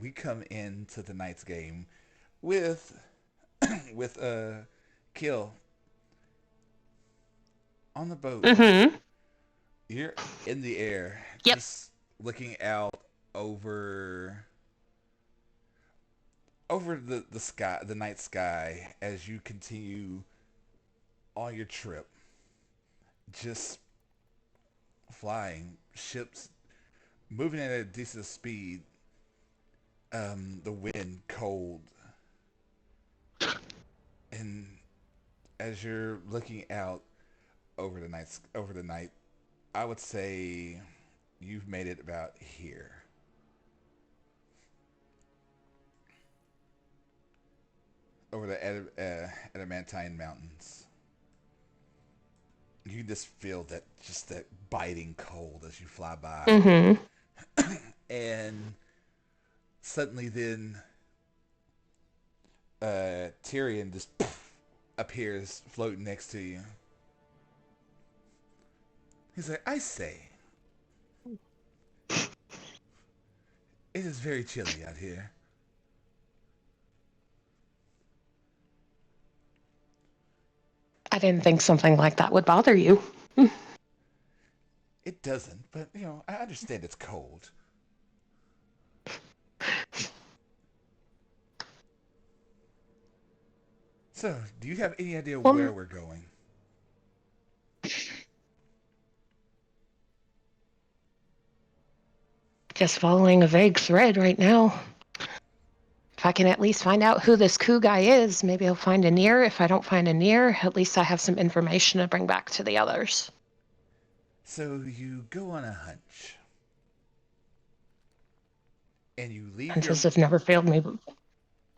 we come into tonight's game with with Kill on the boat. Mm-hmm. You're in the air, Yep. just looking out over over the sky, the night sky, as you continue on your trip. Just flying ships, moving at a decent speed. The wind cold, and as you're looking out over the night, I would say you've made it about here, over the Adamantine Mountains. You can just feel that biting cold as you fly by, Mm-hmm. and suddenly then Tyrion just appears floating next to you. He's like, "I say, it is very chilly out here." I didn't think something like that would bother you. It doesn't, but I understand it's cold. So, do you have any idea Well, where we're going? just following a vague thread right now. If I can at least find out who this coup guy is, maybe I'll find Enir. If I don't find Enir, at least I have some information to bring back to the others. So you go on a hunch, and Hunches have never failed me.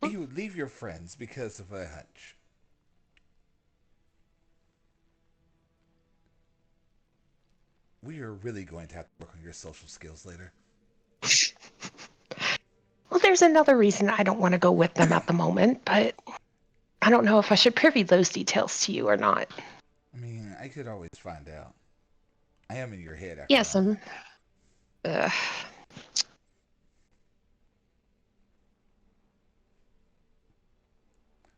you leave your friends because of a hunch. We are really going to have to work on your social skills later. Well, there's another reason I don't want to go with them at the moment, but I don't know if I should privy those details to you or not. I mean, I could always find out. I am in your head after Yes, all. Uh,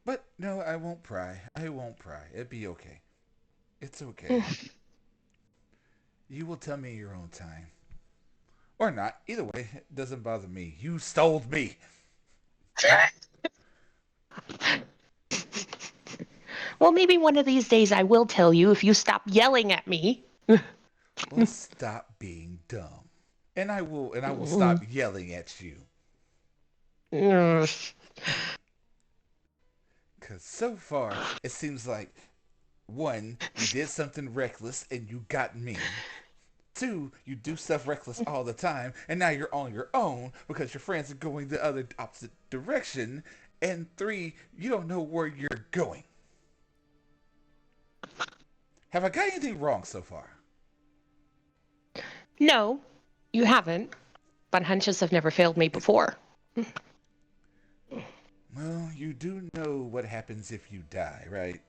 But no, I won't pry. I won't pry. It'd be okay. It's okay. You will tell me in your own time. Or not. Either way, it doesn't bother me. You stole me. well, maybe one of these days I will tell you if you stop yelling at me. Well, stop being dumb. And I will stop yelling at you. Cause so far it seems like one, you did something reckless and you got me. Two, you do stuff reckless all the time, and now you're on your own because your friends are going the other opposite direction. And three, you don't know where you're going. Have I got anything wrong so far? No, you haven't, but hunches have never failed me before. Well, you do know what happens if you die, right?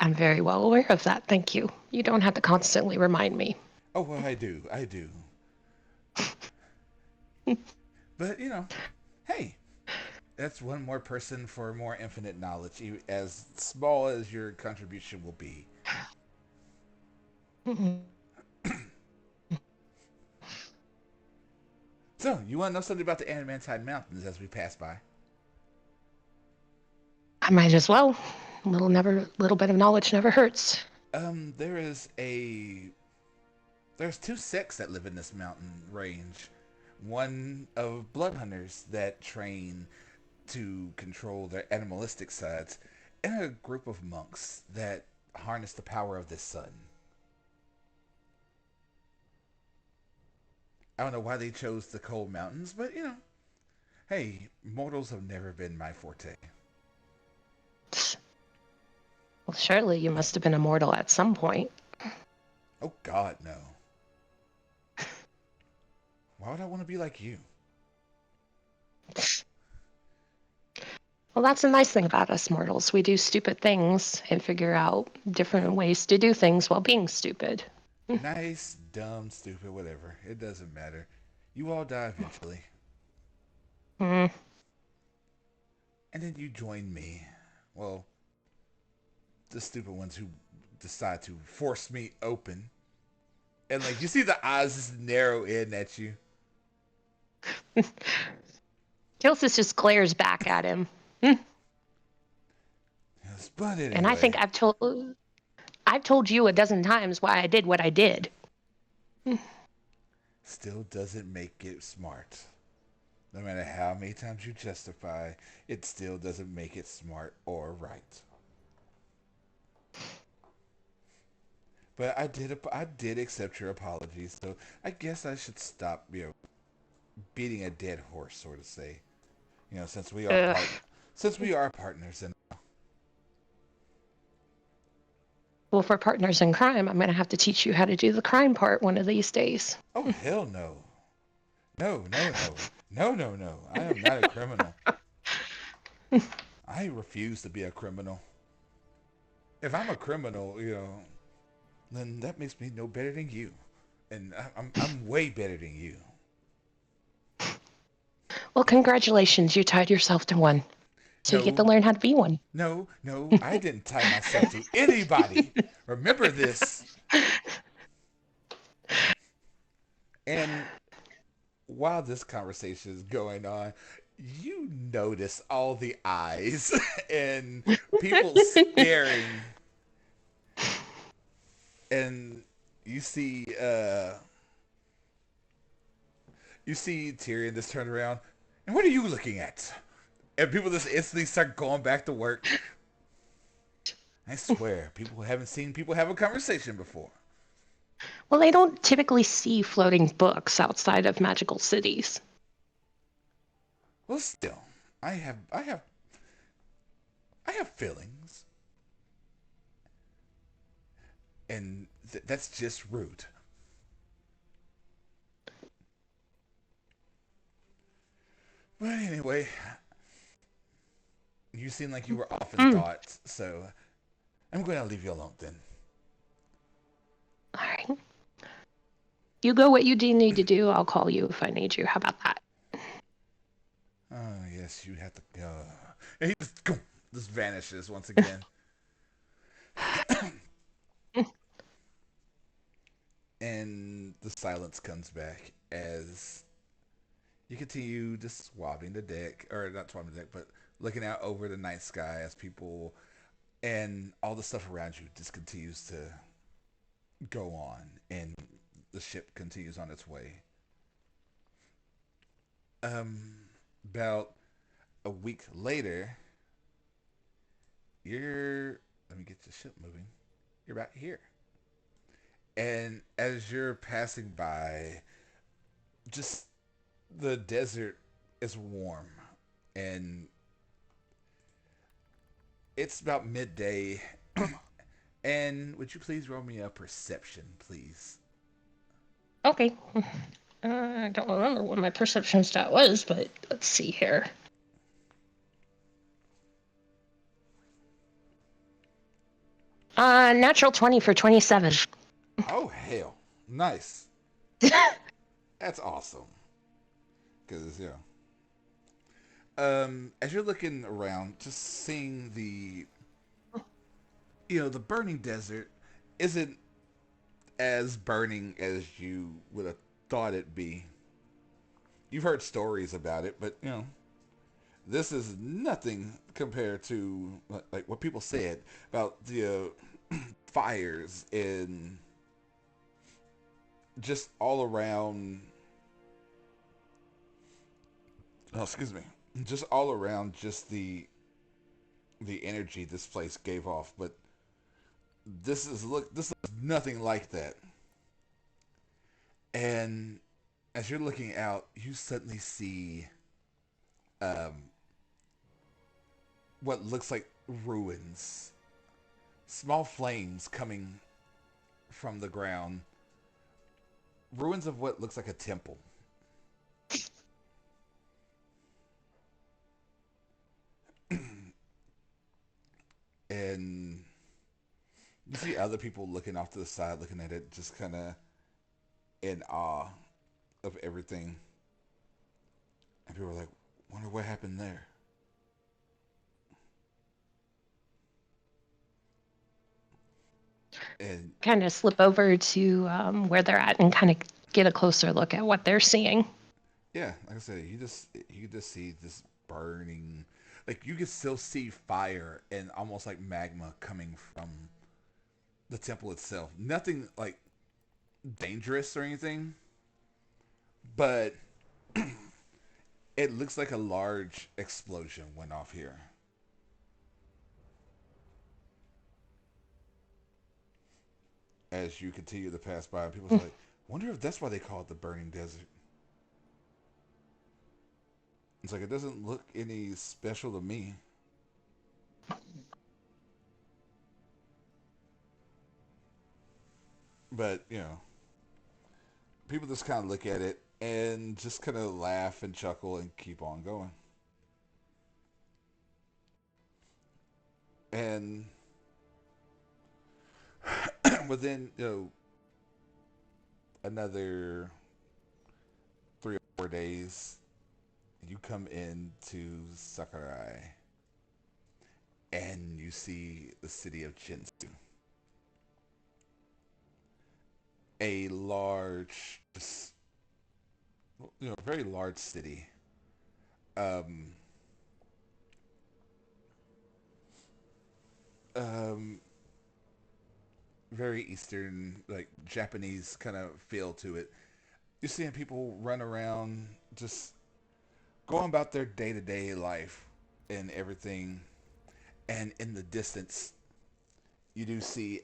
I'm very well aware of that, thank you. You don't have to constantly remind me. Oh, well, I do. I do. But, hey, that's one more person for more infinite knowledge, as small as your contribution will be. So, you want to know something about the Adamantine Mountains as we pass by? I might as well. Little bit of knowledge never hurts. There is a there's two sects that live in this mountain range. One of blood hunters that train to control their animalistic sides, and a group of monks that harness the power of the sun. I don't know why they chose the cold mountains, but hey, mortals have never been my forte. Well, surely you must have been immortal at some point. Oh God, no. Why would I want to be like you? Well, that's the nice thing about us mortals. We do stupid things and figure out different ways to do things while being stupid. Nice, dumb, stupid, whatever. It doesn't matter. You all die eventually. and then you join me. Well, the stupid ones who decide to force me open. And like you see the eyes just narrow in at you. Kilsis just glares back at him. Yes, but And I anyway, think I've told you a dozen times why I did what I did. still doesn't make it smart. No matter how many times you justify, it still doesn't make it smart or right. But I did accept your apology, so I guess I should stop, beating a dead horse, so to say. Since we are Ugh. partners, and Well, for partners in crime, I'm going to have to teach you how to do the crime part one of these days. oh hell no, no, no, no, no, no, no! I am not a criminal. I refuse to be a criminal. If I'm a criminal, then that makes me no better than you, and I'm way better than you. Well, congratulations, you tied yourself to one. So you get to No, learn how to be one. no, no! I didn't tie myself to anybody. Remember this. And while this conversation is going on, you notice all the eyes and people staring, and you see Tyrion just turn around, and what are you looking at? And people just instantly start going back to work. I swear, people haven't seen people have a conversation before. Well, they don't typically see floating books outside of magical cities. Well, still, I have feelings, and that's just rude. But anyway, you seem like you were off in Mm. thought, so I'm going to leave you alone then. All right. You go what you do need to do. I'll call you if I need you. How about that? Oh, yes, you have to go. And he just vanishes once again. And the silence comes back as you continue just swabbing the deck, or not swabbing the deck, but looking out over the night sky as people and all the stuff around you just continues to go on, and the ship continues on its way. Um, about a week later, you're. Let me get the ship moving. You're about here. And as you're passing by, just the desert is warm. And it's about midday. And would you please roll me a perception, please? Okay. I don't remember what my perception stat was, but let's see here. Natural 20 for 27. Oh, hell. Nice. That's awesome. Because, as you're looking around, just seeing the burning desert isn't as burning as you would have thought it'd be. You've heard stories about it, but this is nothing compared to like what people said about the fires and just all around. Oh, excuse me. Just all around, just the energy this place gave off. But this is nothing like that. And as you're looking out, you suddenly see um, what looks like ruins, small flames coming from the ground, ruins of what looks like a temple. And you see other people looking off to the side, looking at it, just kind of in awe of everything. And people are like, "Wonder what happened there." And Kind of slip over to where they're at and kind of get a closer look at what they're seeing. yeah, like I said, you just see this burning, like you can still see fire and almost like magma coming from the temple itself. Nothing like dangerous or anything, but it looks like a large explosion went off here. As you continue to pass by, people's like, wonder if that's why they call it the burning desert. It's like it doesn't look any special to me, but people just kind of look at it and just kind of laugh and chuckle and keep on going. And within another 3 or 4 days, you come into Sakurai and you see the city of Jinsu, a large, very large city. Um, um, very Eastern, like Japanese kind of feel to it. You're seeing people run around, just going about their day to day life and everything. And in the distance, you do see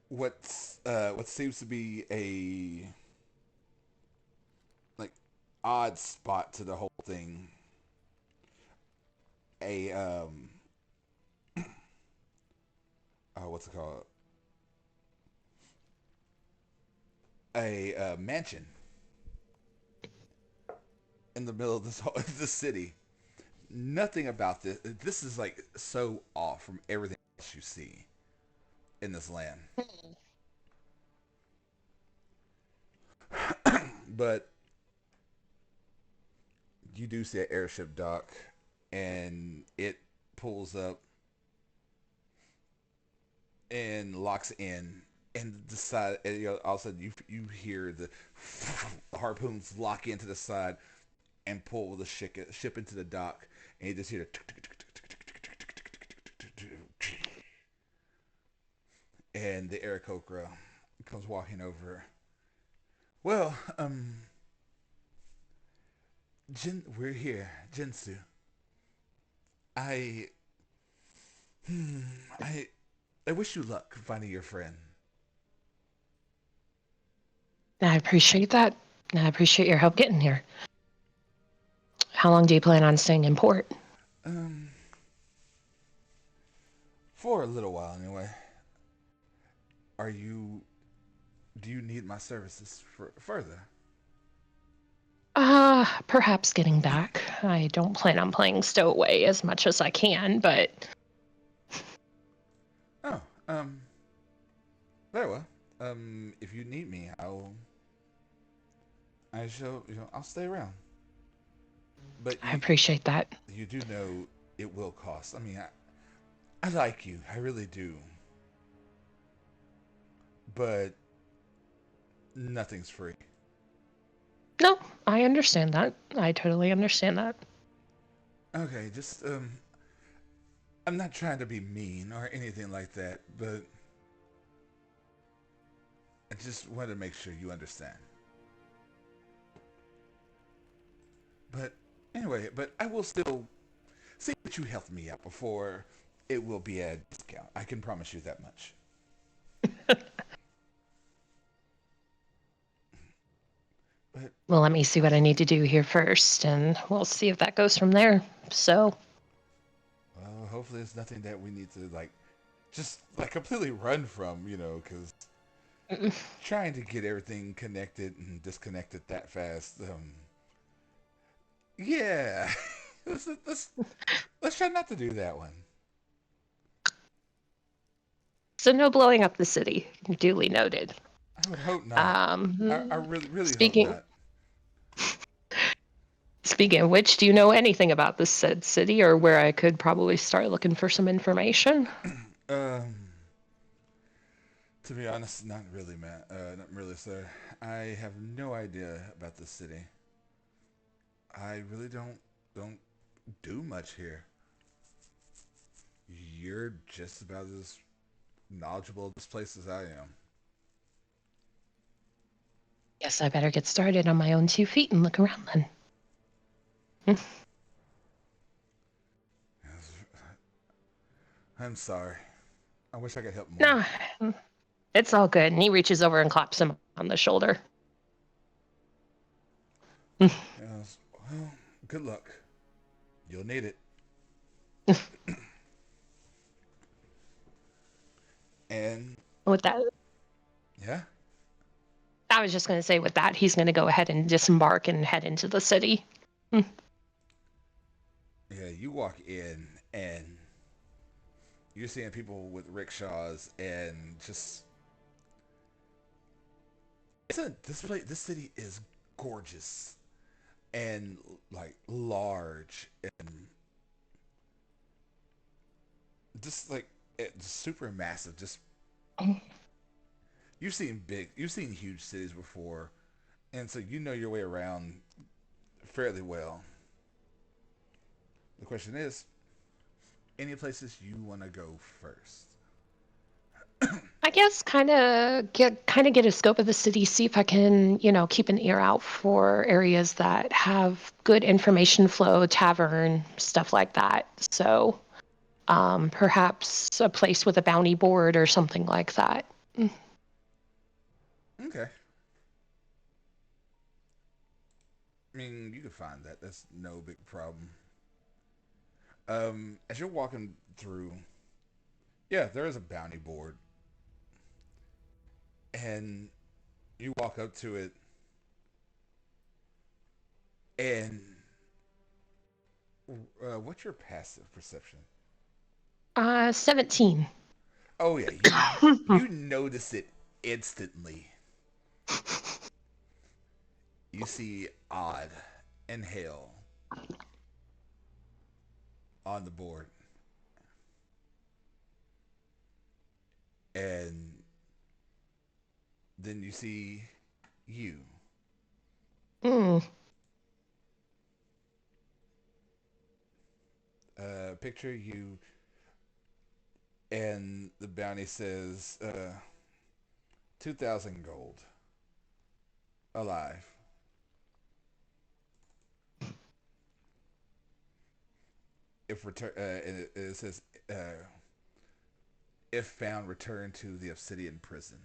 what seems to be a like odd spot to the whole thing. A what's it called? A mansion in the middle of this whole the city. Nothing about this. This is like so off from everything else you see in this land. But you do see an airship dock, and it pulls up and locks in, and the side. And, all of a sudden, you hear the harpoons lock into the side and pull the ship into the dock, and you just hear the and the Aarakocra comes walking over. Well, we're here, Jinsu. I, hmm, I, I wish you luck finding your friend. I appreciate that. I appreciate your help getting here. How long do you plan on staying in port? Um, for a little while anyway. Are you? Do you need my services for further? Perhaps getting back. I don't plan on playing stowaway as much as I can, but Oh, very well. If you need me, I shall, I'll stay around. But I appreciate that. you do know it will cost. I mean, I like you, I really do. But nothing's free. No, I understand that. I totally understand that. Okay, just I'm not trying to be mean or anything like that, but I just want to make sure you understand. But anyway, but I will still see that you help me out before it will be a discount. I can promise you that much. But Well, let me see what I need to do here first, and we'll see if that goes from there. So, well, hopefully it's nothing that we need to like just like completely run from, because trying to get everything connected and disconnected that fast, yeah, let's let's try not to do that one. so no blowing up the city. Duly noted. I would hope not. I Um, really really hope speaking not. speaking of which, do you know anything about this said city, or where I could probably start looking for some information? Um, To be honest, not really, man. Not really, sir. I have no idea about this city. I really don't do much here. You're just about as knowledgeable of this place as I am. Guess I better get started on my own 2 feet and look around then. I'm sorry. I wish I could help more. Nah, it's all good. And he reaches over and claps him on the shoulder. Yes. Well, good luck. You'll need it. And With that, yeah, I was just going to say, with that, he's going to go ahead and disembark and head into the city. yeah. You walk in and you're seeing people with rickshaws and just this place. This city is gorgeous and like large and just like it's super massive. Just you've seen huge cities before, and so you know your way around fairly well. The question is, any places you want to go first? I guess kind of get a scope of the city, see if I can, keep an ear out for areas that have good information flow, tavern, stuff like that. So, perhaps a place with a bounty board or something like that. Okay, I mean you can find that. That's no big problem. As you're walking through, yeah, there is a bounty board, and you walk up to it, and what's your passive perception? 17. Oh yeah, you notice it instantly. You see odd and hell on the board, and then you see you. Mm. Picture you, and the bounty says 2,000 gold alive. If return, and it says if found, return to the obsidian prison.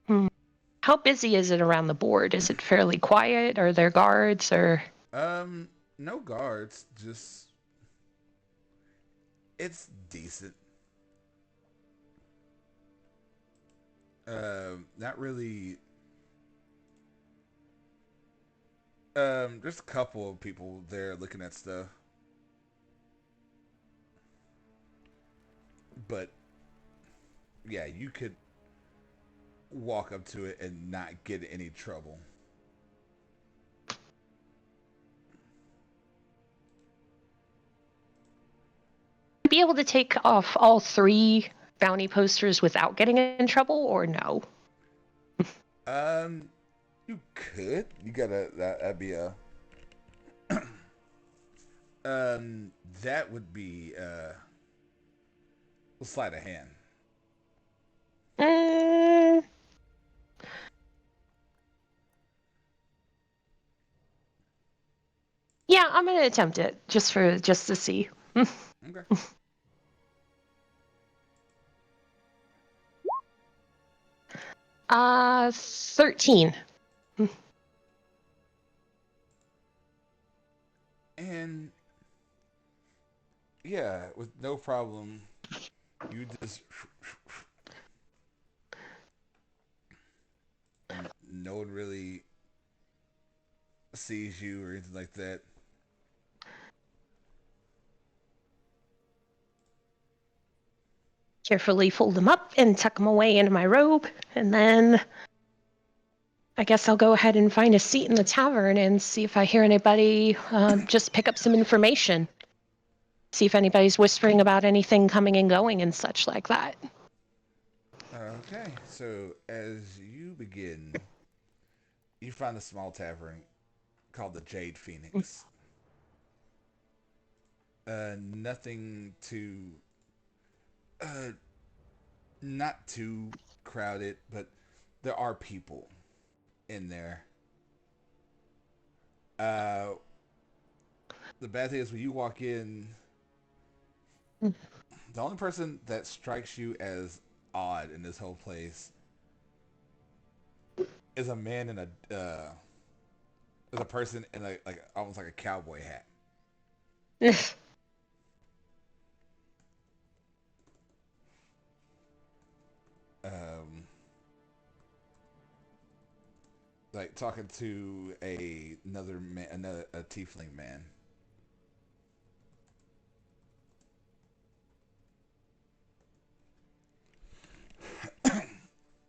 Hmm. How busy is it around the board? Is it fairly quiet? Are there guards or? Um, no guards, just it's decent. Not really. There's a couple of people there looking at stuff, but yeah, you could walk up to it and not get in any trouble. Be able to take off all 3 bounty posters without getting in trouble, or no? Um, you could. You gotta. That'd be a. Um, that would be a sleight of hand. Mm, yeah, I'm gonna attempt it just to see. Okay. 13. And yeah, with no problem, you just no one really sees you or anything like that. Carefully fold them up and tuck them away into my robe, and then I guess I'll go ahead and find a seat in the tavern and see if I hear anybody just pick up some information. See if anybody's whispering about anything coming and going and such like that. Okay, so as you begin, you find a small tavern called the Jade Phoenix. Nothing too, uh, not too crowded, but there are people in there. Uh, the bad thing is when you walk in, the only person that strikes you as odd in this whole place is a man in is a person in a like almost like a cowboy hat. Um, like talking to another man, another a tiefling man,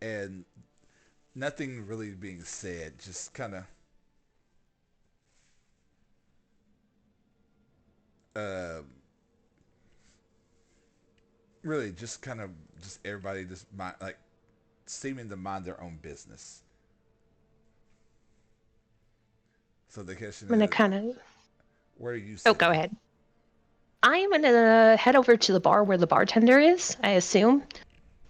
and nothing really being said. Just kind of, uh, really, just kind of, just everybody just mind, like seeming to mind their own business. So the question I'm gonna is, kind of. where are you Oh, go sitting? ahead. I'm gonna head over to the bar where the bartender is, I assume.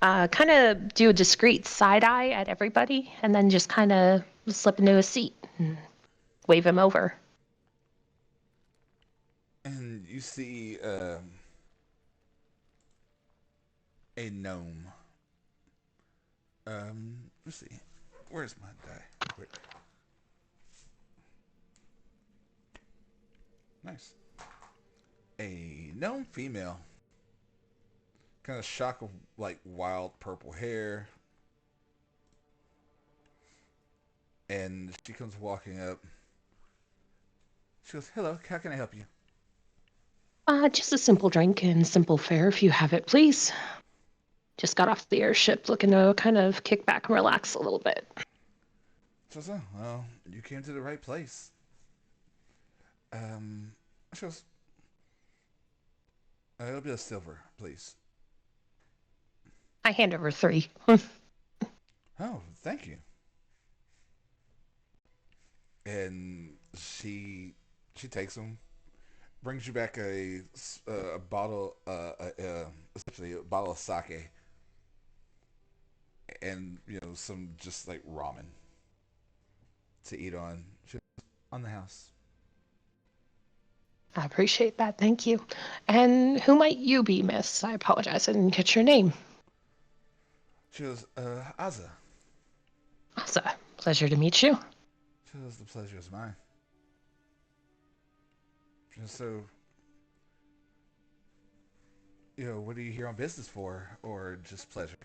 Kind of do a discreet side eye at everybody and then just kind of slip into a seat and wave him over. And you see a gnome. Let's see. Where's my die? Real quick. Nice. A gnome female. Kind of shock of like wild purple hair. And she comes walking up. She goes, "Hello, how can I help you?" Just a simple drink and simple fare if you have it, please. Just got off the airship looking to kind of kick back and relax a little bit. She goes, "Oh, well, you came to the right place." Um, she goes, "It'll be a silver, please." I hand over 3. Oh, thank you. And she takes them, brings you back a bottle, essentially a bottle of sake, and some just like ramen to eat on. She goes, on the house. I appreciate that. Thank you. And who might you be, miss? I apologize. I didn't catch your name. She goes, Aza. Asa, pleasure to meet you. She goes, the pleasure is mine. She goes, so, what are you here on business for, or just pleasure?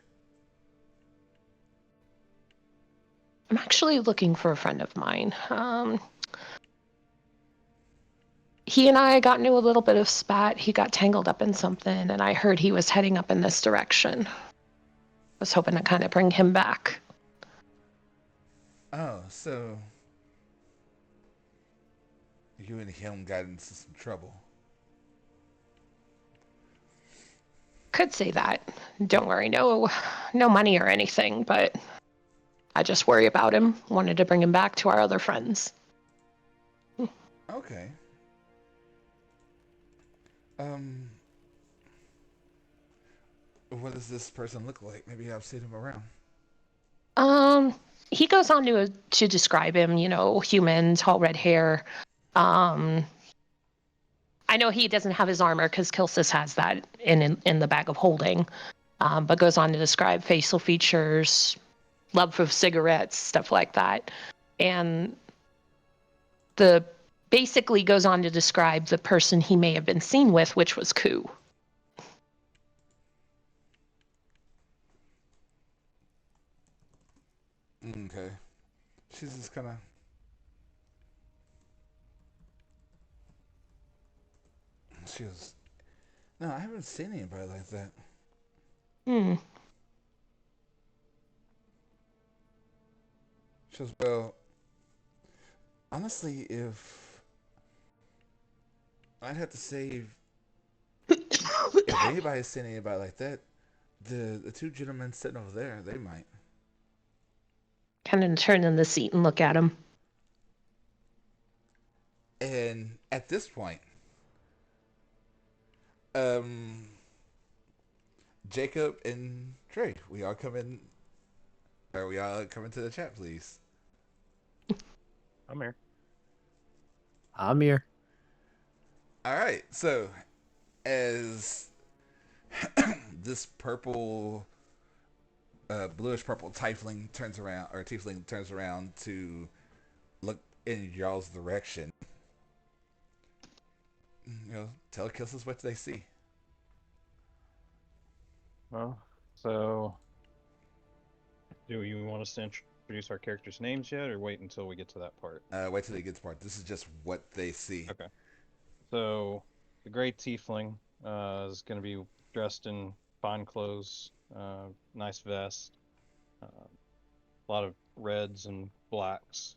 I'm actually looking for a friend of mine. He and I got into a little bit of spat. He got tangled up in something, and I heard he was heading up in this direction. I was hoping to kind of bring him back. Oh, so you and him got into some trouble. Could say that. Don't worry, no money or anything, but I just worry about him. Wanted to bring him back to our other friends. Okay. Um, what does this person look like? Maybe I've seen him around. Um, he goes on to describe him. Human, tall red hair. Um, I know he doesn't have his armor because Kilsis has that in the bag of holding. But goes on to describe facial features, love of cigarettes, stuff like that, and the basically goes on to describe the person he may have been seen with, which was Ku. Okay. She's just kind of. She goes, no, I haven't seen anybody like that. Hmm. She goes, well, honestly, if I'd have to say, if anybody's seen anybody like that, the two gentlemen sitting over there, they might. Kind of turn in the seat and look at him. And at this point, um, Jacob and Trey, we all come in. Are we all come into the chat, please? I'm here. I'm here. All right. So as this purple, bluish purple tiefling turns around to look in y'all's direction. Tell Kilsis what they see. Well, so do you want us to introduce our characters' names yet, or wait until we get to that part? Wait till they get to part. This is just what they see. Okay. So the Gray Tiefling is going to be dressed in fine clothes, nice vest, a lot of reds and blacks.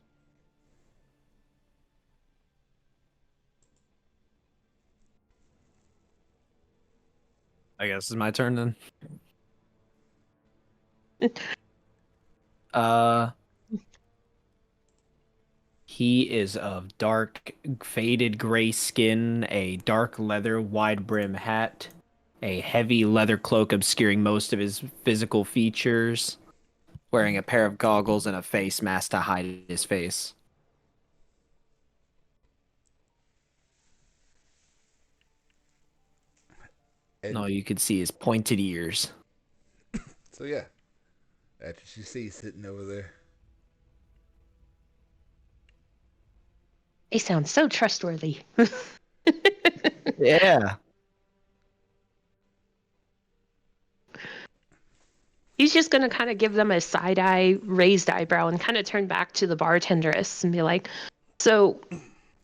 I guess it's my turn then. Uh, he is of dark, faded gray skin, a dark leather wide brim hat, a heavy leather cloak obscuring most of his physical features, wearing a pair of goggles and a face mask to hide his face. And All you can see is pointed ears. so yeah, that's what you see sitting over there. They sound so trustworthy. Yeah. He's just going to kind of give them a side eye, raised eyebrow, and kind of turn back to the bartenderess and be like, so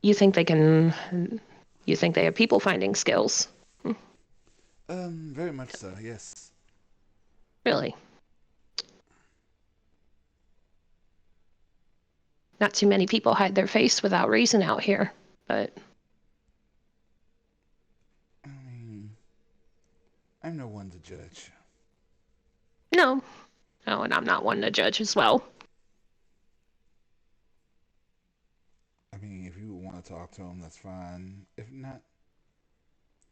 you think you think they have people finding skills? Very much so. Yes. Really? Not too many people hide their face without reason out here, but I mean, I'm no one to judge. no. No, and I'm not one to judge as well. I mean, if you want to talk to him, that's fine. If not,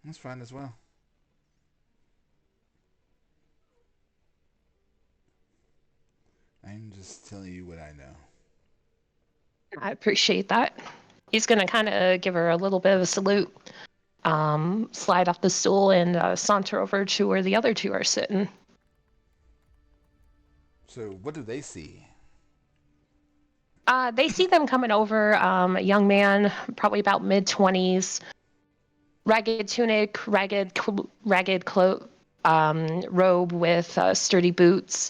that's fine as well. I'm just telling you what I know. I appreciate that. He's going to kind of give her a little bit of a salute, slide off the stool, and saunter over to where the other two are sitting. So, what do they see? They see them coming over. A young man, probably about mid-20s, ragged tunic, ragged cloak, robe with sturdy boots,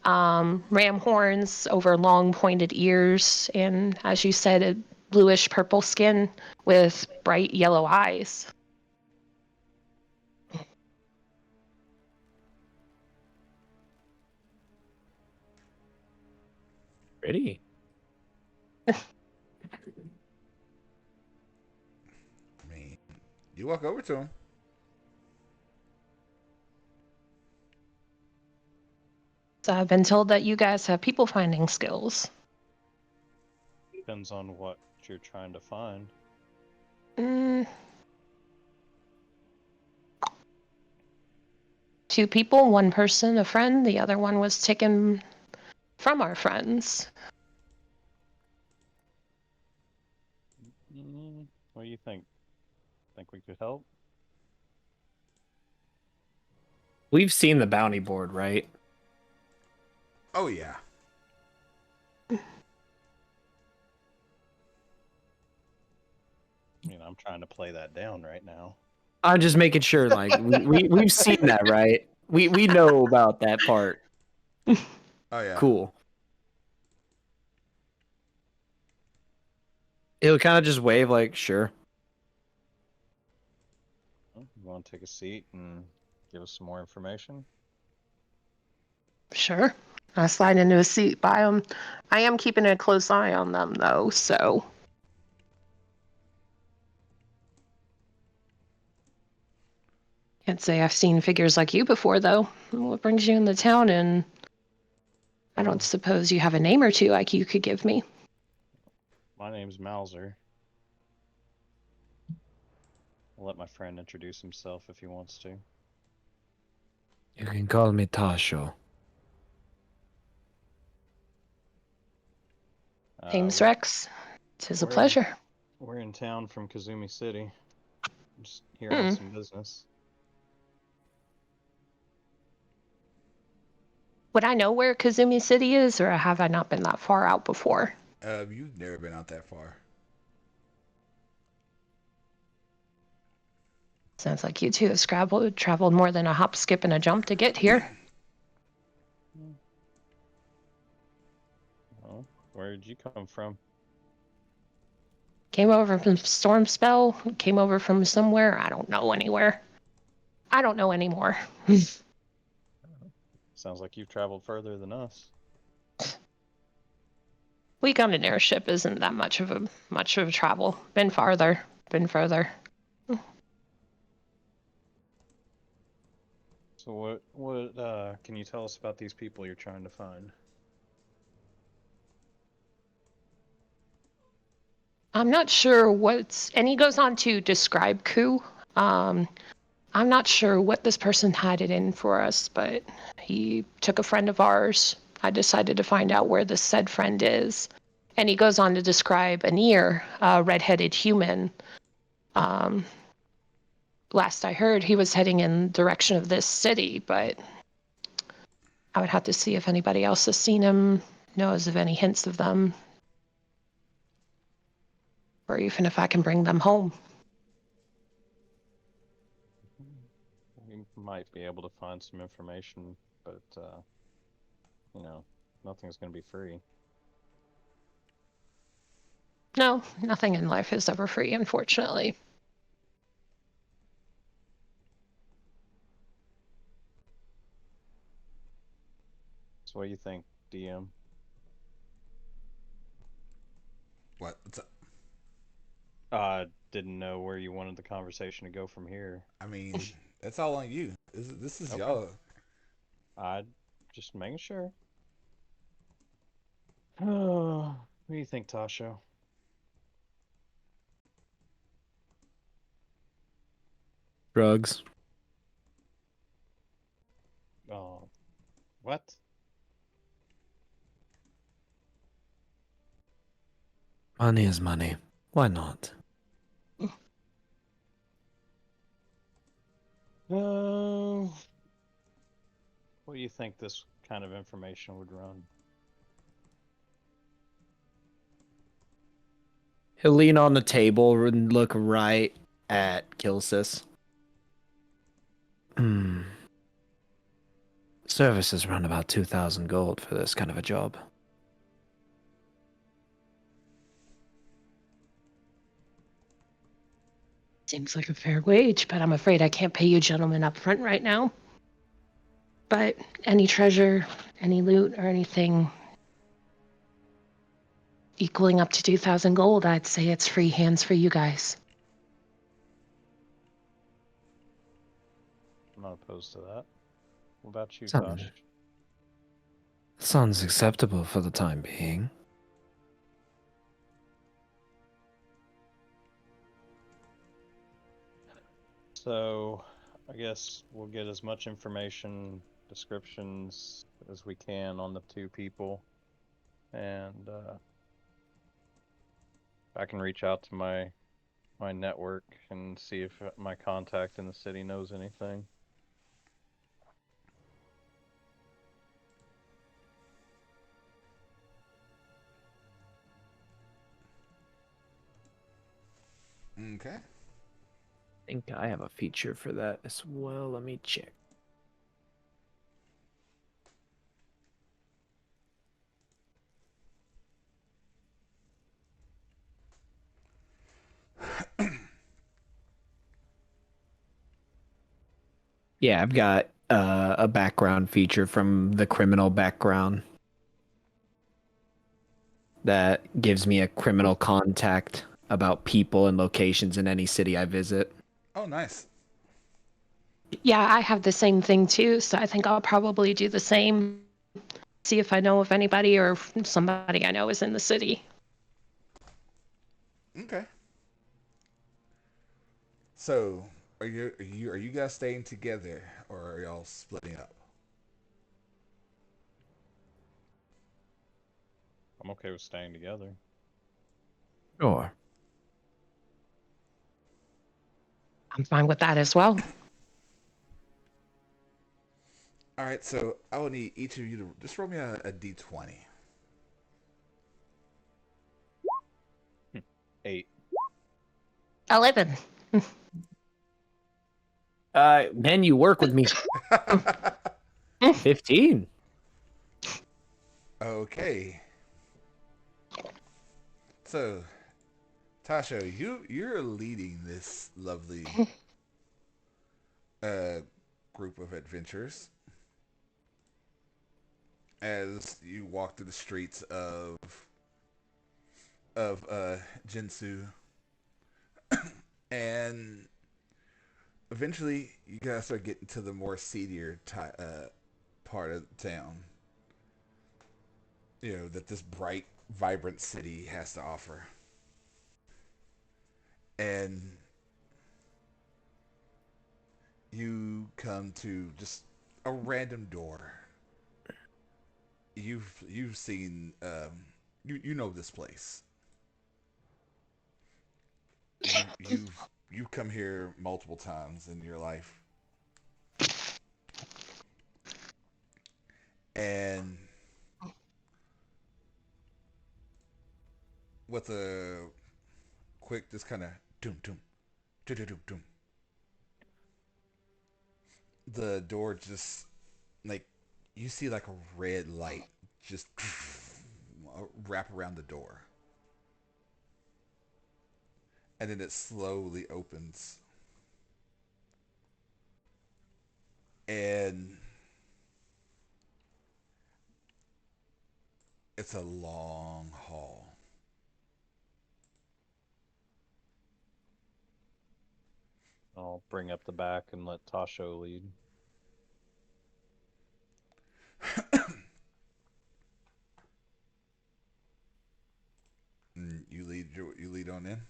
ram horns over long pointed ears, and as you said, a bluish purple skin with bright yellow eyes. Pretty. I mean, you walk over to him. So I've been told that you guys have people finding skills. Depends on what you're trying to find. Mm, two people, one person, a friend. The other one was taken from our friends. What do you think? Think we could help? We've seen the bounty board, right? Oh yeah. I mean, I'm trying to play that down right now. I'm just making sure, like, we've seen that, right? We know about that part. Oh yeah. Cool. He'll kind of just wave, like, sure. Well, you want to take a seat and give us some more information? Sure. I slide into a seat by them. I am keeping a close eye on them, though, so. Can't say I've seen figures like you before, though. What brings you in the town, and I don't Oh, suppose you have a name or two like you could give me. my name's Mauser. I'll let my friend introduce himself if he wants to. You can call me Tasho. Name's We're Rex. 'Tis a we're in pleasure. we're in town from Kazumi City. Just here on Hmm. some business. Would I know where Kazumi City is, or have I not been that far out before? You've never been out that far. Sounds like you two have traveled more than a hop, skip, and a jump to get here. Well, where did you come from? Came over from Storm Spell, came over from somewhere. I don't know anywhere. I don't know anymore. Sounds like you've traveled further than us. We got an airship isn't that much of a travel. Been farther. Been further. So what can you tell us about these people you're trying to find? I'm not sure what's and he goes on to describe Ku. Um I'm not sure what this person had it in for us, but he took a friend of ours. I decided to find out where this said friend is. And he goes on to describe Enir, a redheaded human. Um, Last I heard, he was heading in the direction of this city, but I would have to see if anybody else has seen him, knows of any hints of them, or even if I can bring them home. We might be able to find some information, but you know, nothing's gonna be free. No, nothing in life is ever free, unfortunately. So what do you think, DM? What's up? Didn't know where you wanted the conversation to go from here. I mean, that's all on you. This is Okay. y'all. I just making sure. Oh, what do you think, Tasha? Drugs. Oh, what? Money is money. Why not? Oh, what do you think this kind of information would run? He'll lean on the table and look right at Kilsis. Hmm. Services run about 2,000 gold for this kind of a job. Seems like a fair wage, but I'm afraid I can't pay you gentlemen up front right now. But any treasure, any loot, or anything equaling up to 2,000 gold, I'd say it's free hands for you guys. I'm not opposed to that. What about you, Sounds, Tosh? sounds acceptable for the time being. So, I guess we'll get as much information, descriptions as we can on the two people, and I can reach out to my network and see if my contact in the city knows anything. Okay. I think I have a feature for that as well. Let me check. Yeah, I've got a background feature from the criminal background that gives me a criminal contact about people and locations in any city I visit. Oh, nice. Yeah, I have the same thing too, so I think I'll probably do the same. See if I know of anybody or if somebody I know is in the city. Okay. So, are you guys staying together or are y'all splitting up? I'm okay with staying together. Sure. I'm fine with that as well. All right. So I will need each of you to just roll me a d20. 8. 11. Man, you work with me. 15. Okay. So, Tasha, you're leading this lovely uh, group of adventurers as you walk through the streets of Jinsu, and eventually you guys start getting to the more seedier part of the town. You know that this bright, vibrant city has to offer, and you come to just a random door. You've seen you know this place. You've come here multiple times in your life, and with a quick just kind of doom doom doom doom doom, the door just like you see like a red light just wrap around the door, and then it slowly opens, and it's a long hall. I'll bring up the back and let Tasho lead. And you lead on in,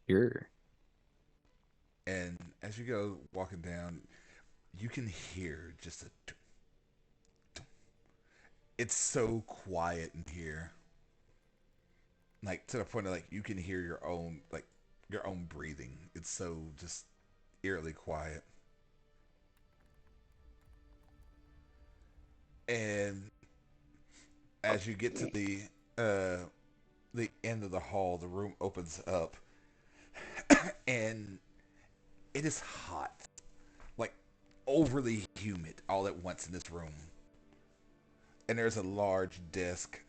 Sure. and as you go walking down, you can hear just a. It's so quiet in here, like to the point of like you can hear your own breathing. It's so just eerily quiet, and as you get to the end of the hall, the room opens up, and it is hot, like overly humid, all at once in this room. And there's a large desk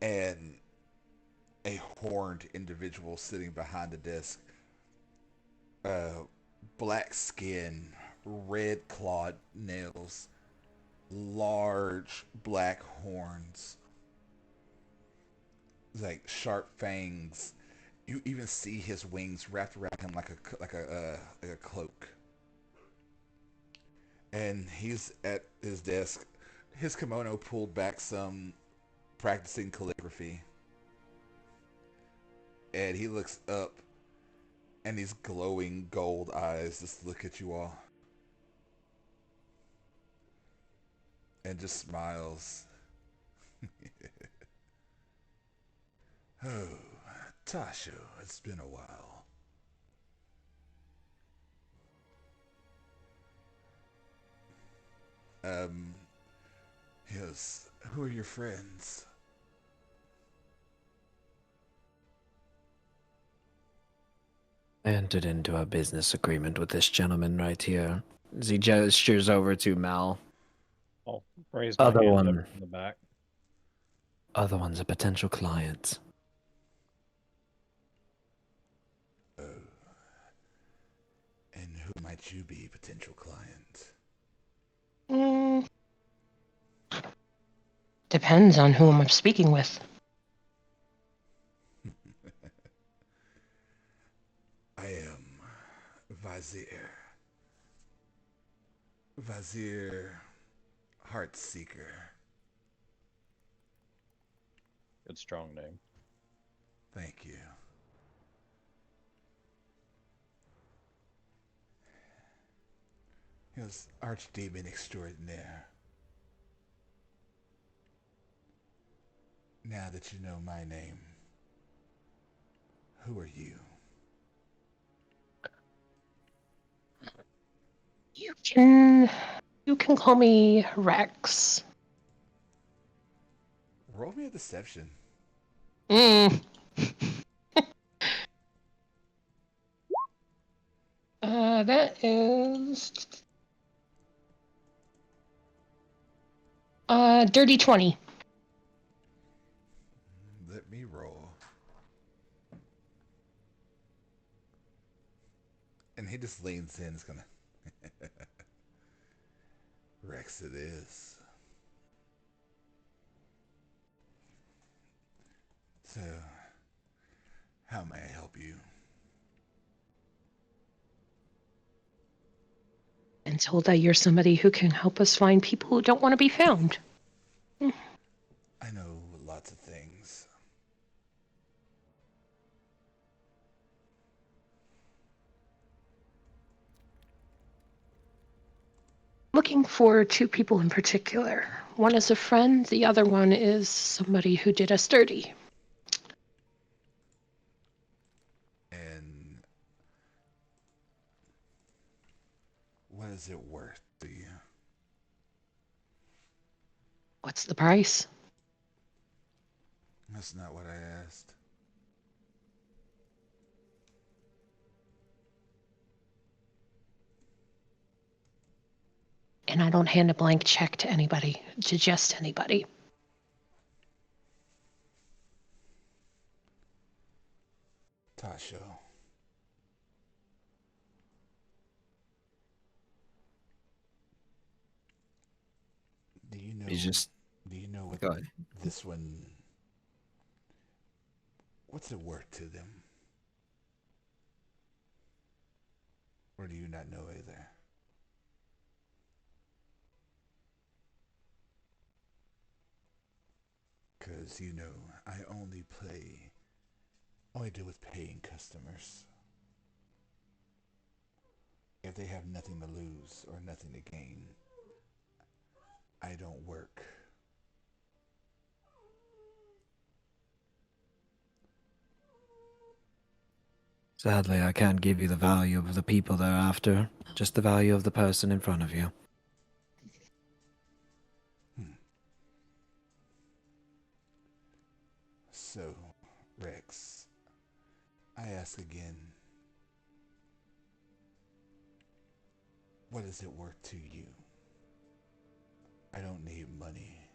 and a horned individual sitting behind the desk. Uh, Black skin, red clawed nails, large black horns, like sharp fangs. You even see his wings wrapped around him like a cloak. And he's at his desk, his kimono pulled back some, practicing calligraphy. And he looks up, and these glowing gold eyes just look at you all, and just smiles. Oh, Tasha, it's been a while. Um, yes. Who are your friends? I entered into a business agreement with this gentleman right here. As he gestures over to Mal. I'll raise my Other hand up one. in the back. Other one's a potential client. Oh, Might you be a potential client? Mm, depends on whom I'm speaking with. I am Vizier. Vizier Heartseeker. Good strong name. Thank you. He was Archdemon Extraordinaire. Now that you know my name, who are you? You can call me Rex. Roll me a deception. Mm. That is dirty 20. Let me roll. And he just leans in. It's gonna Rex. It is. So, how may I help you? And told that you're somebody who can help us find people who don't want to be found. I know lots of things. Looking for two people in particular. One is a friend, the other one is somebody who did us dirty. And what is it worth to you? What's the price? That's not what I asked. And I don't hand a blank check to anybody, to just anybody. Tasha. Do you know He's just do you know what go ahead. this one what's it worth to them? Or do you not know either? Cause you know, I only deal with paying customers. If they have nothing to lose or nothing to gain, I don't work. Sadly, I can't give you the value of the people they're after, just the value of the person in front of you. Hmm. So, Rex, I ask again, what is it worth to you? I don't need money.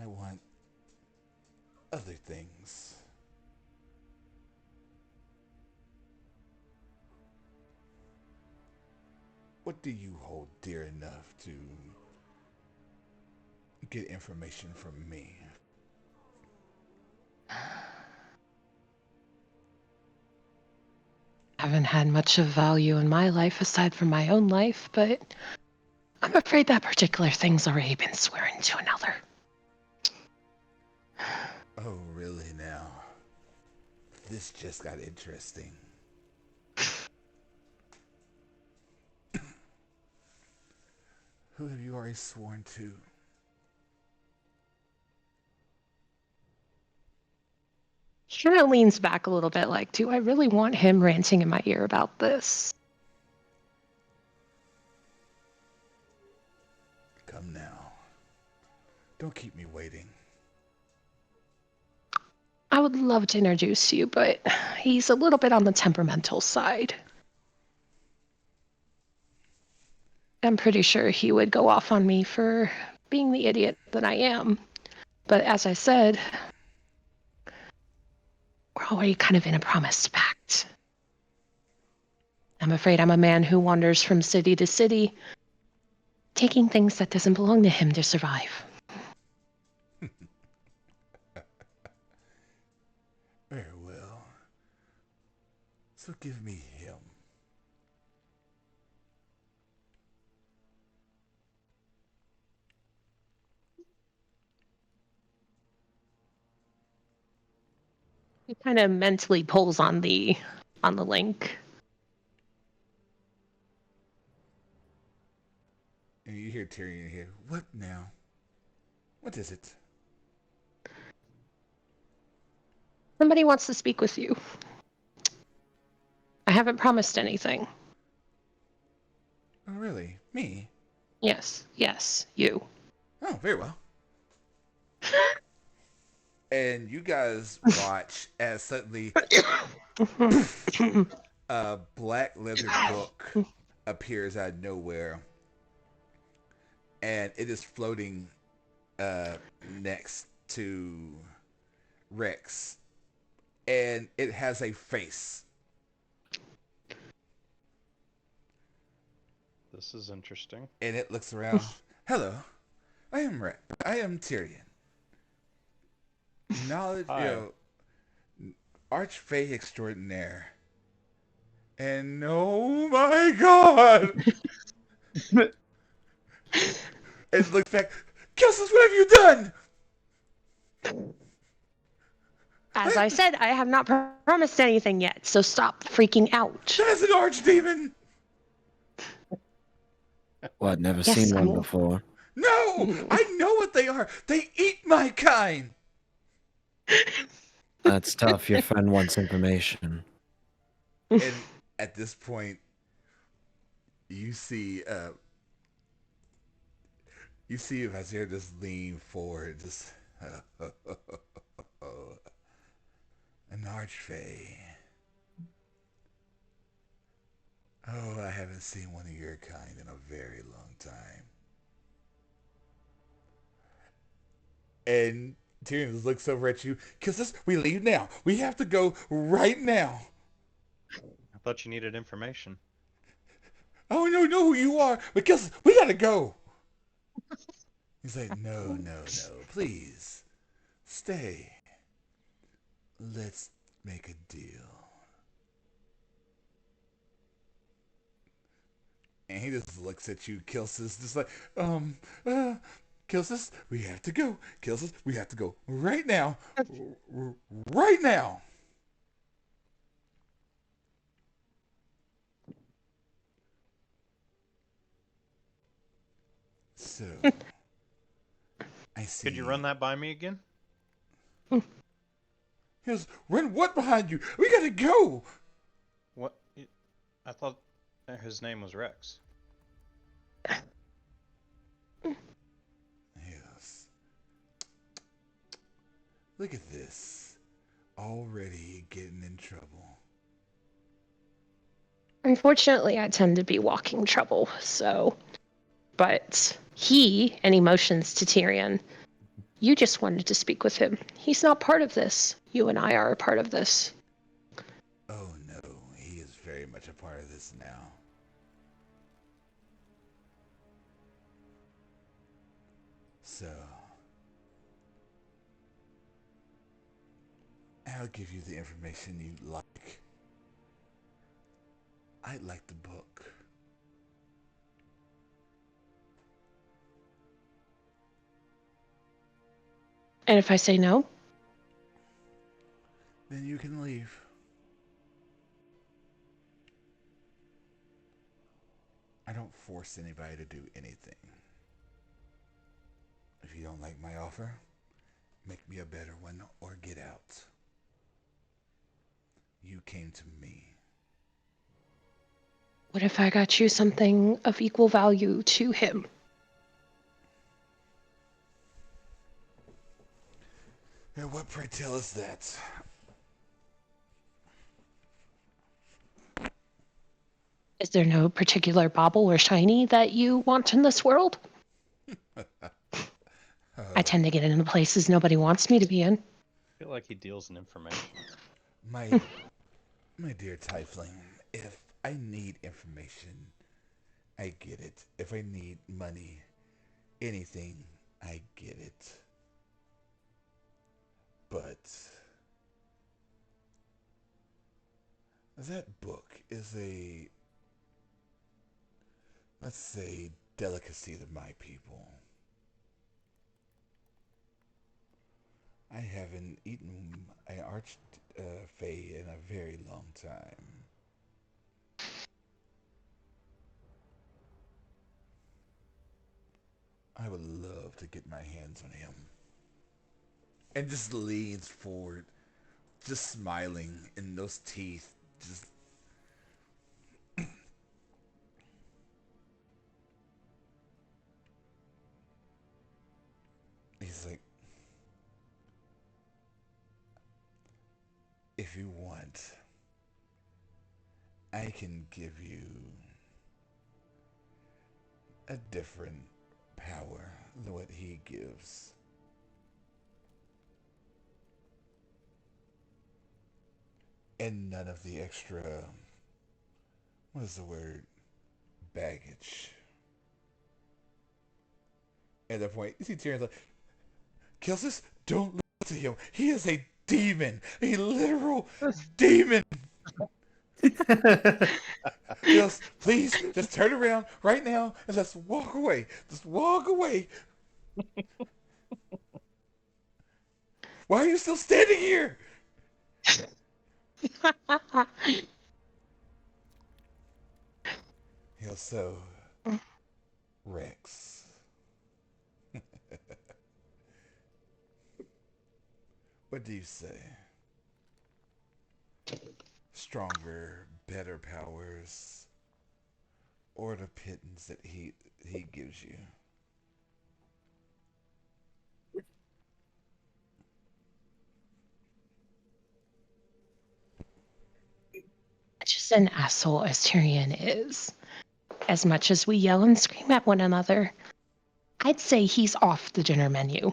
I want other things. What do you hold dear enough to get information from me? Haven't had much of value in my life aside from my own life, but I'm afraid that particular thing's already been swearing to another. Oh, really now? This just got interesting. Who have you already sworn to? She kind of leans back a little bit like, do I really want him ranting in my ear about this? Come now. Don't keep me waiting. I would love to introduce you, but he's a little bit on the temperamental side. I'm pretty sure he would go off on me for being the idiot that I am. But as I said, we're already kind of in a promised pact. I'm afraid I'm a man who wanders from city to city, taking things that doesn't belong to him to survive. Very well. So give me him. He kind of mentally pulls on the link. And you hear Tyrion here. What now? What is it? Somebody wants to speak with you. I haven't promised anything. Oh, really? Me? Yes, you. Oh, very well. And you guys watch as suddenly a black leather book appears out of nowhere, and it is floating next to Rex, and it has a face. This is interesting. And it looks around. Hello, I am Rex. I am Tyrion. Knowledge, Hi. Archfey extraordinaire. And oh my god! It looks back. Kilsis, what have you done? As I said, I have not promised anything yet, so stop freaking out. That is an archdemon! What? Never Yes, seen one I'm- before. No! I know what they are! They eat my kind! That's tough. Your friend wants information. And at this point, you see Vizier just lean forward, just an archfey. Oh, I haven't seen one of your kind in a very long time. And Tyrion looks over at you. Kilsis, we leave now. We have to go right now. I thought you needed information. Oh, no, know who you are. But Kilsis, we gotta go. He's like, no, please. Stay. Let's make a deal. And he just looks at you, Kilsis, just like, Kilsis, we have to go. Kilsis, we have to go right now. Right now. So, I see. Could you run that by me again? He goes, run what behind you? We gotta go. What? I thought his name was Rex. Yes. Look at this. Already getting in trouble. Unfortunately, I tend to be walking trouble, so. But he, any motions to Tyrion, you just wanted to speak with him. He's not part of this. You and I are a part of this. Oh no, he is very much a part of this now. So, I'll give you the information you like. I like the book. And if I say no? Then you can leave. I don't force anybody to do anything. If you don't like my offer, make me a better one or get out. You came to me. What if I got you something of equal value to him? And what, pray tell, is that? Is there no particular bauble or shiny that you want in this world? I tend to get into places nobody wants me to be in. I feel like he deals in information. My dear Tiefling, if I need information. I get it. If I need money, anything, I get it. But that book is a, let's say, delicacy to my people. I haven't eaten an arch fae in a very long time. I would love to get my hands on him. And just leans forward, just smiling, and those teeth just. He's like, if you want, I can give you a different power than what he gives. And none of the extra, what is the word? Baggage. At that point, you see Tyrion's like, Kilsis, don't listen to him. He is a demon. A literal demon. Just, please, just turn around right now and let's walk away. Just walk away. Why are you still standing here? He'll so Rex. What do you say? Stronger, better powers, or the pittance that he gives you? Just an asshole as Tyrion is. As much as we yell and scream at one another, I'd say he's off the dinner menu.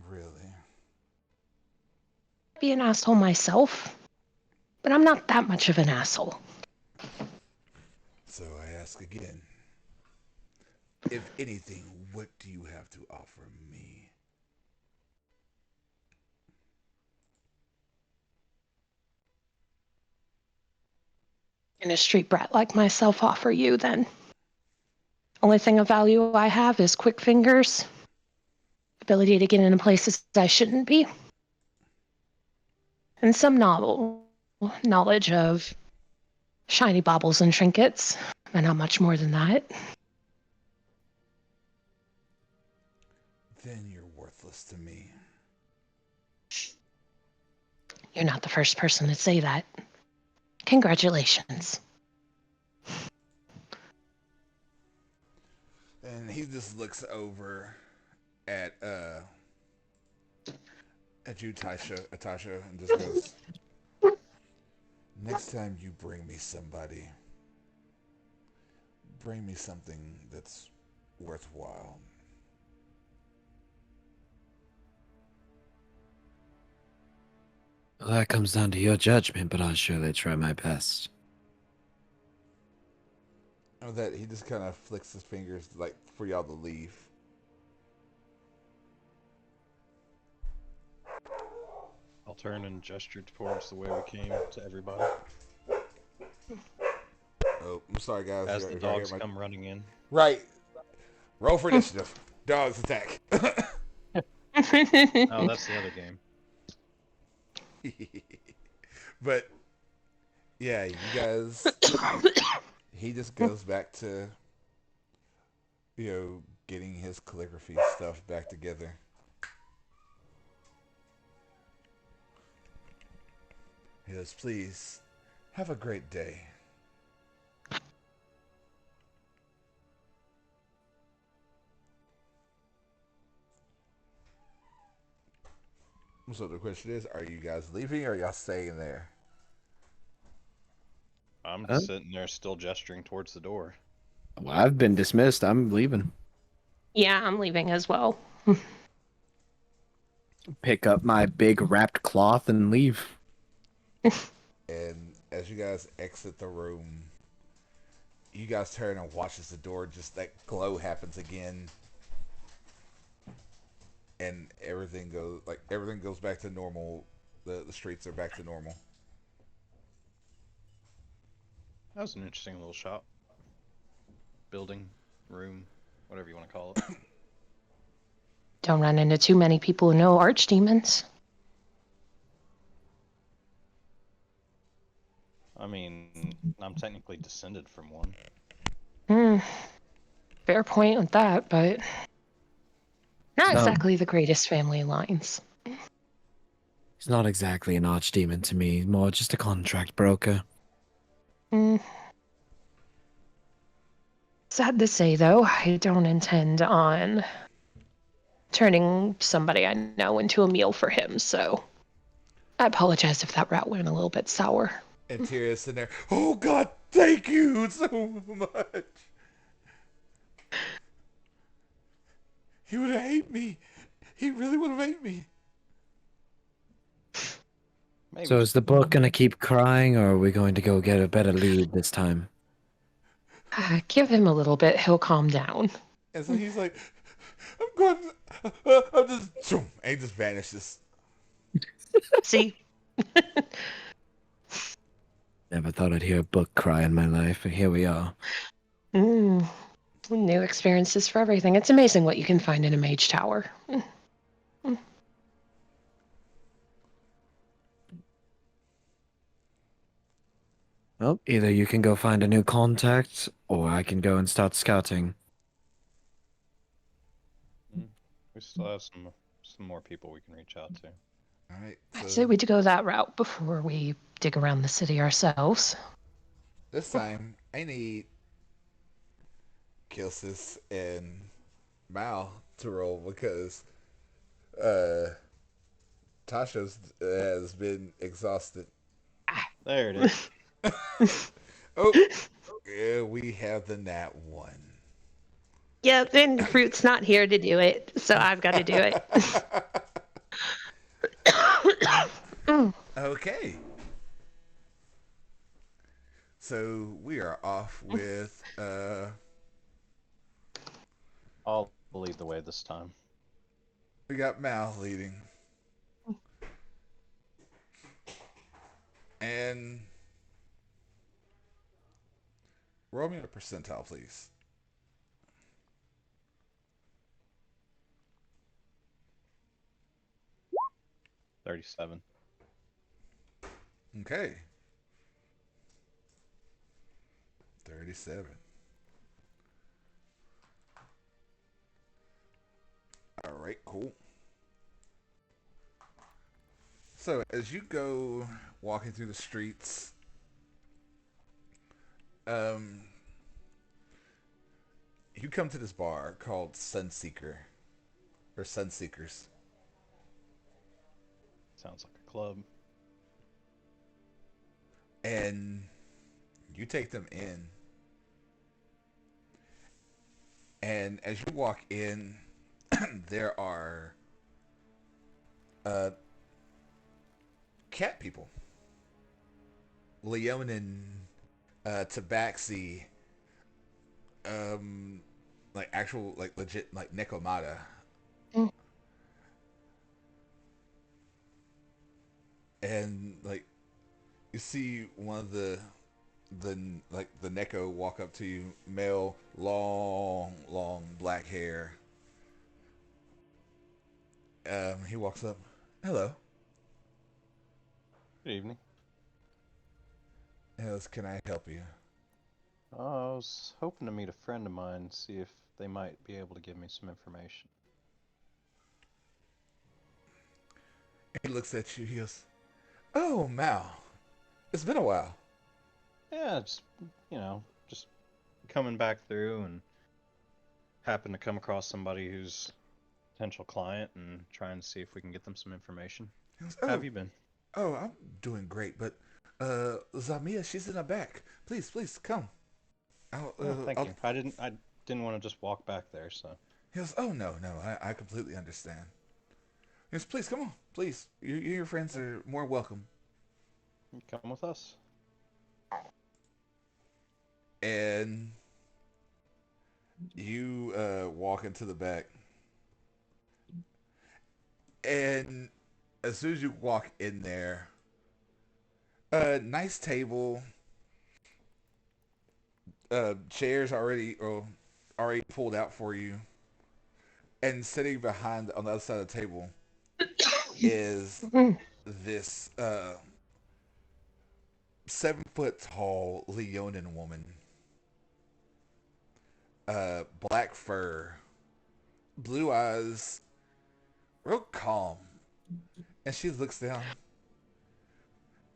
Really? Be an asshole myself, but I'm not that much of an asshole. So I ask again. If anything, what do you have to offer me? Can a street brat like myself offer you then? Only thing of value I have is quick fingers, ability to get into places I shouldn't be, and some knowledge of shiny baubles and trinkets, but not much more than that. Then you're worthless to me. You're not the first person to say that. Congratulations. And he just looks over at uh at you, Tasha, and just goes, next time you bring me somebody, bring me something that's worthwhile. Well, that comes down to your judgment, but I'll surely try my best. And that he just kind of flicks his fingers like for y'all to leave. I'll turn and gesture towards the way we came to everybody Oh, I'm sorry, guys. as the If y'all hear dogs come running in. Right. Roll for initiative. Dogs attack. Oh, that's the other game. But yeah, you guys. He just goes back to, getting his calligraphy stuff back together. He goes, please, have a great day. So the question is, are you guys leaving or are y'all staying there? I'm Huh? sitting there still gesturing towards the door. Well, I've been dismissed. I'm leaving. Yeah, I'm leaving as well. Pick up my big wrapped cloth and leave. And as you guys exit the room, you guys turn and watch as the door just that glow happens again, and everything goes back to normal. The streets are back to normal. That was an interesting little shop, building, room, whatever you want to call it. Don't run into too many people who know archdemons. I mean, I'm technically descended from one. Hmm. Fair point with that, but not No, exactly the greatest family lines. He's not exactly an archdemon to me, more just a contract broker. Hmm. Sad to say, though, I don't intend on turning somebody I know into a meal for him, so I apologize if that route went a little bit sour. And Tyrion's sitting there. Oh God, thank you so much. He would have hated me. He really would have hated me. so Maybe. is the book gonna keep crying, or are we going to go get a better lead this time? Give him a little bit, he'll calm down. And so he's like, I'm going. I'm just. And he just vanishes. See? Never thought I'd hear a book cry in my life, and here we are. Mm, new experiences for everything. It's amazing what you can find in a mage tower. Well, either you can go find a new contact, or I can go and start scouting. We still have some more people we can reach out to. All right. I say So we go that route before we dig around the city ourselves. this time I need Kilsis and Mal to roll because uh, Tasha's has been exhausted. There it is. Oh, yeah, we have the nat one. Yep, and Fruit's not here to do it, so I've got to do it. Okay. So we are off with I'll lead the way this time. we got Mal leading. And roll me a percentile, please. 37. Okay. 37. All right, cool. So as you go walking through the streets, um, you come to this bar called Sunseeker or Sunseekers, Sounds like a club. and you take them in. And as you walk in, there are uh, cat people. Leon and Tabaxi, um, like actual, like legit, like Nekomata. Mm. And like you see one of the like the Neko walk up to you, male, long black hair. He walks up. Hello. Good evening. He goes, can I help you? I was hoping to meet a friend of mine, see if they might be able to give me some information. He looks at you. He goes, oh, Mal. It's been a while. Yeah, just coming back through and happen to come across somebody who's a potential client and trying to see if we can get them some information. He goes, How have you been? I'm doing great, but Zamia, she's in the back. Please come. Oh, thank I'll... you. I didn't want to just walk back there, so. He goes, oh no, I completely understand. Yes, please come on, please. You and your friends are more welcome. You come with us. And you walk into the back, and as soon as you walk in there, a nice table, chairs already pulled out for you, and sitting behind on the other side of the table is this 7 foot tall Leonin woman, black fur, blue eyes, real calm, and she looks down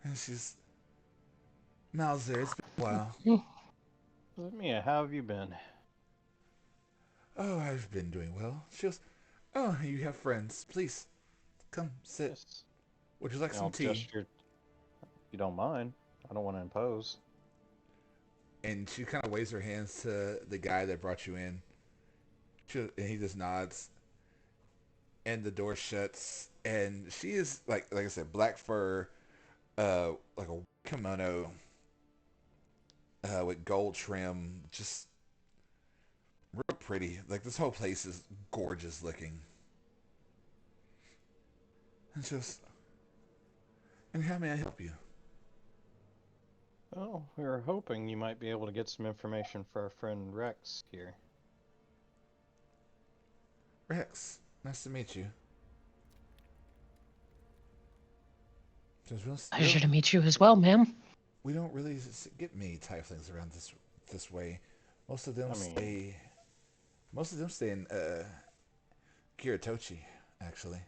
and she's Mauser. It's been a while. Mia, how have you been? Oh, I've been doing well. She goes, oh, you have friends. Please come sit. Yes. Would you like some I'll tea? gesture if you don't mind. I don't want to impose. And she kind of waves her hands to the guy that brought you in. And he just nods, and the door shuts. And she is like I said, black fur, like a kimono, with gold trim, just real pretty. Like this whole place is gorgeous looking. And just, and how may I help you? Oh, we were hoping you might be able to get some information for our friend Rex here. Rex, nice to meet you. Pleasure to meet you as well, ma'am. We don't really get many tieflings around this way. Most of them I mean, stay. Most of them stay in Kiritochi, actually.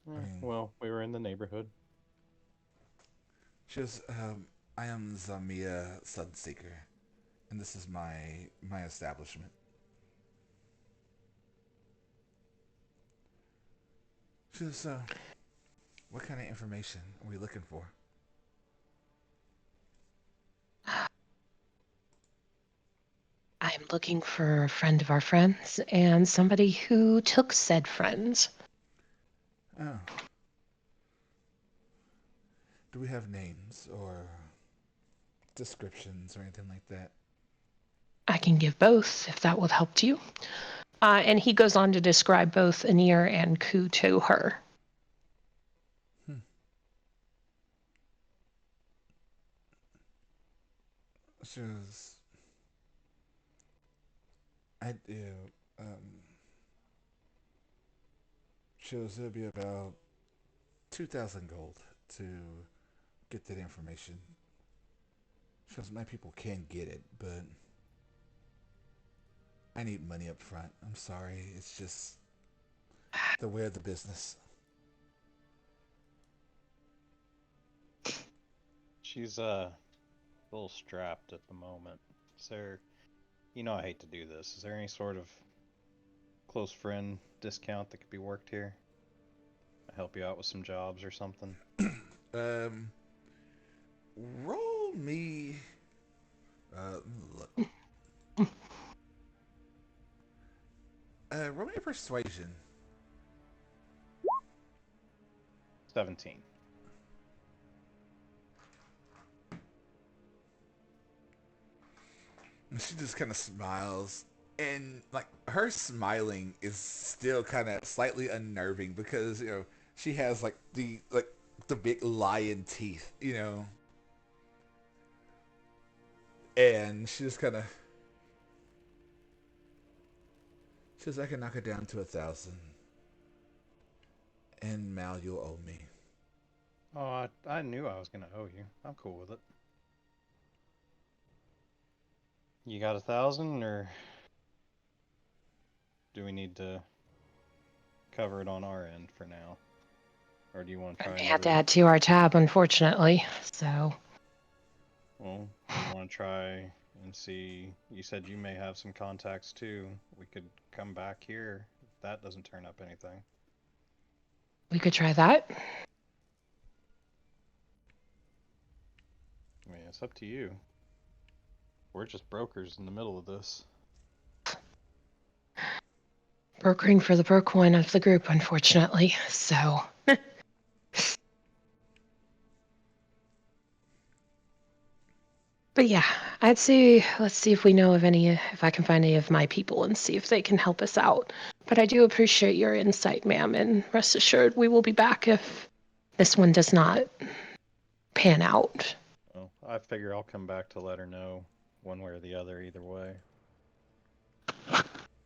I mean, well, we were in the neighborhood. she goes, I am Zamia Sunseeker, and this is my establishment. She goes, what kind of information are we looking for? I'm looking for a friend of our friends and somebody who took said friends. Oh. Do we have names or descriptions or anything like that? I can give both if that will help you. And he goes on to describe both Enir and Ku to her. Hmm. She goes, I do. Um, she goes, it'll be about 2,000 gold to get that information. She goes, my people can get it, but I need money up front. I'm sorry. It's just the way of the business. She's a little strapped at the moment. Is there, I hate to do this. Is there any sort of close friend discount that could be worked here? I help you out with some jobs or something. Um, roll me. Look. Roll me a persuasion. 17. And she just kind of smiles, and like her smiling is still kind of slightly unnerving because she has the big lion teeth, and she just kind of says, "I can knock it down to 1,000, and Mal, you'll owe me." Oh, I knew I was gonna owe you. I'm cool with it. You got 1,000, or do we need to cover it on our end for now? Or do you want to try We had to another? add to our tab, unfortunately. So Well, do you want to try and see? You said you may have some contacts too. We could come back here if that doesn't turn up anything. we could try that. I mean, it's up to you. We're just brokers in the middle of this. brokering for the broke one of the group, unfortunately. So, but yeah, I'd say let's see if we know of any, if I can find any of my people and see if they can help us out. But I do appreciate your insight, ma'am, and rest assured we will be back if this one does not pan out. Well, I figure I'll come back to let her know one way or the other, either way.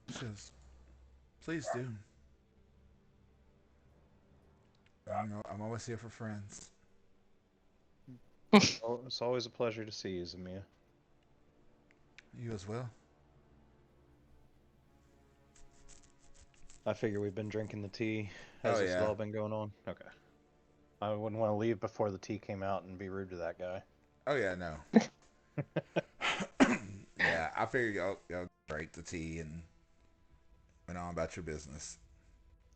She says, please do. You know, I'm always here for friends. Oh, it's always a pleasure to see you, Zamia. You as well. I figure we've been drinking the tea. Oh Has this yeah. all been going on? Okay. I wouldn't want to leave before the tea came out and be rude to that guy. Oh yeah, no. Yeah, I figured y'all drank the tea and went on about your business.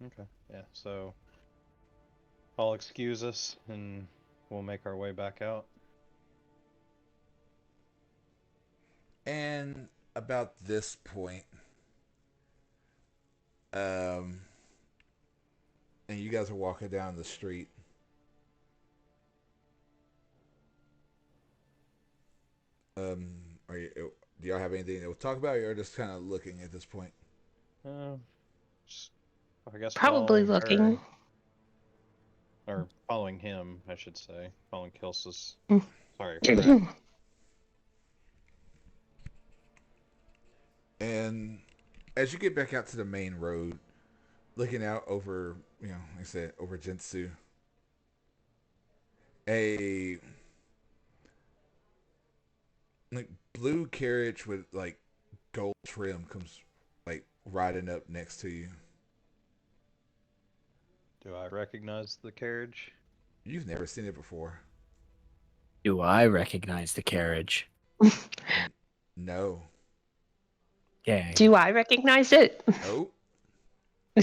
Okay. Yeah, so I'll excuse us and we'll make our way back out. And about this point, um, and you guys are walking down the street. Um, do y'all have anything to talk about, or you're just kind of looking at this point? Uh, just, I guess Probably following her, looking. or following him, I should say. Following Kilsis. Sorry for that. And as you get back out to the main road, looking out over, like I said, over Jinsu, a like blue carriage with like gold trim comes like riding up next to you. Do I recognize the carriage? You've never seen it before. Do I recognize the carriage? No. Okay. Do I recognize it? Nope. I'm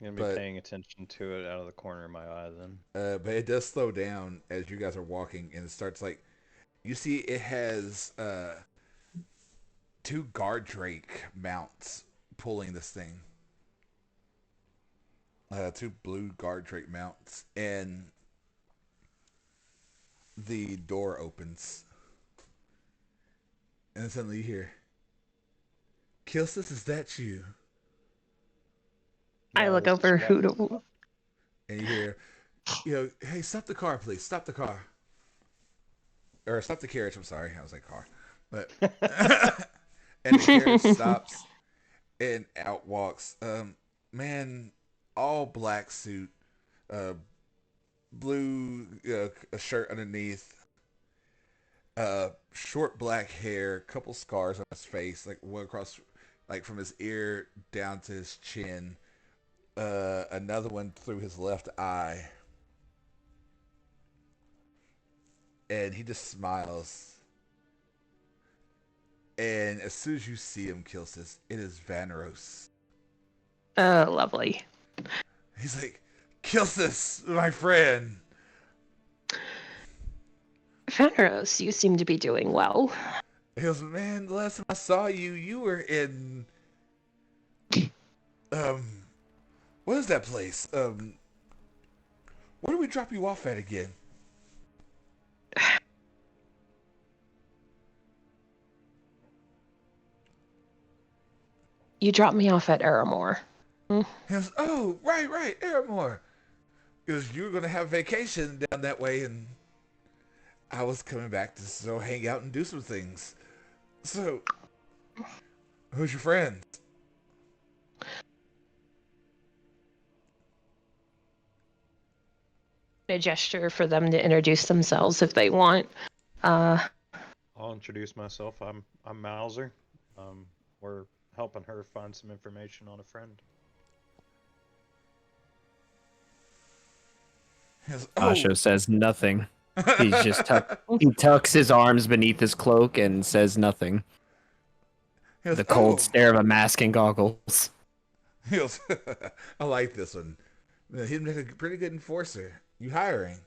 gonna be But paying attention to it out of the corner of my eye then. but it does slow down as you guys are walking, and it starts like you see it has two guard drake mounts pulling this thing. Two blue guard drake mounts, and the door opens, and then suddenly you hear, "Kilsis, is that you?" I No, look this is over Scott. who to. And you hear, "Hey, stop the car, please. Stop the car, or stop the carriage." I'm sorry, I was like car, but and the carriage stops, and out walks man, all black suit, uh, blue a shirt underneath, short black hair, couple scars on his face, like one across, like from his ear down to his chin, another one through his left eye, and he just smiles. And as soon as you see him, Kilsis, it is Vanros. Oh, lovely. He's like, "Kilsis, my friend." Fenros, you seem to be doing well. He goes, "Man, the last time I saw you, you were in um, what is that place? Where do we drop you off at again?" You dropped me off at Aramore. He goes, "Oh, right, Aramore." Because you were gonna have vacation down that way, and I was coming back to hang out and do some things. So, who's your friend? A gesture for them to introduce themselves if they want. Uh, I'll introduce myself. I'm Mauser. We're helping her find some information on a friend. He goes, Asho "Oh." says nothing. He's just he tucks his arms beneath his cloak and says nothing. He goes, The cold "Oh." stare of a mask and goggles. He goes, "I like this one. He'd make a pretty good enforcer. You hiring?"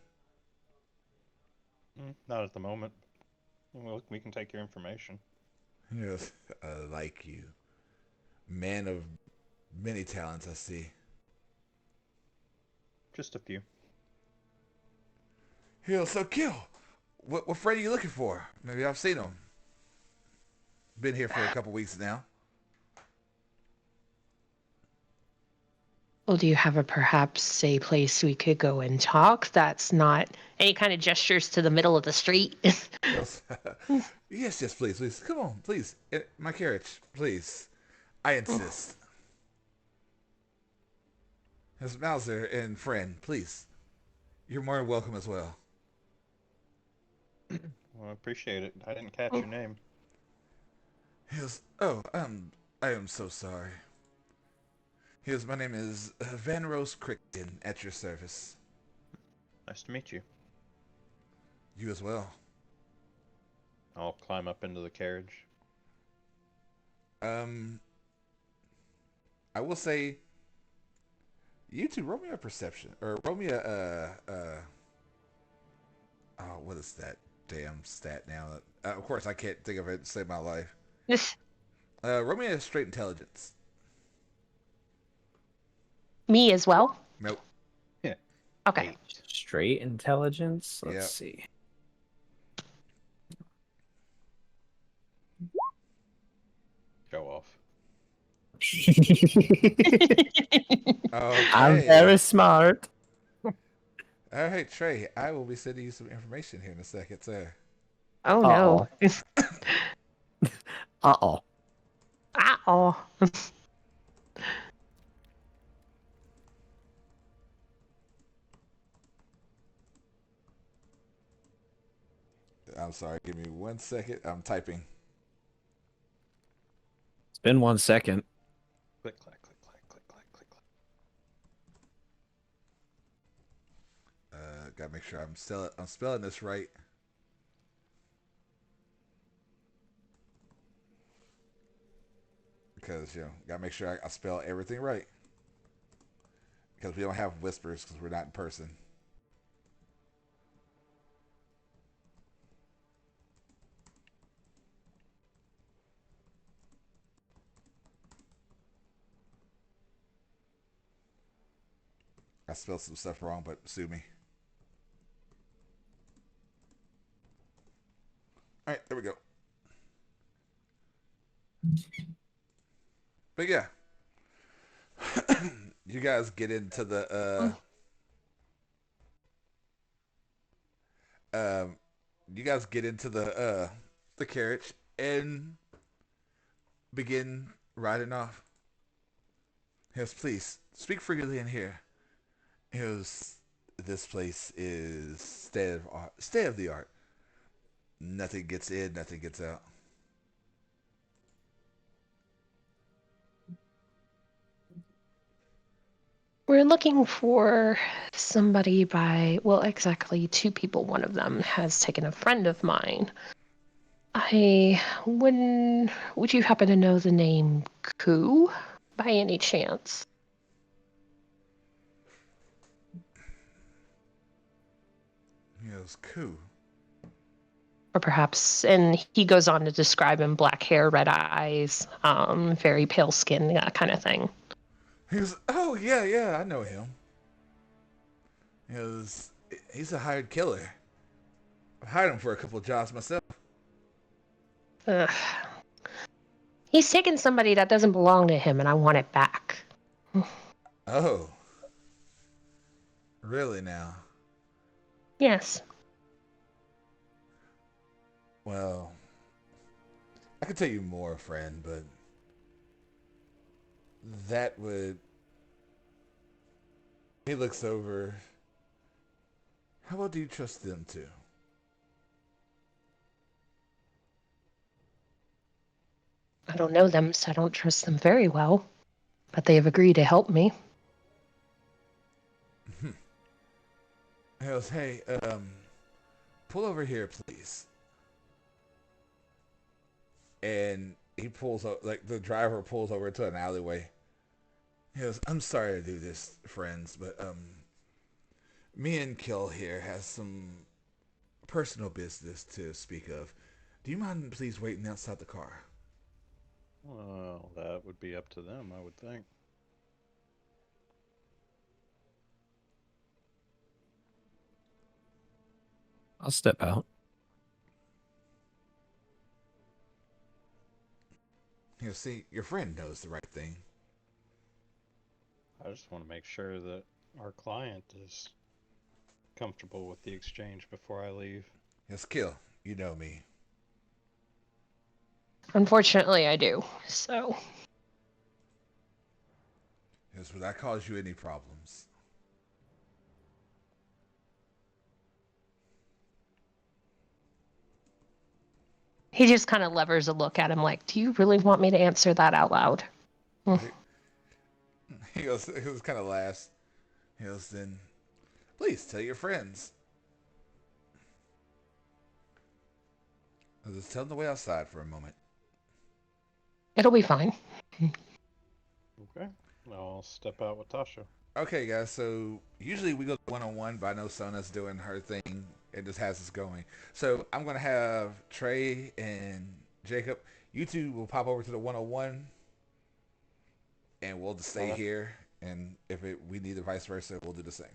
Not at the moment. Well, we can take your information. He goes, "I like you. Man of Many talents, I see. Just a few. Hill, so Kill, what friend are you looking for? Maybe I've seen him. Been here for a couple weeks now. Well, do you have a perhaps a place we could go and talk that's not any kind of gestures to the middle of the street? Yes, yes, please, please. Come on, please. My carriage, please. I insist. Miss Mauser and friend, please. You're more than welcome as well. Well, I appreciate it. I didn't catch your name. I am so sorry. My name is Van Rose Crichton, at your service. Nice to meet you. You as well. I'll climb up into the carriage. Um, I will say, you two roll me a perception, or roll me oh, what is that damn stat now? Of course, I can't think of it to save my life. Roll me a straight intelligence. Me as well? Nope. Yeah. Okay. 8. Straight intelligence. Let's Yep. see. Show off. I'm Okay. very smart. All right, Trey. I will be sending you some information here in a second, sir. Oh no. Uh-oh. Uh-oh. I'm sorry. Give me 1 second. I'm typing. It's been 1 second. Click, clack, click, clack, click, clack, click, clack. Gotta make sure I'm spelling this right. Because gotta make sure I spell everything right. Because we don't have whispers because we're not in person. I spelled some stuff wrong, but sue me. All right, there we go. But yeah, you guys get into you guys get into the carriage and begin riding off. Yes, please speak freely in here. Yes, this place is state of the art. Nothing gets in, nothing gets out. We're looking for somebody well, exactly 2 people. One of them has taken a friend of mine. Would you happen to know the name Koo by any chance? Yes, cool. Or perhaps, and he goes on to describe him: black hair, red eyes, very pale skin, that kind of thing. Oh yeah, yeah, I know him. He was, he's a hired killer. I've hired him for a couple of jobs myself. Ugh. He's taken somebody that doesn't belong to him, and I want it back. Oh, really now? Yes. Well, I could tell you more, friend, but that would. He looks over. How well do you trust them two? I don't know them, so I don't trust them very well. But they have agreed to help me. He goes, hey, pull over here, please. And he pulls up, like the driver pulls over to an alleyway. He goes, I'm sorry to do this, friends, but me and Kill here has some personal business to speak of. Do you mind please waiting outside the car? Well, that would be up to them, I would think. I'll step out. He'll see, your friend knows the right thing. I just want to make sure that our client is comfortable with the exchange before I leave. He'll kill. You know me. Unfortunately, I do. So, Here's would I cause you any problems? he just kind of levers a look at him like, do you really want me to answer that out loud? He was kind of laughs. He goes, then, please tell your friends. I'll just tell them to wait outside for a moment. It'll be fine. Okay. I'll step out with Tasha. Okay, guys, so usually we go one-on-one, but I know Sona's doing her thing. It just has us going. So I'm going to have Trey and Jacob. You two will pop over to the one-on-one, and we'll just stay Okay. here. And if we need the vice versa, we'll do the same.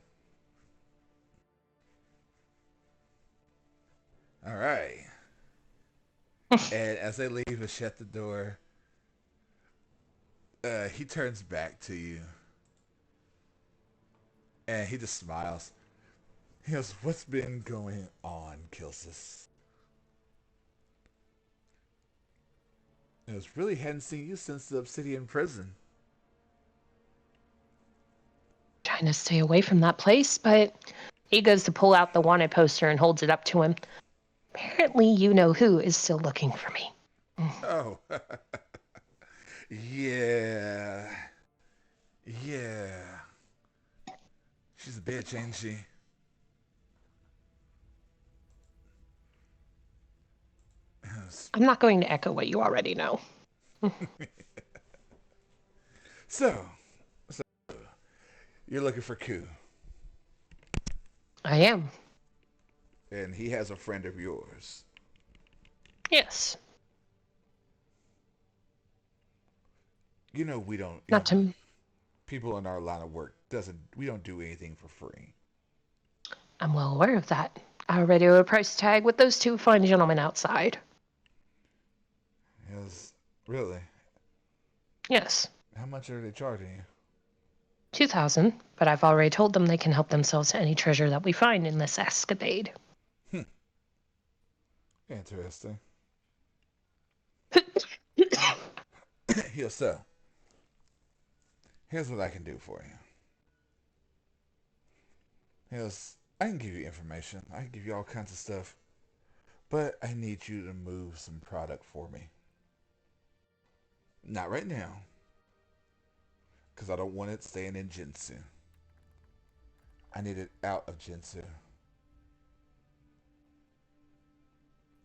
All right. And as they leave and shut the door, he turns back to you. And he just smiles. He goes, what's been going on, Kilsis? He goes, really hadn't seen you since the Obsidian prison. Trying to stay away from that place, but he goes to pull out the wanted poster and holds it up to him. Apparently, you know who is still looking for me. Oh. Yeah. Yeah. She's a bitch, ain't she? I'm not going to echo what you already know. So, you're looking for Ku, I am. and he has a friend of yours. Yes. You know we don't. Not to. People in our line of work doesn't. We don't do anything for free. I'm well aware of that. I already owe a price tag with those two fine gentlemen outside. Yes, really. Yes. How much are they charging you? 2,000, but I've already told them they can help themselves to any treasure that we find in this escapade. Interesting. Here, so here's what I can do for you. Here's I can give you information. I can give you all kinds of stuff, but I need you to move some product for me. Not right now, because I don't want it staying in Jinsu. I need it out of Jinsu.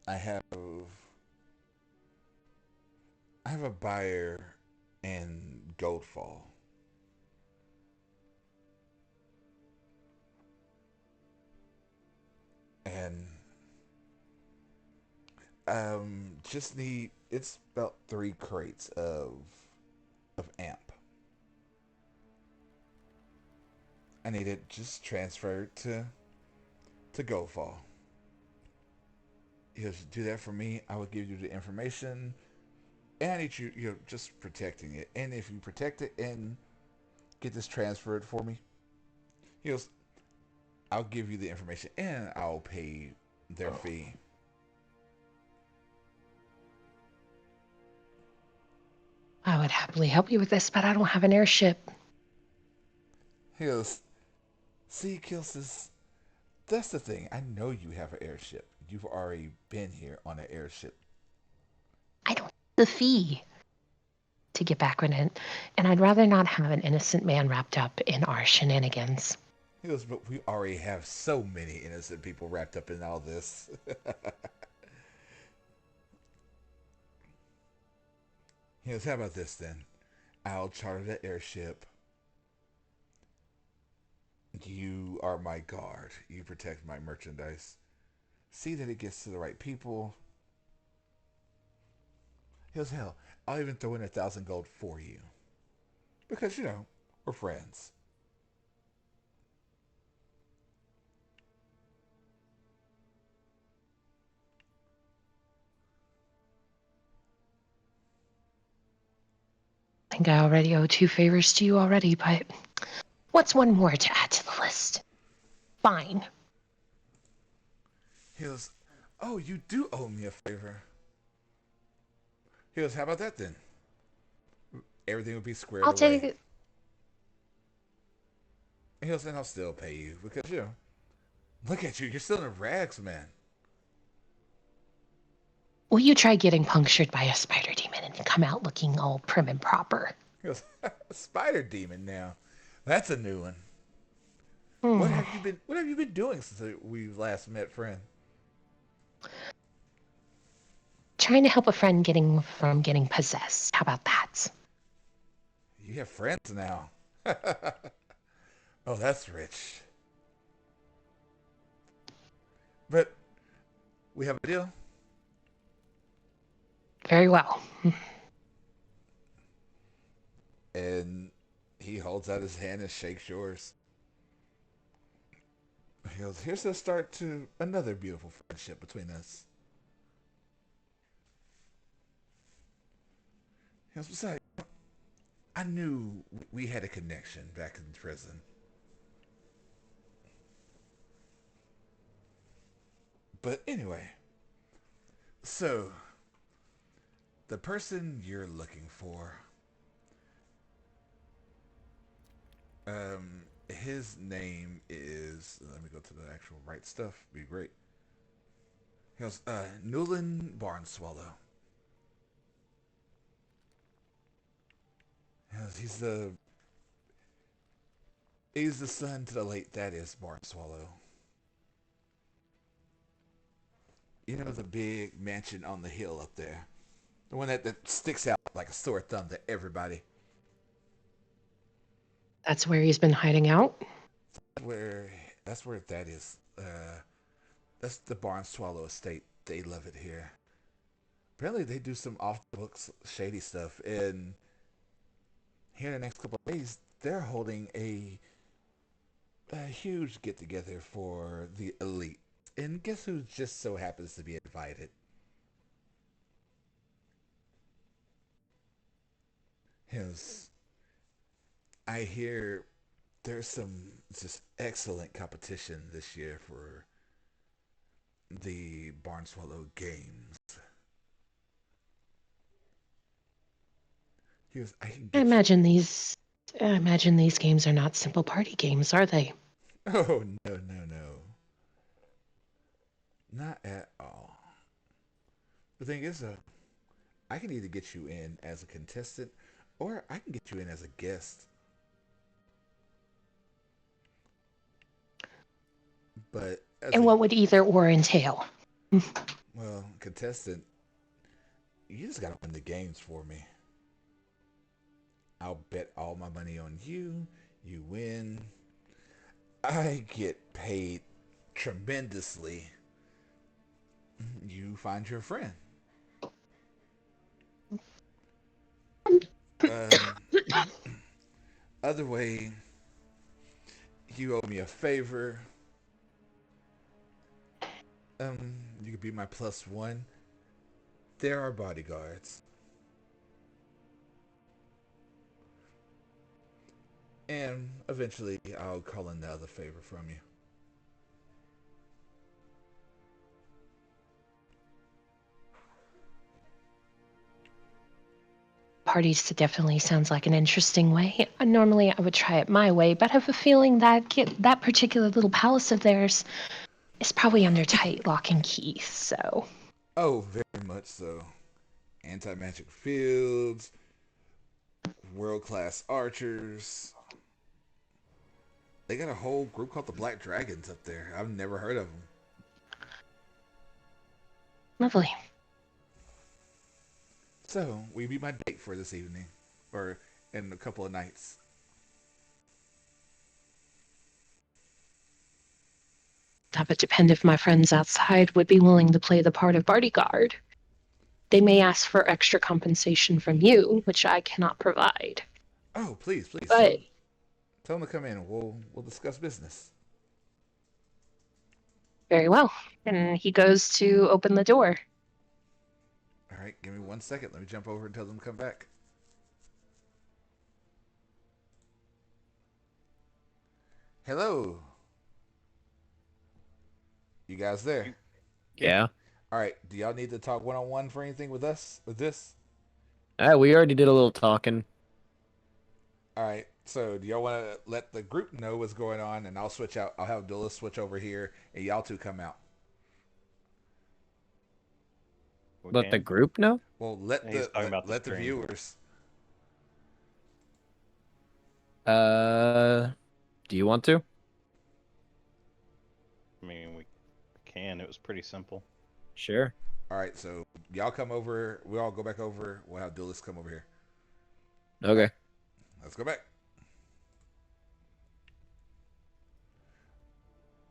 I have I have a buyer in Goldfall. And just need it's about 3 crates of amp. I need it just transferred to Goldfall. You just do that for me. I will give you the information, and I need you, just protecting it. And if you protect it and get this transferred for me, he goes, I'll give you the information and I'll pay their fee. I would happily help you with this, but I don't have an airship. He goes, see, Kilsis, that's the thing. I know you have an airship. You've already been here on an airship. I don't have the fee to get back on it, and I'd rather not have an innocent man wrapped up in our shenanigans. He goes, but we already have so many innocent people wrapped up in all this. He goes, how about this then? I'll charter the airship. You are my guard. You protect my merchandise. See that it gets to the right people. He goes, hell, I'll even throw in 1,000 gold for you. Because, we're friends. I think I already owe 2 favors to you already, but what's one more to add to the list? Fine. He goes, "Oh, you do owe me a favor." He goes, "How about that then? Everything will be squared I'll take away." it. And he goes, "And I'll still pay you because look at you, you're still in rags, man." Will you try getting punctured by a spider demon and come out looking all prim and proper? He goes, "Spider demon now, that's a new one. What Hmm. have you been? What have you been doing since we last met, friend?" Trying to help a friend from getting possessed. How about that? You have friends now. Oh, that's rich. But we have a deal. Very well. And he holds out his hand and shakes yours. He goes, "Here's the start to another beautiful friendship between us." He goes, "Besides, I knew we had a connection back in prison. But anyway, so the person you're looking for, his name is. Let me go to the actual right stuff. Be great." He goes, "Newland Barnswallow." He goes, he's the son to the late Thaddeus Barnswallow. You know the big mansion on the hill up there, the one that sticks out like a sore thumb to everybody. That's where he's been hiding out. Where that's where that is. That's the Barn Swallow estate. They love it here. Apparently, they do some off the books shady stuff. And here in the next couple of days, they're holding a huge get together for the elite. And guess who just so happens to be invited? His. I hear there's some just excellent competition this year for the Barnswallow Games. He goes, "I can I get you." imagine these I imagine these games are not simple party games, are they? Oh, no, no, no. Not at all. The thing is, I can either get you in as a contestant or I can get you in as a guest. But as And a, what would either or entail? well, contestant, you just gotta win the games for me. I'll bet all my money on you. You win. I get paid tremendously. You find your friend. Um, other way, you owe me a favor. You could be my plus one. There are bodyguards. And eventually, I'll call in the other favor from you. Parties definitely sounds like an interesting way. Normally, I would try it my way, but I have a feeling that that particular little palace of theirs is probably under tight lock and key. So, Oh, very much so. Anti magic fields, world class archers. They got a whole group called the Black Dragons up there. I've never heard of them. lovely. So, we be my date for this evening. Or in a couple of nights. That would depend if my friends outside would be willing to play the part of bodyguard. They may ask for extra compensation from you, which I cannot provide. Oh, please, please, But tell them to come in and we'll discuss business. very well. And he goes to open the door. Alright, give me 1 second. Let me jump over and tell them to come back. Hello, you guys there? You- Yeah. All right. Do y'all need to talk one on one for anything with us with this? We already did a little talking. All right. So do y'all want to let the group know what's going on, and I'll switch out. I'll have Dulles switch over here, and y'all two come out. We Let the can. group know? Well, let He's the talking about the let the stream. viewers. Uh, do you want to? I mean, we can. It was pretty simple. Sure. All right. So y'all come over. We all go back over. We'll have Dulles come over here. All right. Okay. Let's go back.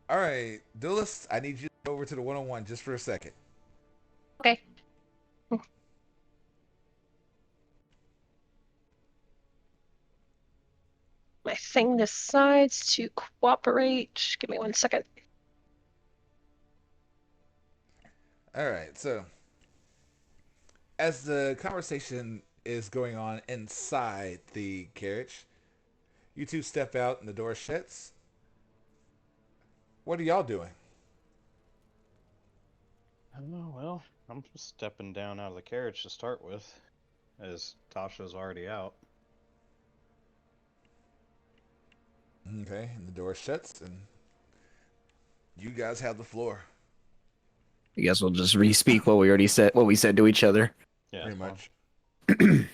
All right, Dulles. I need you to go over to the one on one just for a second. Okay. My thing decides to cooperate. Give me 1 second. All right. So as the conversation is going on inside the carriage, you two step out and the door shuts. What are y'all doing? Oh, well, I'm just stepping down out of the carriage to start with, as Tasha's already out. Okay, and the door shuts, and you guys have the floor, I guess we'll just re-speak what we already said, what we said to each other. Yeah, pretty that's fine. much.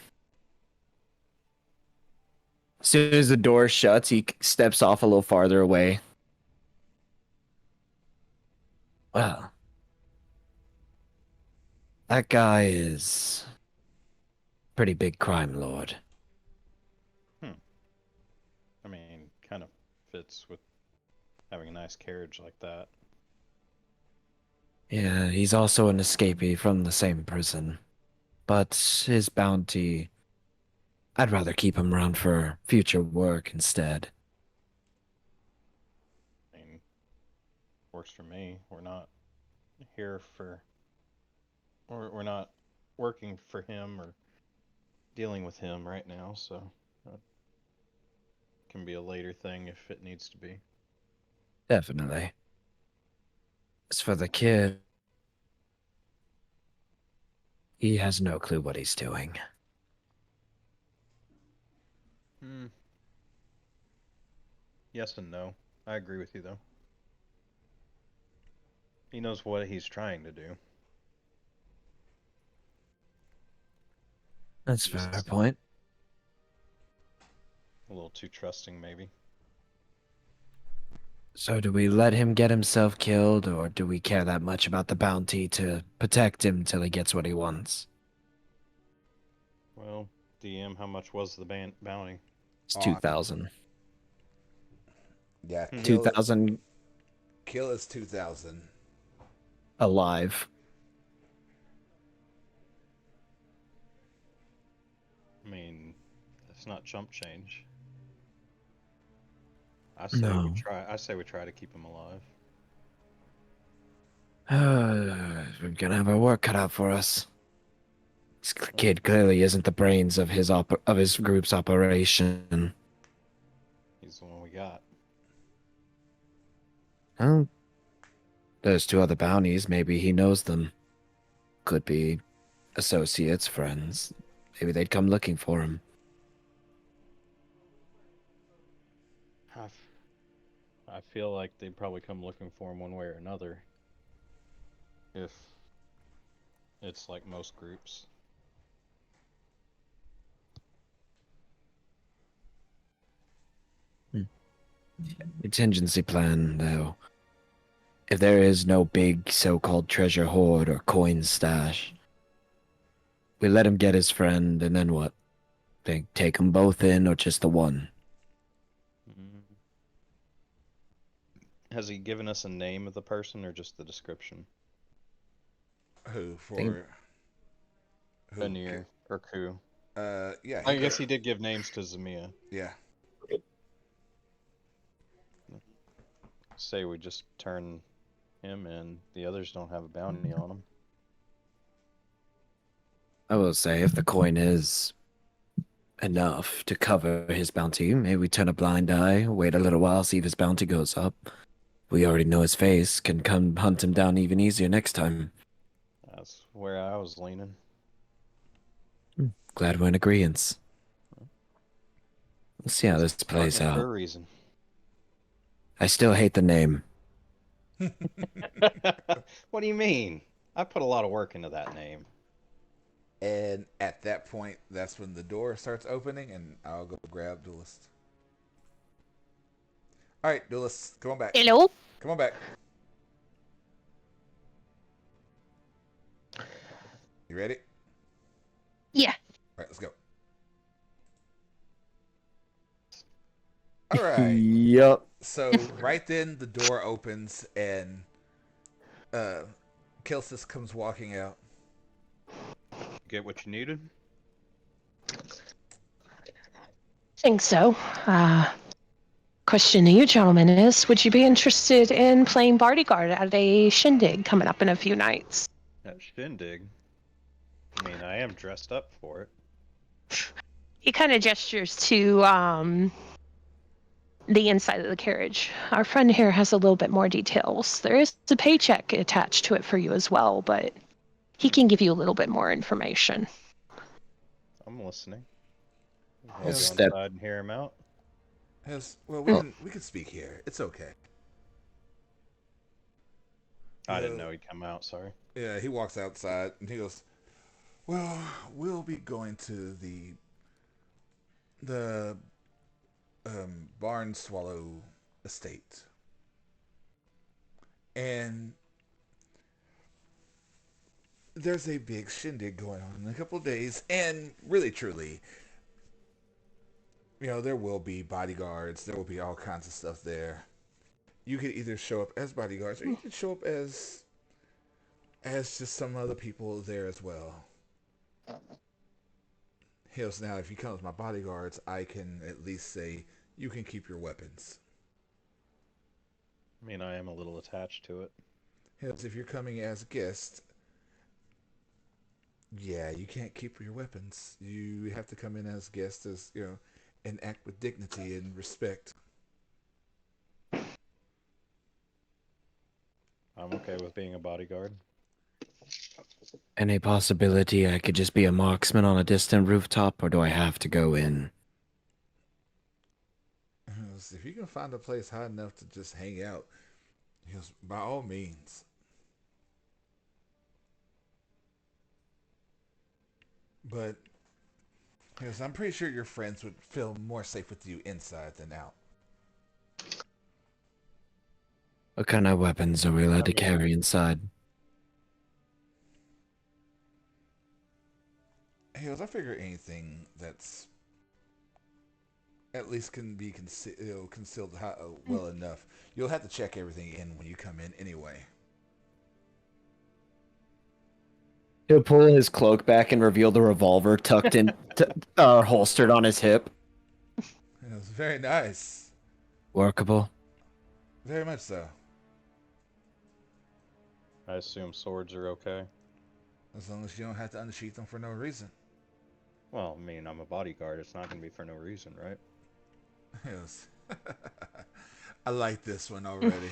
As soon as the door shuts, he steps off a little farther away. Well, that guy is pretty big crime lord. I mean, kind of fits with having a nice carriage like that. Yeah, he's also an escapee from the same prison. But his bounty, I'd rather keep him around for future work instead. I mean, works for me. We're not here for, we're not working for him or dealing with him right now, so it can be a later thing if it needs to be. Definitely. As for the kid, he has no clue what he's doing. Hmm. Yes and no. I agree with you though. He knows what he's trying to do. That's a fair Just point. a little too trusting, maybe. So do we let him get himself killed, or do we care that much about the bounty to protect him till he gets what he wants? Well, DM, how much was the bounty? It's Oh, 2,000. yeah, Hmm. 2,000 kill is 2,000. alive. I mean, that's not chump change. I say we No. try. I say we try to keep him alive. We're gonna have our work cut out for us. This Well, kid clearly isn't the brains of his group's operation. he's the one we got. Well, there's two other bounties. Maybe he knows them. Could be associates, friends. Maybe they'd come looking for him. I feel like they'd probably come looking for him one way or another. If it's like most groups. Contingency plan, though. If there is no big so-called treasure hoard or coin stash, we let him get his friend, and then what? They take them both in, or just the one? Mm. Has he given us a name of the person or just the description? Who Think for who? Enir or Ku? Yeah, I guess he did give names to Zamia. yeah. Say we just turn him in. The others don't have a bounty on him. I will say, if the coin is enough to cover his bounty. Maybe we turn a blind eye, wait a little while, see if his bounty goes up. We already know his face, can come hunt him down even easier next time. That's where I was leaning. Glad we're in agreement. Let's see how this plays Partner for a out. reason. I still hate the name. What do you mean? I put a lot of work into that name. And at that point, that's when the door starts opening, and I'll go grab Duelist. All right, Duelist, come on back. Hello? Come on back. You ready? Yeah. All right, let's go. All right. Yup. So right then, the door opens, and Kilsis comes walking out. Get what you needed? Think so. Question to you, gentlemen, is would you be interested in playing bodyguard at a shindig coming up in a few nights? That shindig. I mean, I am dressed up for it. He kind of gestures to the inside of the carriage. Our friend here has a little bit more details. There is a paycheck attached to it for you as well, but he can give you a little bit more information. I'm listening. I'll I'll go step- inside and hear him out. Well, we can speak here. It's okay. I didn't know he'd come out, sorry. Yeah, he walks outside and he goes, "Well, we'll be going to the Barn Swallow estate, and there's a big shindig going on in a couple of days. And really, truly, there will be bodyguards. There will be all kinds of stuff there. You could either show up as bodyguards, or you could show up as just some other people there as well. Hills, now if you come as my bodyguards, I can at least say you can keep your weapons. I mean, I am a little attached to it. Hills, if you're coming as guests, yeah, you can't keep your weapons. You have to come in as guests, and act with dignity and respect. I'm okay with being a bodyguard. Any possibility I could just be a marksman on a distant rooftop, or do I have to go in? Hills, if you can find a place high enough to just hang out, Hills, by all means. But Hills, I'm pretty sure your friends would feel more safe with you inside than out. What kind of weapons are we allowed to carry inside? Hills, I figure anything that's at least can be concealed well enough. You'll have to check everything in when you come in anyway. He'll pull his cloak back and reveal the revolver tucked in, holstered on his hip. It was very nice. Workable? Very much so. I assume swords are okay. As long as you don't have to unsheath them for no reason. Well, I mean, I'm a bodyguard. It's not going to be for no reason, right? Yes. I like this one already.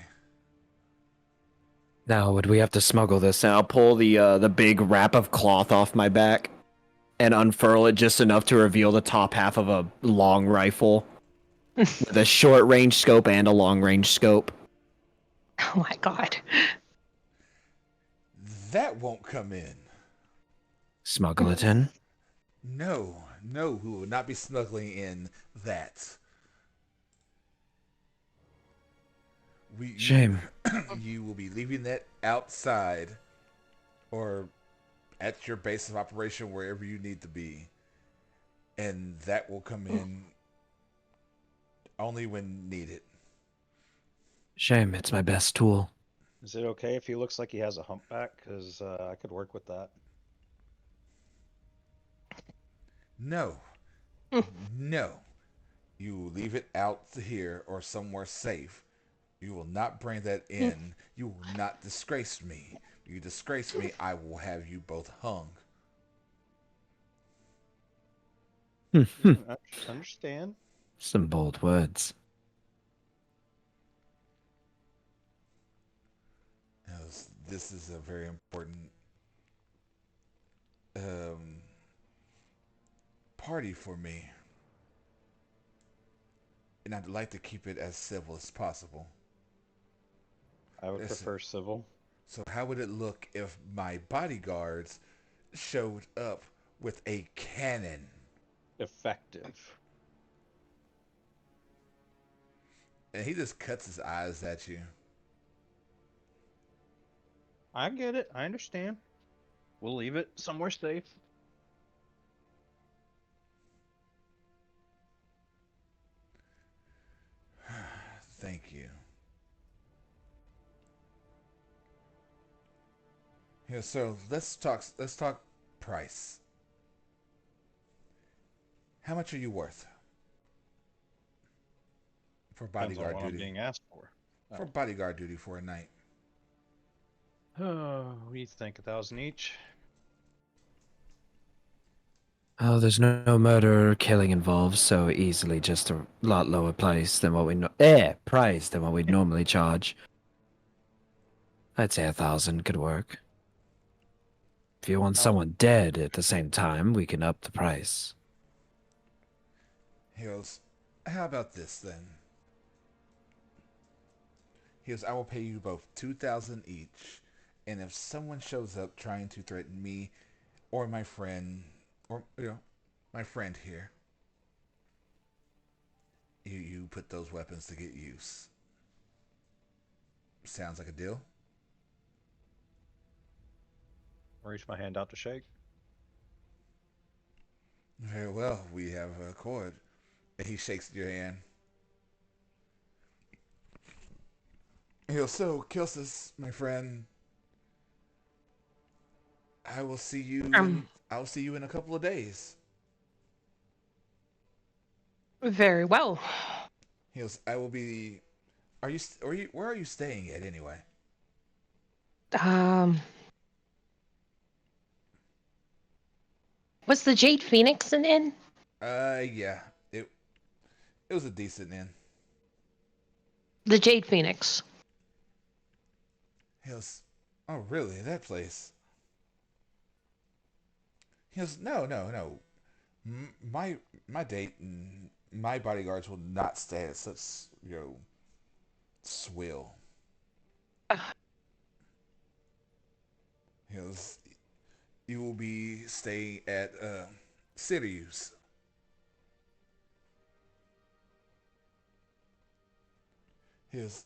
Now, would we have to smuggle this? And I'll pull the big wrap of cloth off my back and unfurl it just enough to reveal the top half of a long rifle with a short range scope and a long range scope. Oh my god. That won't come in. Smuggle it in? No, we will not be smuggling in that. Shame. You will be leaving that outside or at your base of operation, wherever you need to be. And that will come in only when needed. Shame, it's my best tool. Is it okay if he looks like he has a humpback? Because I could work with that. No. No. You will leave it out here or somewhere safe. You will not bring that in. You will not disgrace me. If you disgrace me, I will have you both hung. I understand. Some bold words. This is a very important um, party for me, and I'd like to keep it as civil as possible. I would Listen, prefer civil. so how would it look if my bodyguards showed up with a cannon? Effective. And he just cuts his eyes at you. I get it. I understand. We'll leave it somewhere safe. Thank you. Yeah, so let's talk price. How much are you worth for Depends on bodyguard what I'm duty? being asked for. For bodyguard duty for a night. Oh, what do you think? 1,000 each? Oh, there's no murder or killing involved, so easily just a lot lower price than what we price than what we'd normally charge. I'd say 1,000 could work. If you want How? someone dead at the same time, we can up the price. He goes, how about this then? He goes, I will pay you both 2,000 each, and if someone shows up trying to threaten me or my friend, or my friend here, you put those weapons to get use. Sounds like a deal. Reach my hand out to shake. Very well, we have a accord. And he shakes your hand. He goes, so Kilsis, my friend, Um, I'll see you in a couple of days. very well. He goes, I will be. Where are you staying at anyway? Um, was the Jade Phoenix an inn? Yeah, it was a decent inn. The Jade Phoenix. He goes, oh really? That place? He goes, no, no, no. My date and my bodyguards will not stay at such swill. Uh, He goes, you will be staying at Sirius. He goes,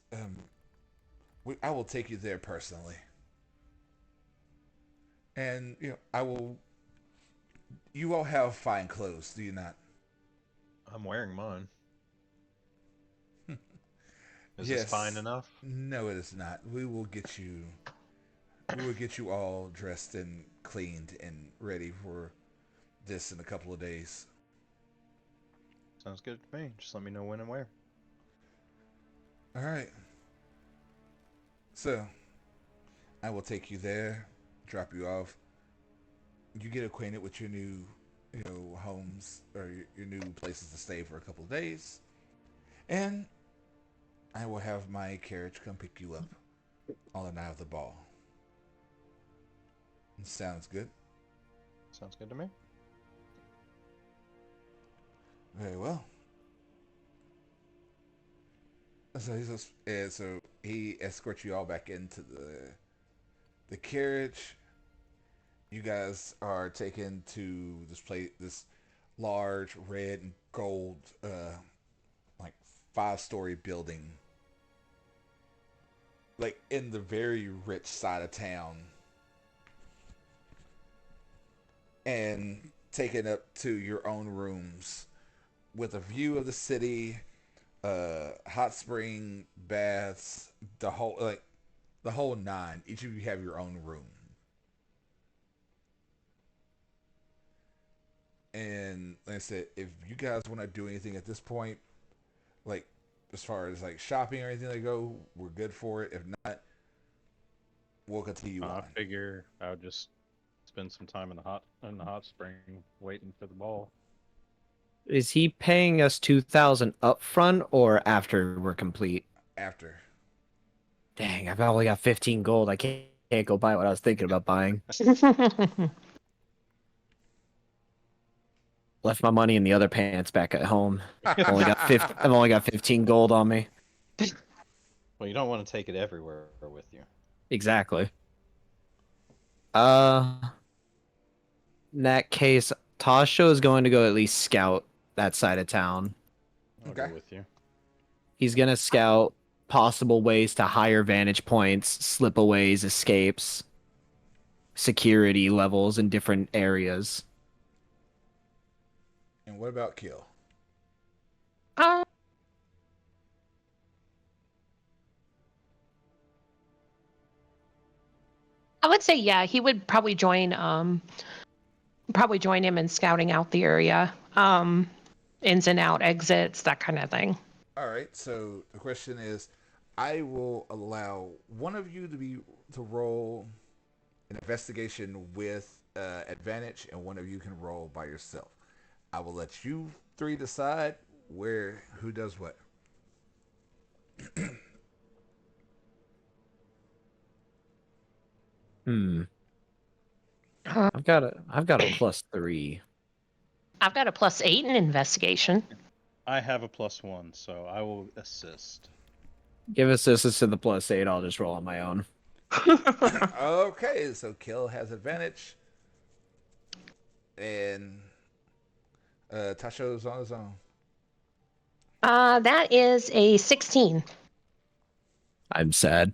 I will take you there personally, and I will. You all have fine clothes, do you not? I'm wearing mine. Is this fine Yes. enough? No, it is not. We will get you. We will get you all dressed and cleaned and ready for this in a couple of days. Sounds good to me. Just let me know when and where. All right. So I will take you there, drop you off. You get acquainted with your new, homes or your new places to stay for a couple of days, and I will have my carriage come pick you up on the night of the ball. Sounds good. Sounds good to me. Very well. So he escorts you all back into the carriage. You guys are taken to this large red and gold, like 5-story building, like in the very rich side of town, and taken up to your own rooms with a view of the city, hot spring baths, the whole nine. Each of you have your own room. And like I said, if you guys want to do anything at this point, like as far as like shopping or anything like go, we're good for it. If not, we'll continue I on. figure I would just spend some time in the hot spring waiting for the ball. Is he paying us 2,000 upfront or after we're complete? After. Dang, I've only got 15 gold. I can't go buy what I was thinking about buying. Left my money in the other pants back at home. I've only got 15 gold on me. Well, you don't want to take it everywhere with you. Exactly. Uh, in that case, Tasho is going to go at least scout that side of town. I'll Okay. go with you. He's gonna scout possible ways to higher vantage points, slipaways, escapes, security levels in different areas. And what about kill? um, I would say yeah, he would probably join him in scouting out the area. Ins and out exits, that kind of thing. All right. So the question is, I will allow one of you to roll an investigation with advantage, and one of you can roll by yourself. I will let you three decide who does what. Hmm. Uh, I've got a +3. I've got a +8 in investigation. I have a +1, so I will assist. Give assistance to the +8. I'll just roll on my own. Okay, so kill has advantage, and Tasho's on his own. That is a 16. I'm sad.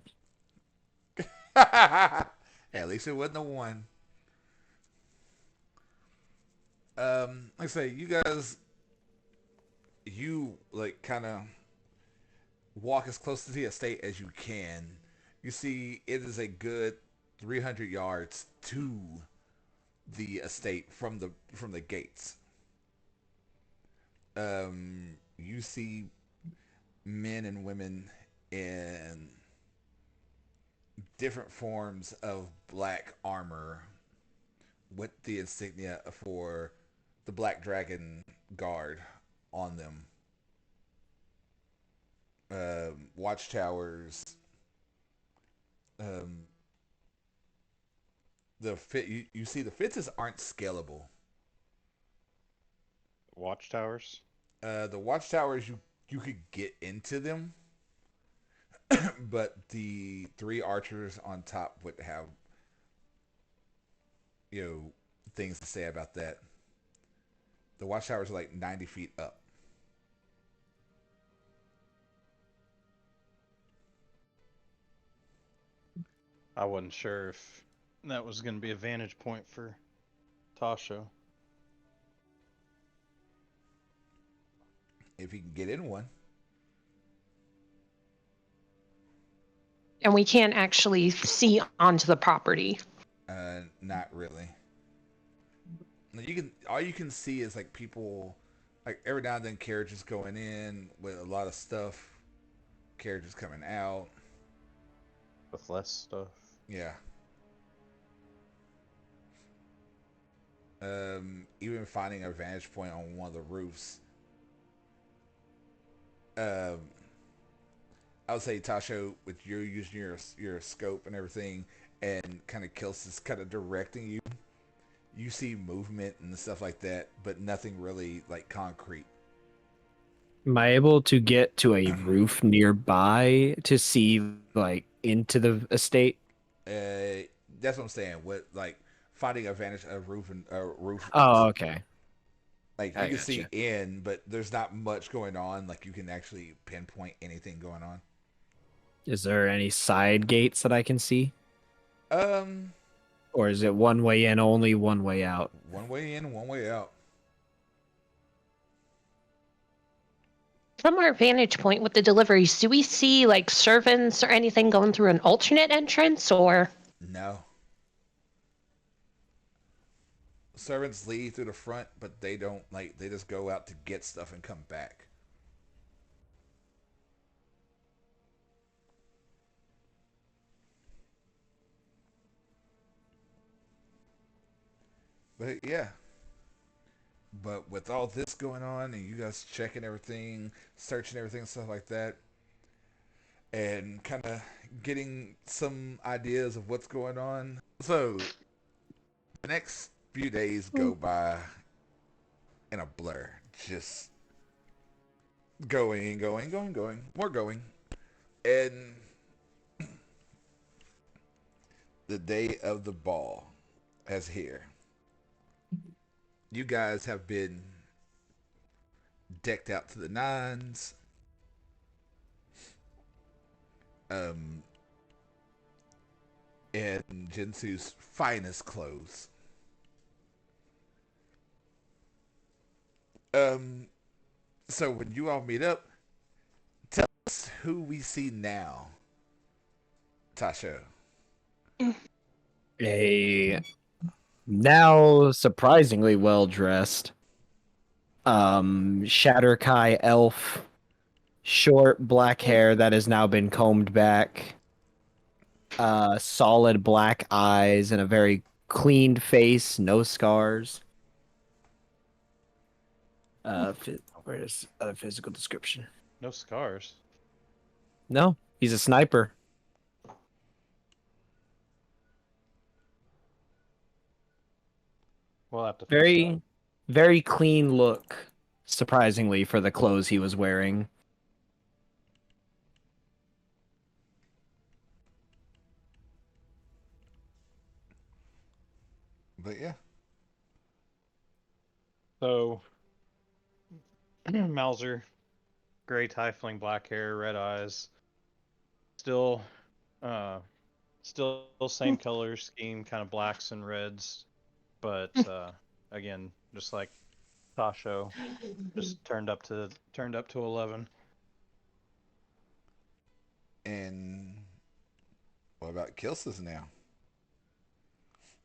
At least it wasn't a one. Like I say, you like kind of walk as close to the estate as you can. You see, it is a good 300 yards to the estate from the gates. You see men and women in different forms of black armor with the insignia for the Black Dragon Guard on them. Watchtowers. Um, you see the fences aren't scalable. Watchtowers? The watchtowers you could get into them, but the three archers on top would have you know things to say about that. The watchtowers are like 90 feet up. I wasn't sure if that was going to be a vantage point for Tasha. If you can get in one. And we can't actually see onto the property. Not really. You can all you can see is like people, like every now and then carriages going in with a lot of stuff, carriages coming out. With less stuff. Yeah. Even finding a vantage point on one of the roofs. Um, I would say Tasho, with you using your scope and everything, and kind of Kilsis kind of directing you. You see movement and stuff like that, but nothing really like concrete. Am I able to get to a roof nearby to see like into the estate? That's what I'm saying. What like finding a vantage a roof and a roof Oh, okay. like you I can see gotcha. in, but there's not much going on. Like you can actually pinpoint anything going on. Is there any side gates that I can see? Um, Or is it one way in, only one way out? one way in, one way out. From our vantage point with the deliveries, do we see like servants or anything going through an alternate entrance or? No. Servants leave through the front, but they don't like they just go out to get stuff and come back. But yeah, But with all this going on and you guys checking everything, searching everything, stuff like that, and kind of getting some ideas of what's going on. So the next few days go by in a blur. Just going, going, going, going, more going. And the day of the ball is here. You guys have been decked out to the nines. Um, in Jinsu's finest clothes. Um, so when you all meet up, tell us who we see now, Tasha. A now surprisingly well dressed, Shatterkai elf, short black hair that has now been combed back, solid black eyes, and a very cleaned face, no scars. Where's other physical description? No scars. No, he's a sniper. We'll have to fix that. Very, very clean look, surprisingly, for the clothes he was wearing. But yeah, So, Mauser, gray tiefling, black hair, red eyes, still, uh, still same color scheme, kind of blacks and reds, but again, just like Tasho, just turned up to 11. and what about Kilsis now?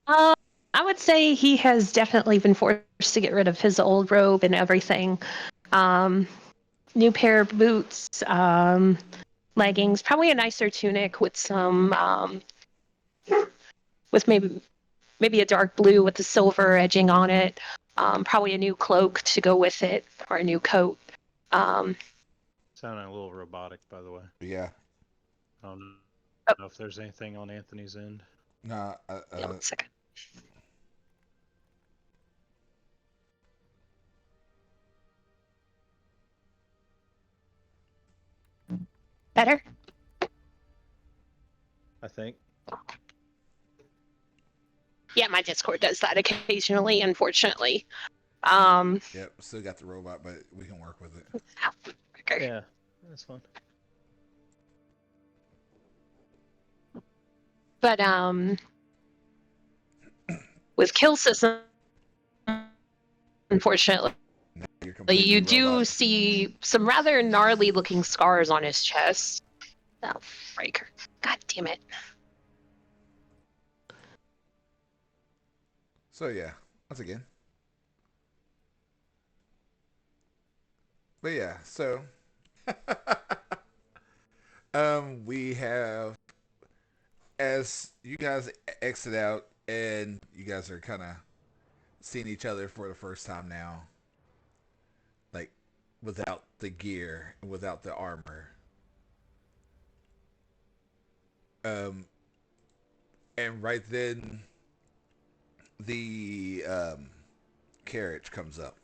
Uh, I would say he has definitely been forced to get rid of his old robe and everything. Um, New pair of boots, leggings, probably a nicer tunic with some, with maybe a dark blue with the silver edging on it. Probably a new cloak to go with it or a new coat. Um, Sounding a little robotic, by the way. Yeah, I don't oh, know if there's anything on Anthony's end. nah, yeah, 1 second. Better? I think. Yeah, my Discord does that occasionally, unfortunately. yep, still got the robot, but we can work with it. Okay. Yeah, that's fine. But with Kilsis, unfortunately, Now you're completely you do robotic. see some rather gnarly looking scars on his chest. Oh, breaker. God damn it. So yeah, once again. But yeah, so we have as you guys exit out and you guys are kind of seeing each other for the first time now, like without the gear, without the armor. Um, and right then the carriage comes up,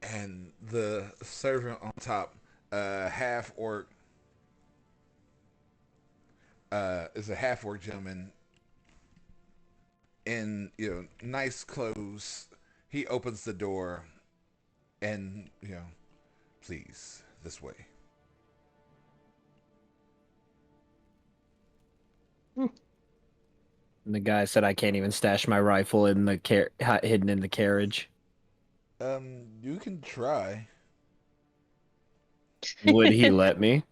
and the servant on top, half orc, is a half orc gentleman in nice clothes. He opens the door, and please this way. And the guy said I can't even stash my rifle in the hidden in the carriage. You can try. Would he let me?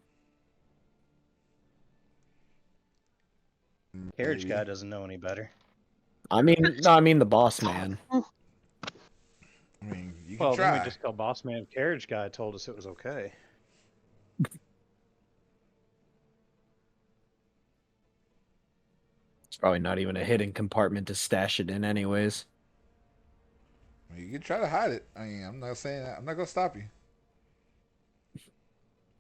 Carriage Maybe. guy doesn't know any better. I mean, no, I mean the boss man. I mean, you can Well, then we try. just tell boss man carriage guy told us it was okay. It's probably not even a hidden compartment to stash it in, anyways. I mean, you can try to hide it. I mean, I'm not saying that. I'm not gonna stop you.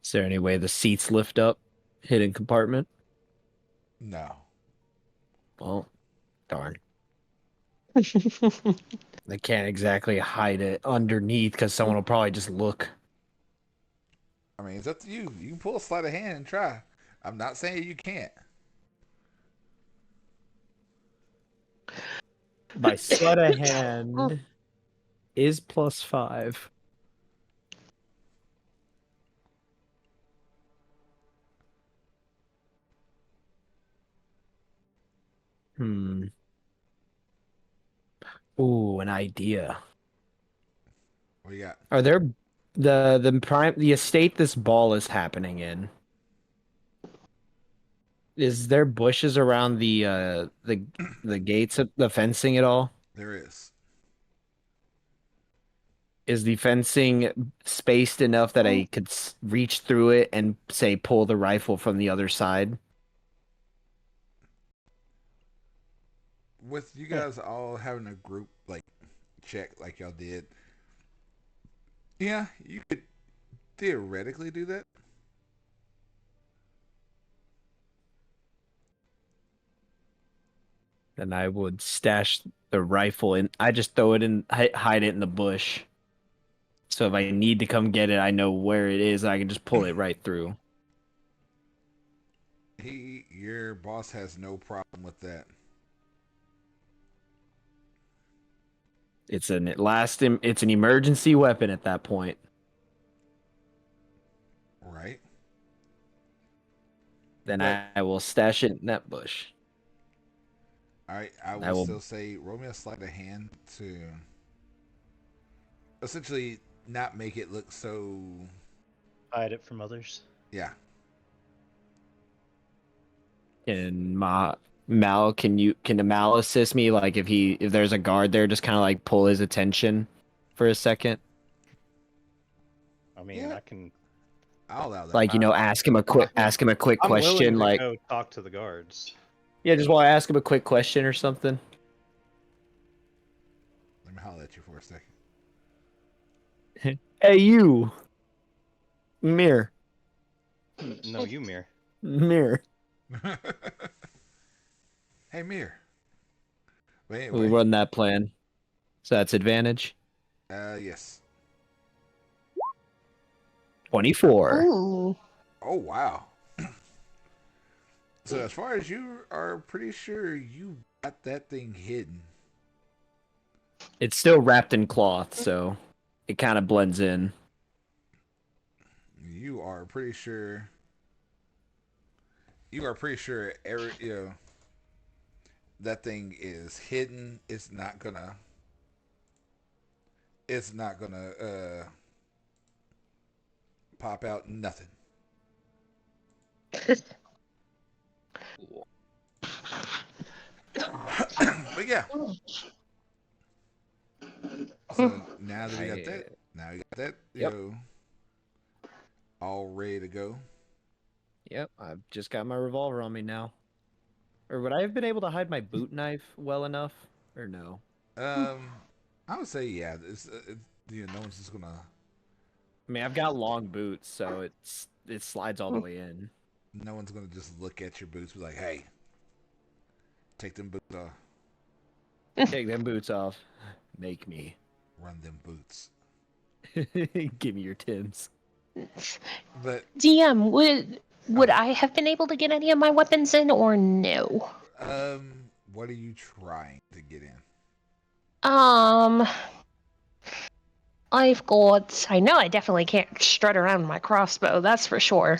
Is there any way the seats lift up? Hidden compartment? No. Well, darn. They can't exactly hide it underneath because someone will probably just look. I mean, it's up to you. You can pull a sleight of hand and try. I'm not saying you can't. My sleight of hand is +5. Hmm. Ooh, an idea. What do you got? Are there the estate this ball is happening in? Is there bushes around the gates of the fencing at all? There is. Is the fencing spaced enough that I could reach through it and say pull the rifle from the other side? With you guys all having a group like check like y'all did, yeah, you could theoretically do that. Then I would stash the rifle in. I just throw it in, hide it in the bush. So if I need to come get it, I know where it is. I can just pull it right through. Your boss has no problem with that. It's an emergency weapon at that point. Right? Then But I will stash it in that bush. I I will will. still say roll me a sleight of hand to essentially not make it look so. Hide it from others. Yeah. Can Mal, can the Mal assist me? Like if there's a guard there, just kind of like pull his attention for a second. I mean, Yeah. I can. I'll allow that. Like, ask him a quick I'm willing question. to Like, go talk to the guards. yeah, just want to ask him a quick question or something. Let me holler at you for a second. Hey, you, Mir, No, you, Mir. Mir. Hey, Mir. But We'll anyway, run that plan. So that's advantage. yes. 24. Ooh. Oh wow. So as far as you are pretty sure you got that thing hidden. It's still wrapped in cloth, so it kind of blends in. You are pretty sure. You are pretty sure that thing is hidden. It's not gonna. It's not gonna pop out. Nothing. But yeah. So now that we got that, now we got that, Yep. all ready to go. Yep, I've just got my revolver on me now. Or would I have been able to hide my boot knife well enough? Or no? I would say yeah. No one's just gonna. I mean, I've got long boots, so it slides all the way in. No one's gonna just look at your boots and be like, "Hey, take them boots off. Take them boots off. Make me. Run them boots." Give me your Tims. But DM, would I have been able to get any of my weapons in or no? what are you trying to get in? Um, I know I definitely can't strut around with my crossbow, that's for sure.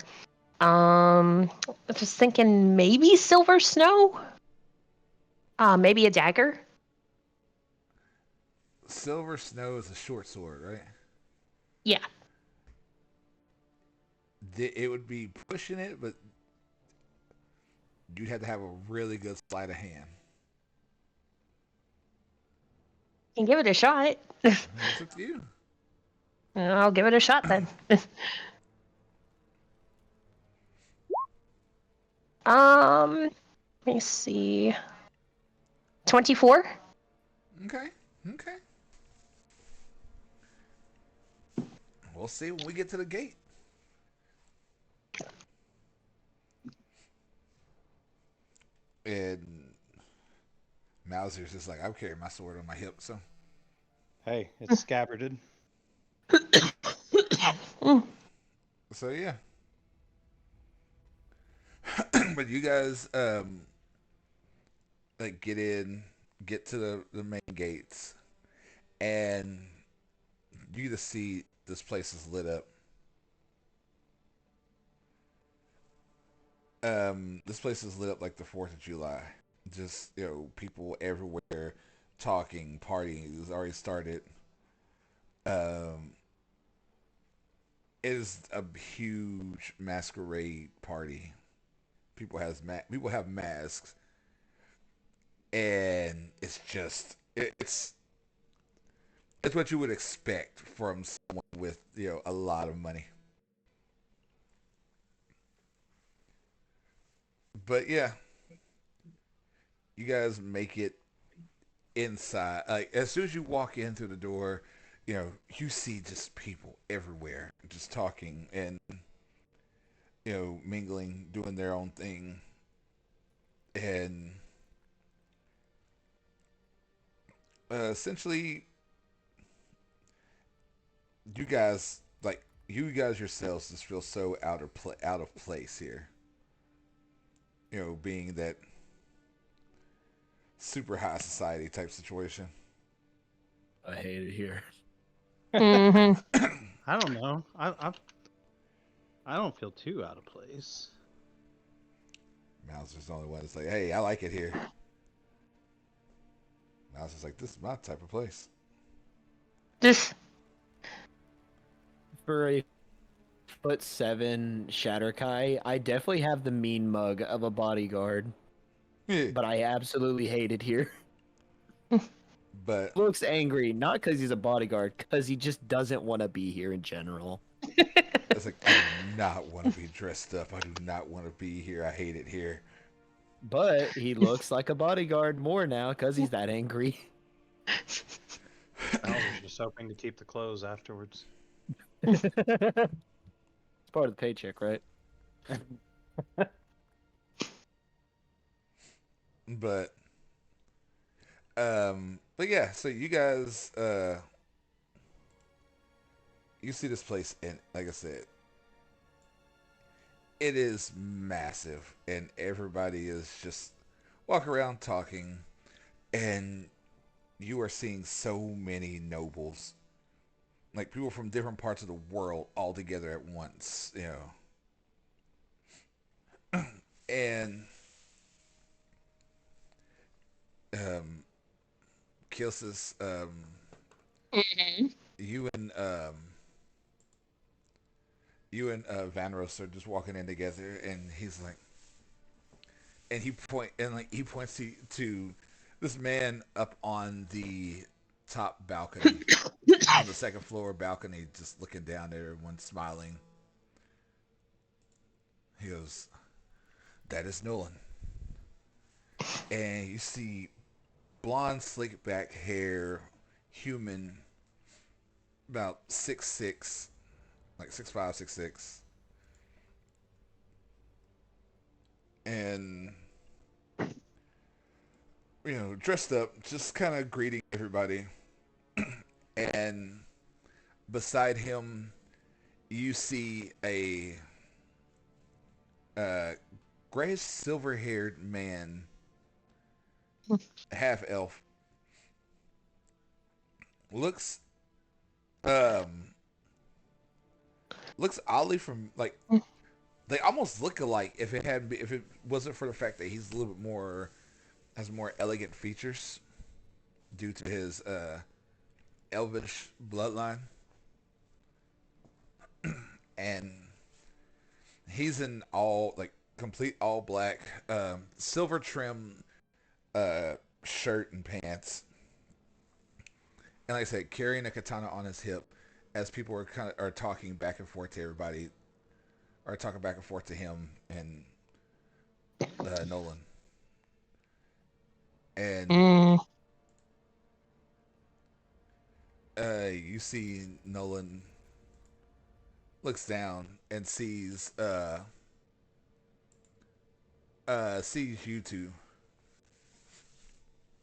I was thinking maybe silver snow? Maybe a dagger? Silver Snow is a short sword, right? Yeah. It would be pushing it, but you'd have to have a really good sleight of hand. Can give it a shot. It's up to you. I'll give it a shot then. Let me see. 24? Okay. Okay. We'll see when we get to the gate. And Mauser's just like, I'm carrying my sword on my hip, so. Hey, it's scabbarded. So yeah. But you guys like get to the main gates, and you just see this place is lit up. This place is lit up like the 4th of July. Just, people everywhere talking, partying. It's already started. Um, it is a huge masquerade party. People have masks, and it's what you would expect from someone with a lot of money. But yeah, you guys make it inside. Like as soon as you walk in through the door, you see just people everywhere, just talking and mingling, doing their own thing, and essentially, you guys yourselves just feel so out of place here. Being that super high society type situation. I hate it here. Mm-hmm. I don't know. I don't feel too out of place. Mauser's the only one that's like, hey, I like it here. Mauser's like, this is my type of place. Just For a 7 Shatterkai, I definitely have the mean mug of a bodyguard, Yeah. but I absolutely hate it here. But Looks angry, not because he's a bodyguard, because he just doesn't want to be here in general. it's like, I do not want to be dressed up. I do not want to be here. I hate it here. But he looks like a bodyguard more now because he's that angry. I was just hoping to keep the clothes afterwards. It's part of the paycheck, right? But yeah, so you guys you see this place, and like I said, it is massive, and everybody is just walking around talking, and you are seeing so many nobles, like people from different parts of the world all together at once, and um Kilsis, Mhm. you and Vanros are just walking in together, and he's like, and he points to this man up on the top balcony, on the second floor balcony, just looking down at everyone, smiling. He goes, "That is Nolan," and you see blonde, slick back hair, human, about 6'6", like 6'5", 6'6", and dressed up, just kind of greeting everybody. And beside him, you see a grayish silver-haired man, half elf. Looks um looks oddly from like they almost look alike if it wasn't for the fact that he's a little bit more has more elegant features due to his elvish bloodline, and he's in all like complete all black, silver trim uh, shirt and pants, and like I said, carrying a katana on his hip, as people are talking back and forth to everybody, or talking back and forth to him and Nolan, and Mm. you see Nolan looks down and sees you two.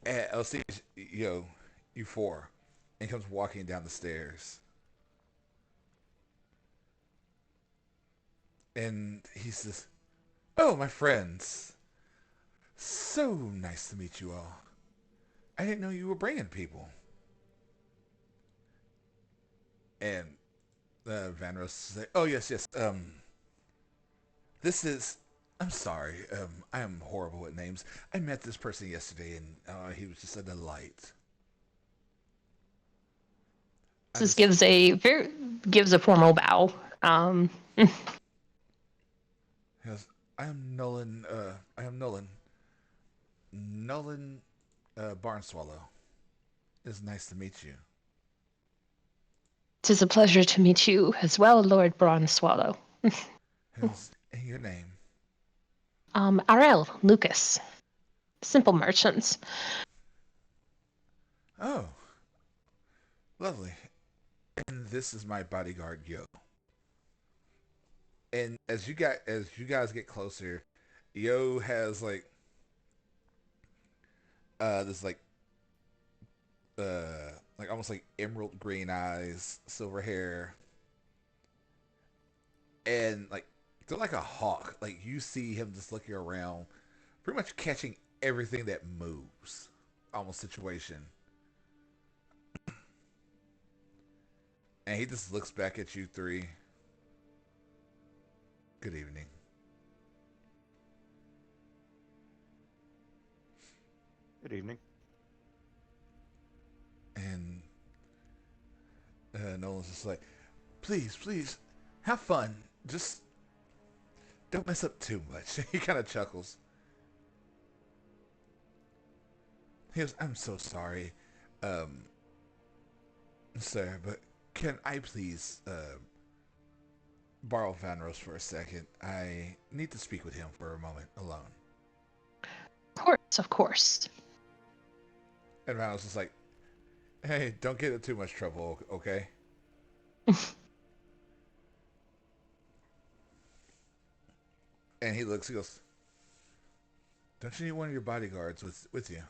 And sees you four, and comes walking down the stairs. And he says, "Oh, my friends, so nice to meet you all. I didn't know you were bringing people." And Van Rose says, "Oh yes, yes. This is. I'm sorry. I am horrible at names. I met this person yesterday, and he was just a delight. I This just gives a formal bow. he goes, I am Nolan. I am Nolan. Nolan Barnswallow. It's nice to meet you." Tis a pleasure to meet you as well, Lord Bronze-Swallow. He goes, "And your name?" Arel, Lucas. Simple merchants. "Oh, lovely. And this is my bodyguard, Yo." And as you guys get closer, Yo has this almost like emerald green eyes, silver hair, and they're like a hawk. Like you see him just looking around, pretty much catching everything that moves, almost situation. And he just looks back at you three. "Good evening." Good evening. And Nolan's just like, "Please, please, have fun. Just don't mess up too much." He kind of chuckles. He goes, "I'm so sorry, um, sir, but can I please borrow Vanros for a second? I need to speak with him for a moment alone." Of course, of course. And Vanros is like, "Hey, don't get in too much trouble, okay?" And he looks, he goes, "Don't you need one of your bodyguards with you?"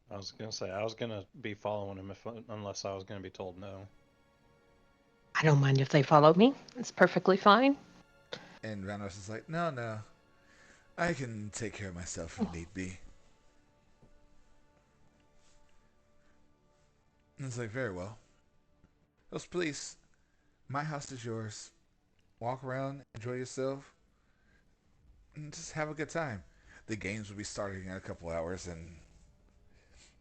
I was gonna say I was gonna be following him unless I was gonna be told no. I don't mind if they follow me. It's perfectly fine. And Vanros is like, "No, no, I can take care of myself if need be." And it's like, "Very well. Let's please. My house is yours. Walk around, enjoy yourself, and just have a good time. The games will be starting in a couple hours, and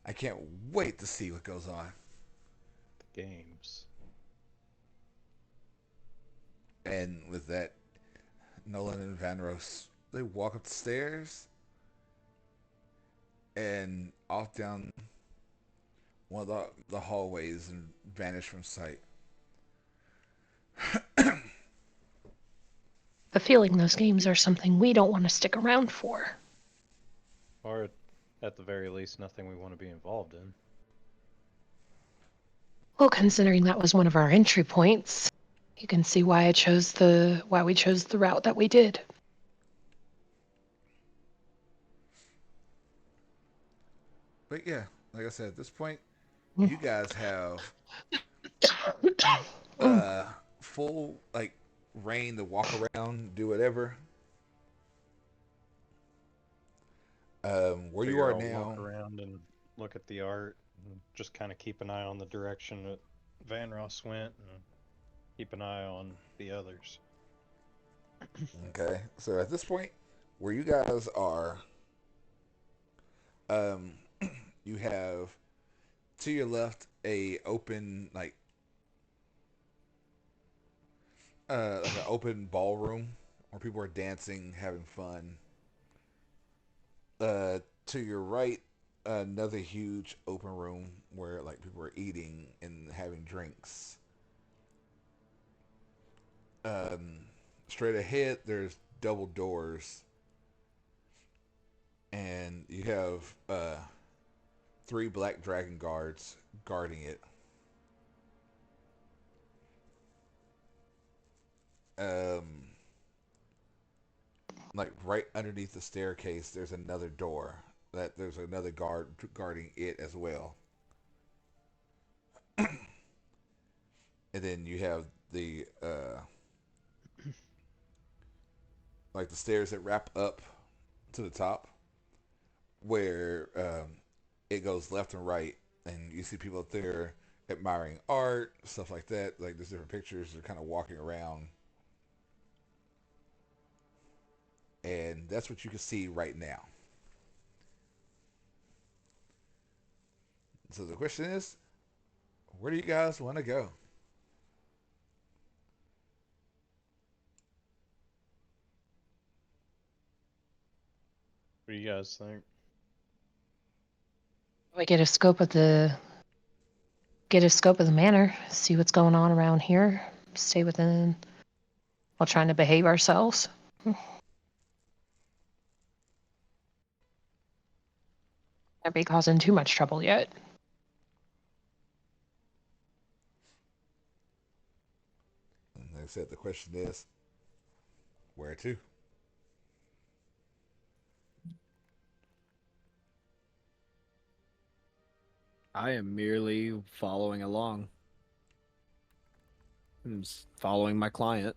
I can't wait to see what goes on." The games. And with that, Nolan and Vanros, they walk up the stairs and off down one of the hallways and vanish from sight. The feeling those games are something we don't want to stick around for. Or at the very least, nothing we want to be involved in. Well, considering that was one of our entry points, you can see why we chose the route that we did. But yeah, like I said, at this point, Mm. you guys have Mm. full reign to walk around, do whatever. Where you Figure are I'll walk now, around and look at the art and just kind of keep an eye on the direction that Van Ross went and keep an eye on the others. okay. So at this point, where you guys are, um, you have to your left a open like an open ballroom where people are dancing, having fun. To your right, another huge open room where people are eating and having drinks. Um, Straight ahead, there's double doors, and you have three black dragon guards guarding it. Um, like right underneath the staircase, there's another door that there's another guard guarding it as well. And then you have the like the stairs that wrap up to the top, where it goes left and right, and you see people up there admiring art, stuff like that. Like there's different pictures. They're kind of walking around, and that's what you can see right now. So the question is, where do you guys want to go? What do you guys think? We get a scope of the manor, see what's going on around here, stay within while trying to behave ourselves. Can't be causing too much trouble yet. And like I said, the question is, where to? I am merely following along. I'm just following my client.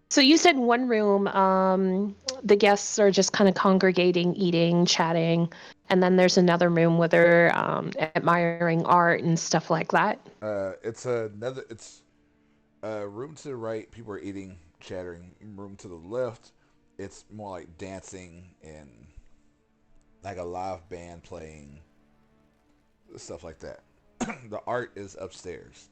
So you said one room, the guests are just kind of congregating, eating, chatting, and then there's another room where they're admiring art and stuff like that. It's another. It's room to the right. People are eating, chattering. Room to the left, it's more like dancing and like a live band playing, stuff like that. The art is upstairs.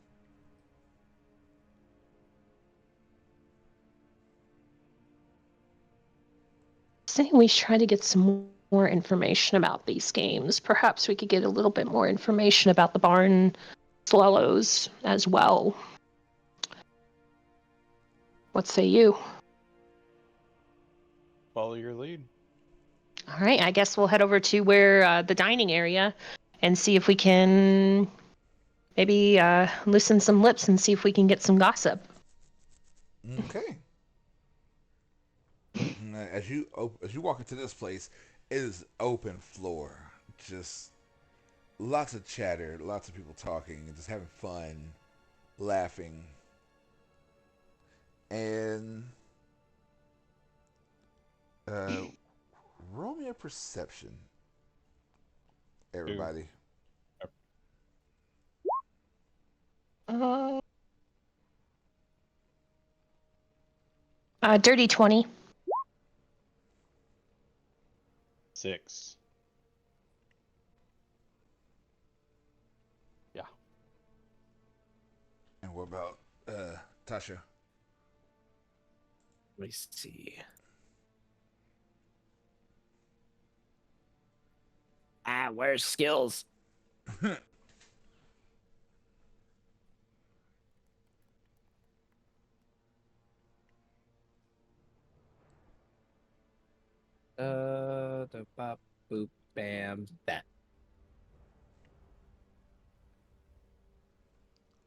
Saying we try to get some more information about these games. Perhaps we could get a little bit more information about the barn swallows as well. What say you? Follow your lead. All right, I guess we'll head over to where the dining area and see if we can maybe loosen some lips and see if we can get some gossip. Okay. As you walk into this place, it is open floor. Just lots of chatter, lots of people talking, and just having fun, laughing, and uh, roll me a perception, Two. everybody. Uh, dirty 20. 6. Yeah. And what about Tasha? Let me see. Where's skills? The bop, boop, bam, that.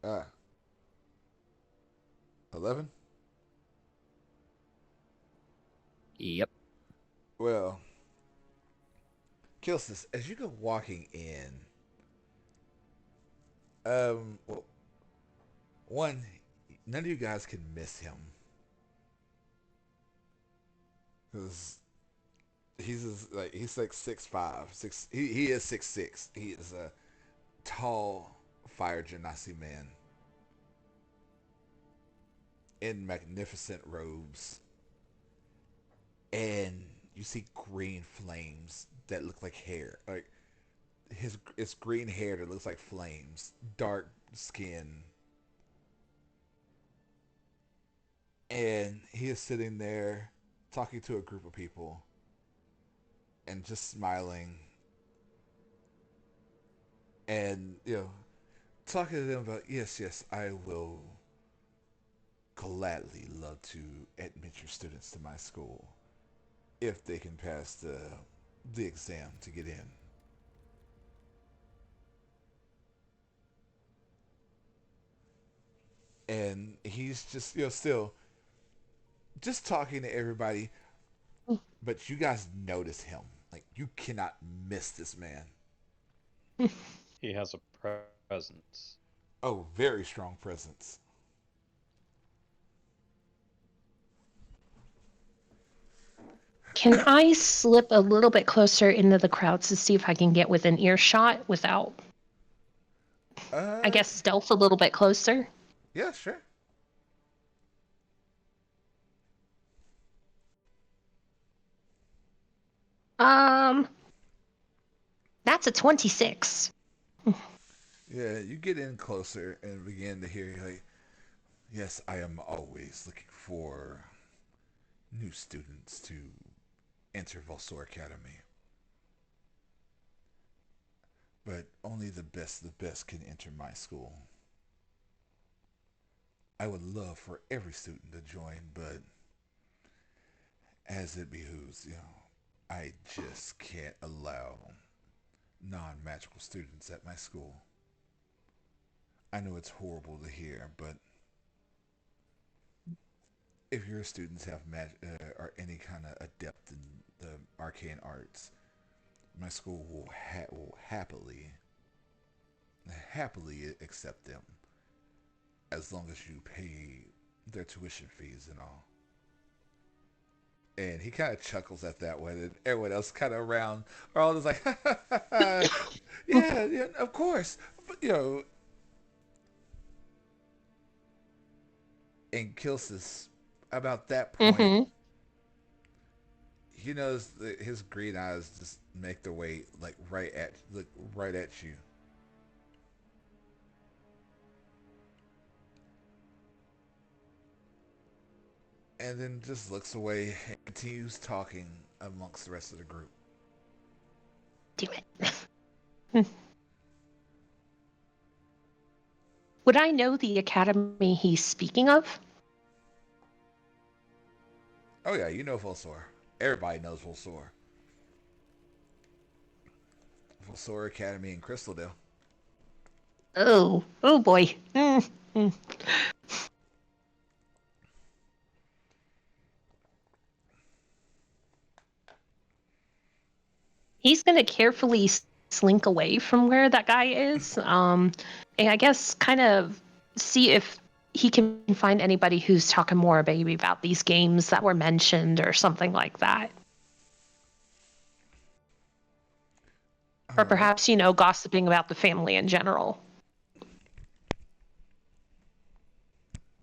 Ah, 11. Yep. Well, Kilsis, as you go walking in, well, one, none of you guys can miss him because he's like 6'5", six. He is 6'6". He is a tall fire genasi man in magnificent robes, and you see green flames that look like hair. Like it's green hair that looks like flames, dark skin, and he is sitting there talking to a group of people and just smiling and talking to them about, yes, I will gladly love to admit your students to my school if they can pass the exam to get in. and he's just still just talking to everybody. But you guys notice him. Like you cannot miss this man. He has a presence. Oh, very strong presence. Can I slip a little bit closer into the crowd to see if I can get within earshot without, I Uh, guess, stealth a little bit closer? yeah, sure. Um, that's a 26. Yeah, you get in closer and begin to hear like, yes, I am always looking for new students to enter Volsor Academy. But only the best of the best can enter my school. I would love for every student to join, but as it behooves, I just can't allow non magical students at my school. I know it's horrible to hear, but if your students have or any kind of adept in the arcane arts, my school will happily accept them as long as you pay their tuition fees and all. And he kind of chuckles at that one, and everyone else kind of around are all just like, yeah, yeah, of course. But, in Kilsis, about that point, Mm-hmm. he knows that his green eyes just make their way like right at you. And then just looks away and continues talking amongst the rest of the group. Do it. Would I know the academy he's speaking of? Oh yeah, you know Volsor. Everybody knows Volsor. Volsor Academy in Crystaldale. Oh boy. Mm. He's going to carefully slink away from where that guy is. And I guess kind of see if he can find anybody who's talking more maybe about these games that were mentioned or something like that. Or All right. perhaps, gossiping about the family in general.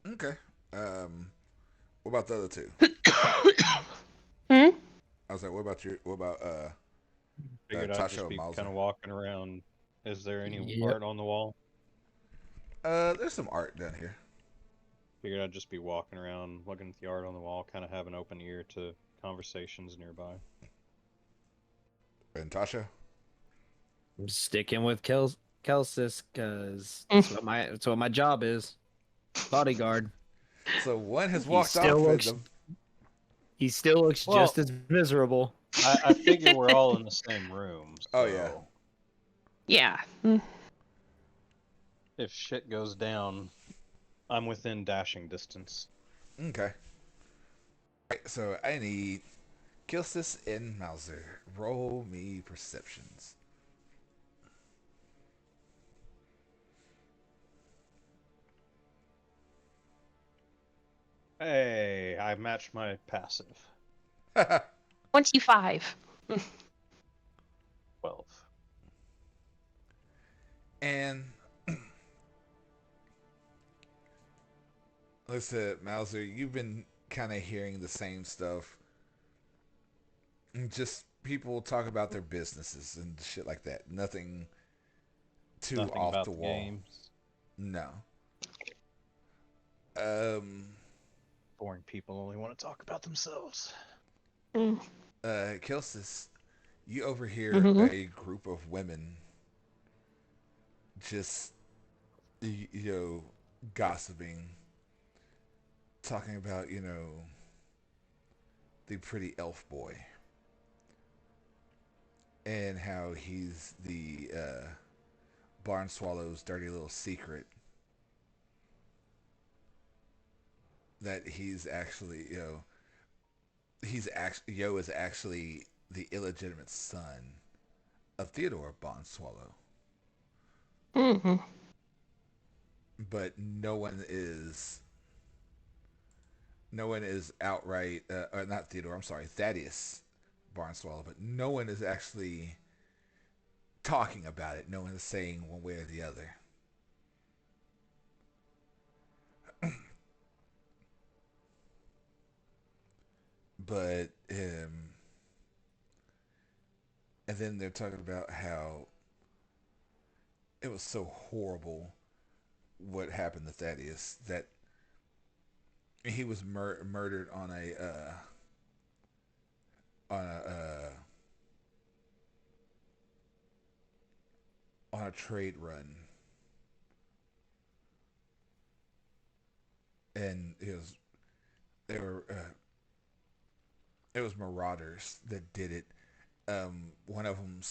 Okay. Um, what about the other two? Hmm? I was like, what about Figured I'd Tasha just or be Mauser? kind of walking around. Is there any Yep. art on the wall? There's some art down here. Figured I'd just be walking around, looking at the art on the wall, kind of have an open ear to conversations nearby. And Tasha. I'm sticking with Kelsis because that's what my job is. Bodyguard. So one has He walked still off, and looks he still looks Well, just as miserable. I figure we're all in the same room, oh yeah. so Yeah. Mm. if shit goes down, I'm within dashing distance. Okay. Right, so I need Kilsis and Mauser. Roll me perceptions. Hey, I matched my passive. 25. 12. and listen, Mauser, you've been kind of hearing the same stuff. Just people talk about their businesses and shit like that. Nothing too Nothing off the about the wall. games. No. Um. Boring people only want to talk about themselves. Mm. Kilsis, you overhear Mm-hmm. a group of women just gossiping, talking about the pretty elf boy and how he's the barn swallow's dirty little secret. that he's actually, Yo is actually the illegitimate son of Theodore Bondswallow, Hmm. but no one is outright, or not Theodore. I'm sorry, Thaddeus Barnswallow, but no one is actually talking about it. No one is saying one way or the other. But and then they're talking about how it was so horrible what happened to Thaddeus that he was murdered on a trade run, and they were it was marauders that did it. One of them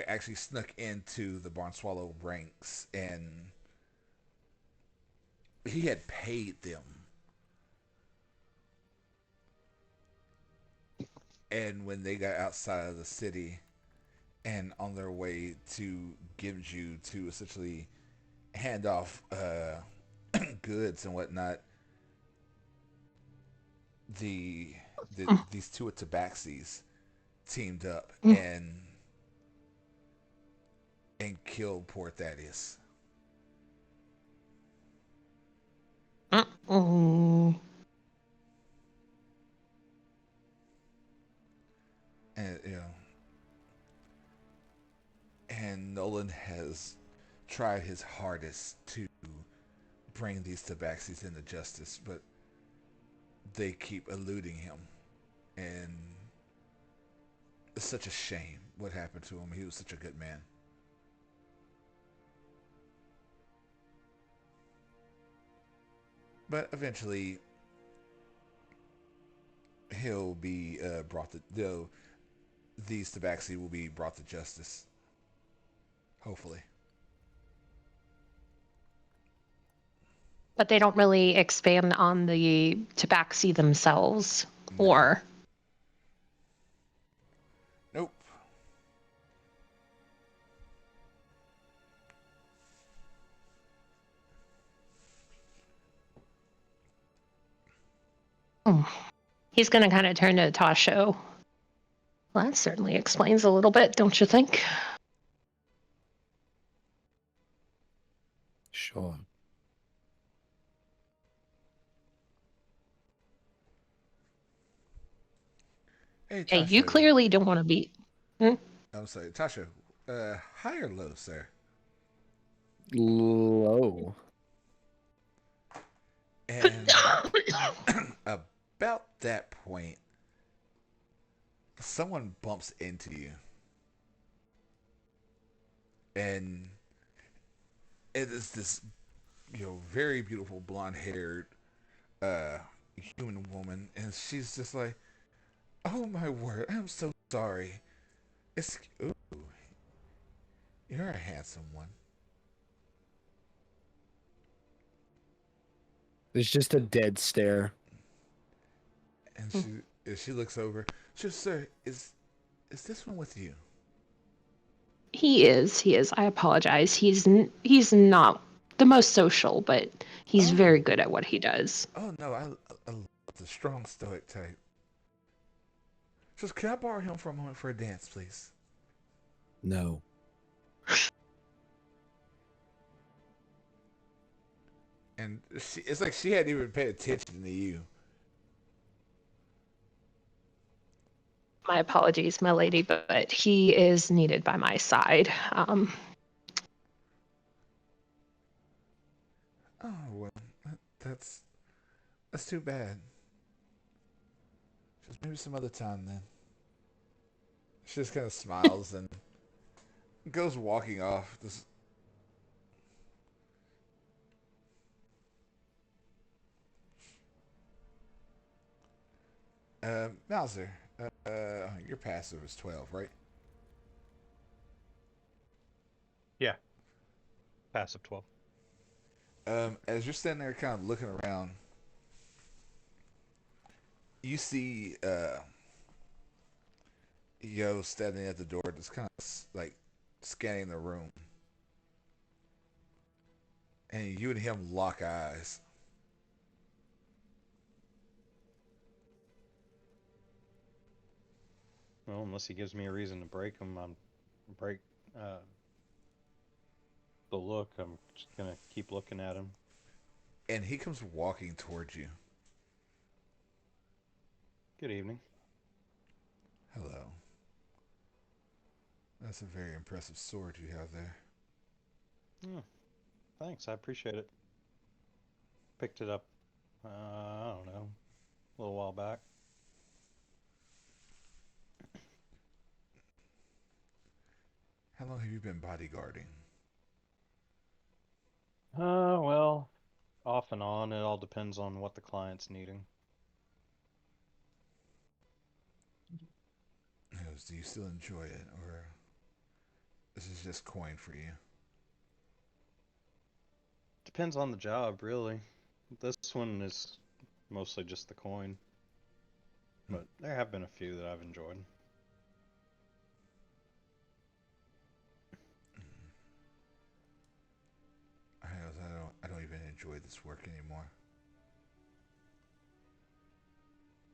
actually snuck into the Barnswallow ranks, and he had paid them. And when they got outside of the city and on their way to Gimju to essentially hand off goods and whatnot, the, these two Tabaxis teamed up and killed poor Thaddeus. Mm-mm. And and Nolan has tried his hardest to bring these Tabaxis into justice, but they keep eluding him, and it's such a shame what happened to him. He was such a good man. But eventually, he'll be brought to. These Tabaxi will be brought to justice. Hopefully. But they don't really expand on the tabaxi themselves, No. or Nope. he's going to kind of turn to Tasho. Well, that certainly explains a little bit, don't you think? Sure. Hey, Hey, you Tasha. clearly don't want to be. Hmm? I'm sorry, Tasha. High or low, sir? Low. And about that point, someone bumps into you, and it is this, very beautiful blonde-haired uh, human woman, and she's just like, "Oh my word, I'm so sorry. It's ooh, you're a handsome one." There's just a dead stare. And she looks over. She says, "Sir, is this one with you?" He is. He is. I apologize. He's not the most social, but he's Oh, very good at what he does. oh no, I love the strong stoic type. She says, "Can I borrow him for a moment for a dance, please?" No. And it's like she hadn't even paid attention to you. My apologies, my lady, but he is needed by my side. Oh well, that's that's too bad. Just maybe some other time then. She just kind of smiles and goes walking off. This Mauser, your passive is 12, right? Yeah, passive 12. As you're standing there, kind of looking around, you see Yo standing at the door, just kind of like scanning the room, and you and him lock eyes. Well, unless he gives me a reason to break him, break uh, the look. I'm just gonna keep looking at him. And he comes walking towards you. Good evening. Hello. That's a very impressive sword you have there. Yeah, thanks. I appreciate it. Picked it up. I don't know, a little while back. How long have you been bodyguarding? Well, off and on. It all depends on what the client's needing. Do you still enjoy it, or this is just coin for you? Depends on the job, really. This one is mostly just the coin, Hmm. but there have been a few that I've enjoyed. I don't even enjoy this work anymore.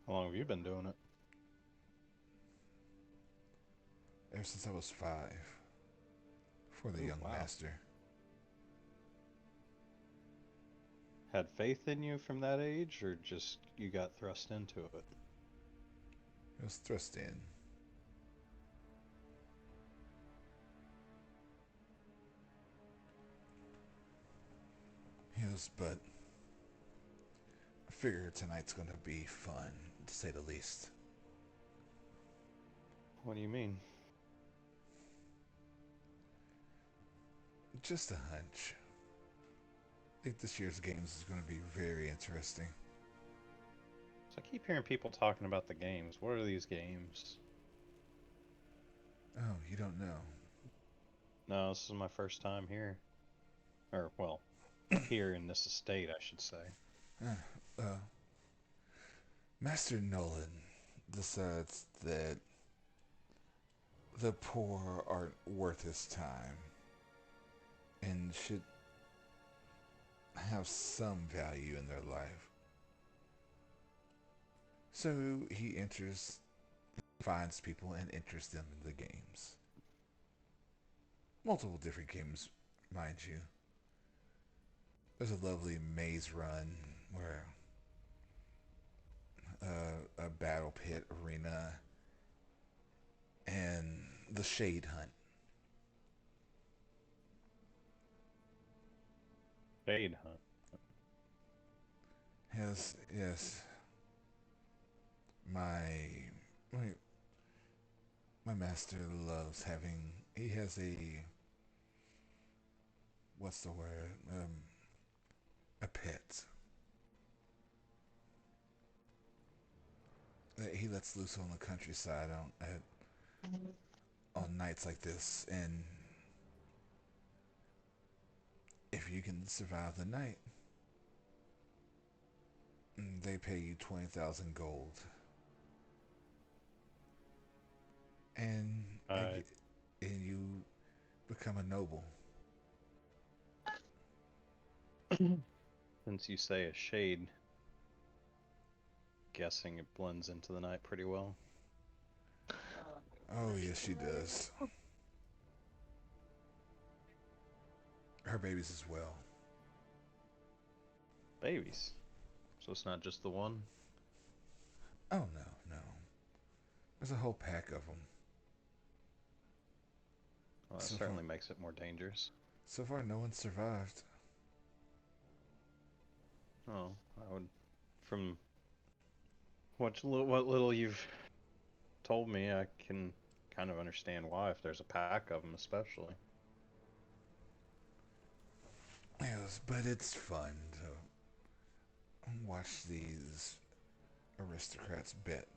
How long have you been doing it? Ever since I was 5, for the Ooh, young wow. master. Had faith in you from that age, or just you got thrust into it? It was thrust in. Yes, but I figure tonight's gonna be fun, to say the least. What do you mean? Just a hunch. I think this year's games is gonna be very interesting. So I keep hearing people talking about the games. What are these games? Oh, you don't know. No, this is my first time here. Or, well, here in this estate, I should say. Uh, Master Nolan decides that the poor aren't worth his time and should have some value in their life. So he finds people and enters them in the games. Multiple different games, mind you. There's a lovely maze run where a battle pit arena and the shade hunt. Shade Hunt. Yes, yes. My my my master loves having. He has a, what's the word? A pet that he lets loose on the countryside on nights like this, and if you can survive the night, they pay you 20,000 gold, and I, and you become a noble. since you say a shade, guessing it blends into the night pretty well. Oh yes, she does. Her babies as well. Babies. So it's not just the one? Oh no, no. There's a whole pack of them. Well, that So far, certainly makes it more dangerous. so far, no one survived. Oh, I would, from what little you've told me, I can kind of understand why, if there's a pack of them especially. Yes, but it's fun to watch these aristocrats bet.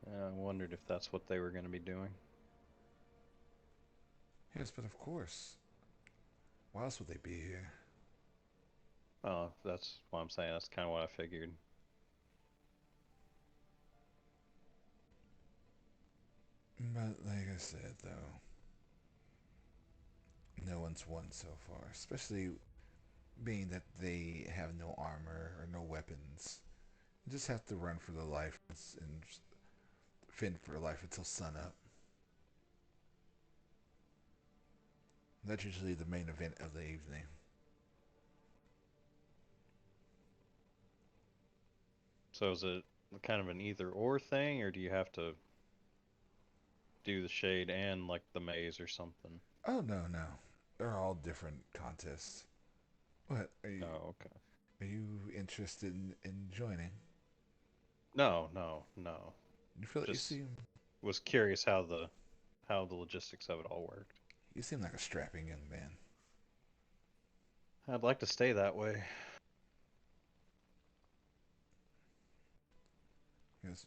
I wondered if that's what they were going to be doing. Yes, but of course. Why else would they be here? Oh, that's what I'm saying. That's kind of what I figured. But like I said, though, no one's won so far. Especially being that they have no armor or no weapons. You just have to run for their life and fend for life until sunup. That's usually the main event of the evening. So is it kind of an either or thing, or do you have to do the shade and like the maze or something? Oh no, no, they're all different contests. What Oh, okay. are you interested in joining? No, no, no. You feel you Just seem was curious how the logistics of it all worked. you seem like a strapping young man. I'd like to stay that way. Yes,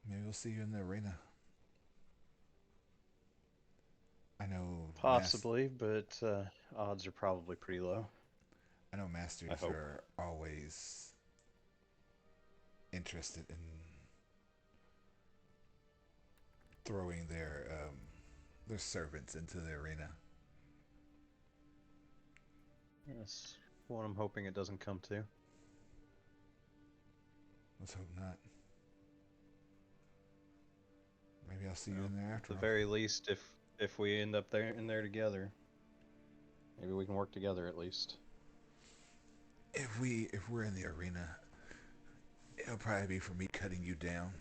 maybe we'll see you in the arena. I know Possibly, but odds are probably pretty low. I masters hope. are always interested in throwing their servants into the arena. That's what I'm hoping it doesn't come to. Let's hope not. Maybe I'll see you Well, in there at after the all. very least, if we end up there together, maybe we can work together at least. If we're in the arena, it'll probably be for me cutting you down.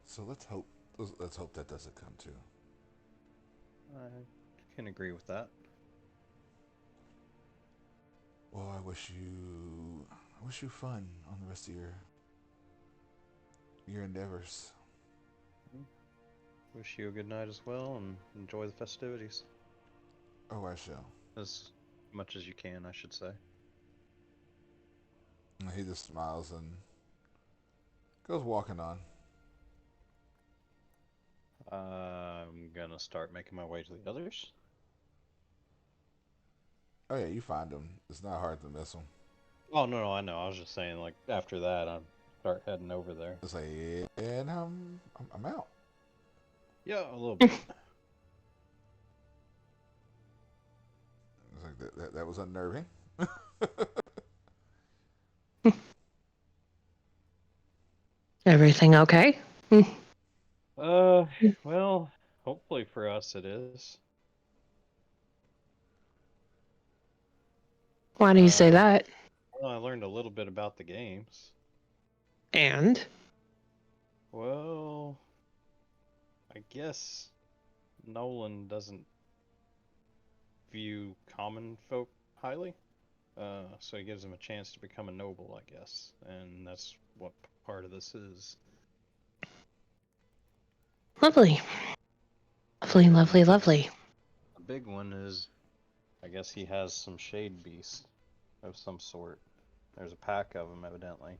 So let's hope that doesn't come to. I can agree with that. Well, I wish you fun on the rest of your endeavors. Wish you a good night as well, and enjoy the festivities Oh, I shall. as much as you can, I should say. And he just smiles and goes walking on. I'm gonna start making my way to the others. Oh yeah, you find him. It's not hard to miss him. Oh no, no, I know. I was just saying, like after that, I'd start heading over there. It's like, yeah, and I'm out. Yeah, a little bit. It's like that was unnerving. Everything okay? Uh, well, hopefully for us it is. Why do you say Uh, that? well, I learned a little bit about the games. And? Well, I guess Nolan doesn't view common folk highly. So he gives him a chance to become a noble, I guess, and that's what part of this is. Lovely. Lovely, And lovely, lovely. the big one is, I guess he has some shade beast of some sort. There's a pack of them, evidently.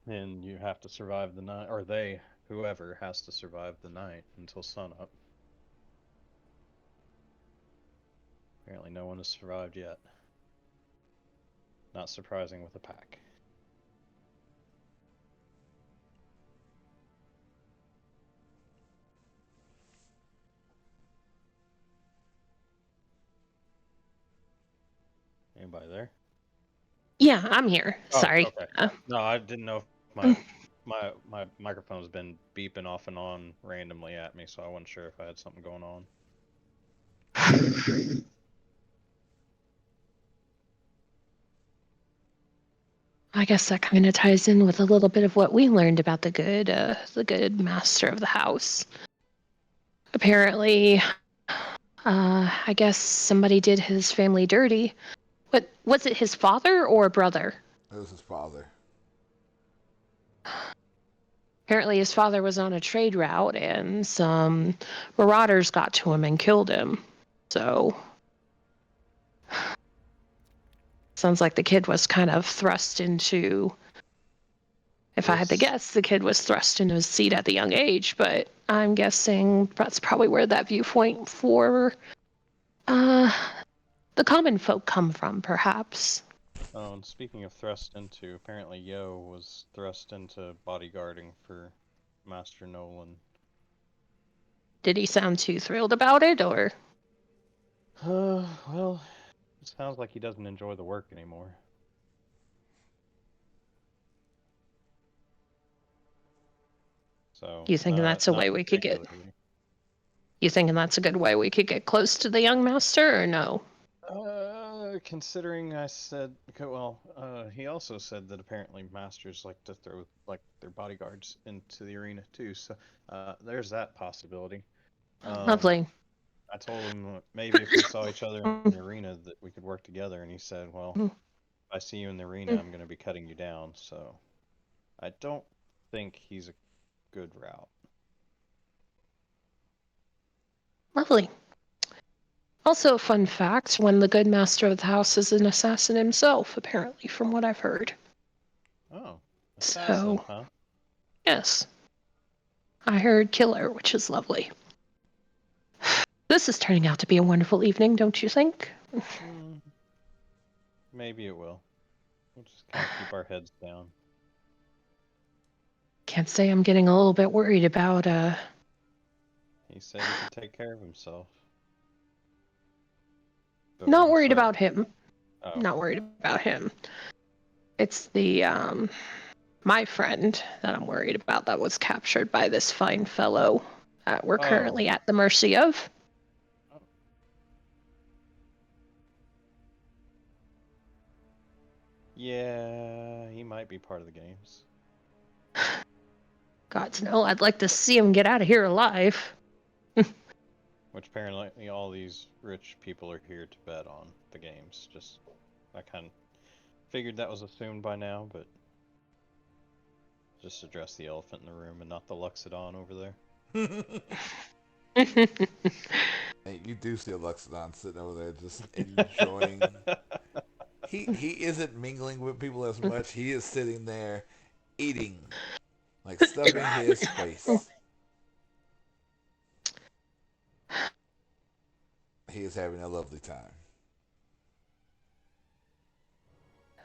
And you have to survive the night, or they, whoever, has to survive the night until sunup. Apparently, no one has survived yet. Not surprising with a pack. Anybody there? Yeah, I'm here. Oh, Sorry. okay. No, I didn't know if my microphone's been beeping off and on randomly at me, so I wasn't sure if I had something going on. I guess that kind of ties in with a little bit of what we learned about the good master of the house. Apparently, I guess somebody did his family dirty. What was it? His father or brother? It was his father. Apparently, his father was on a trade route, and some marauders got to him and killed him. So, sounds like the kid was kind of thrust into If I had to This guess, the kid was thrust into his seat at the young age, but I'm guessing that's probably where that viewpoint for uh, the common folk come from, perhaps. Oh, and speaking of thrust into, apparently Yo was thrust into bodyguarding for Master Nolan. Did he sound too thrilled about it, or? Well, it sounds like he doesn't enjoy the work anymore. So, You thinking that's a not way we could get? particularly. You thinking that's a good way we could get close to the young master, or no? Considering I said, well, he also said that apparently masters like to throw like their bodyguards into the arena too. So, there's that possibility. Um, Lovely. I told him maybe if we saw each other in the arena that we could work together, and he said, well, if I see you in the arena, I'm going to be cutting you down. So, I don't think he's a good route. Lovely. Also, a fun fact: when the good master of the house is an assassin himself, apparently, from what I've heard. Oh, assassin, So, huh? yes, I heard killer, which is lovely. This is turning out to be a wonderful evening, don't you think? Hmm, maybe it will. We'll just kind of keep our heads down. Can't say I'm getting a little bit worried about, He said he could take care of himself. But we not worried prefer. about him. Oh, Not worried about him. It's the, my friend that I'm worried about that was captured by this fine fellow that we're oh, currently at the mercy of. oh. Yeah, he might be part of the games. God no, I'd like to see him get out of here alive. Which apparently all these rich people are here to bet on the games. Just, I kind of figured that was assumed by now, but just address the elephant in the room and not the Luxodon over there. Hey, you do see Luxodon sitting over there just enjoying. He isn't mingling with people as much. He is sitting there eating, like stuffing his face. He is having a lovely time.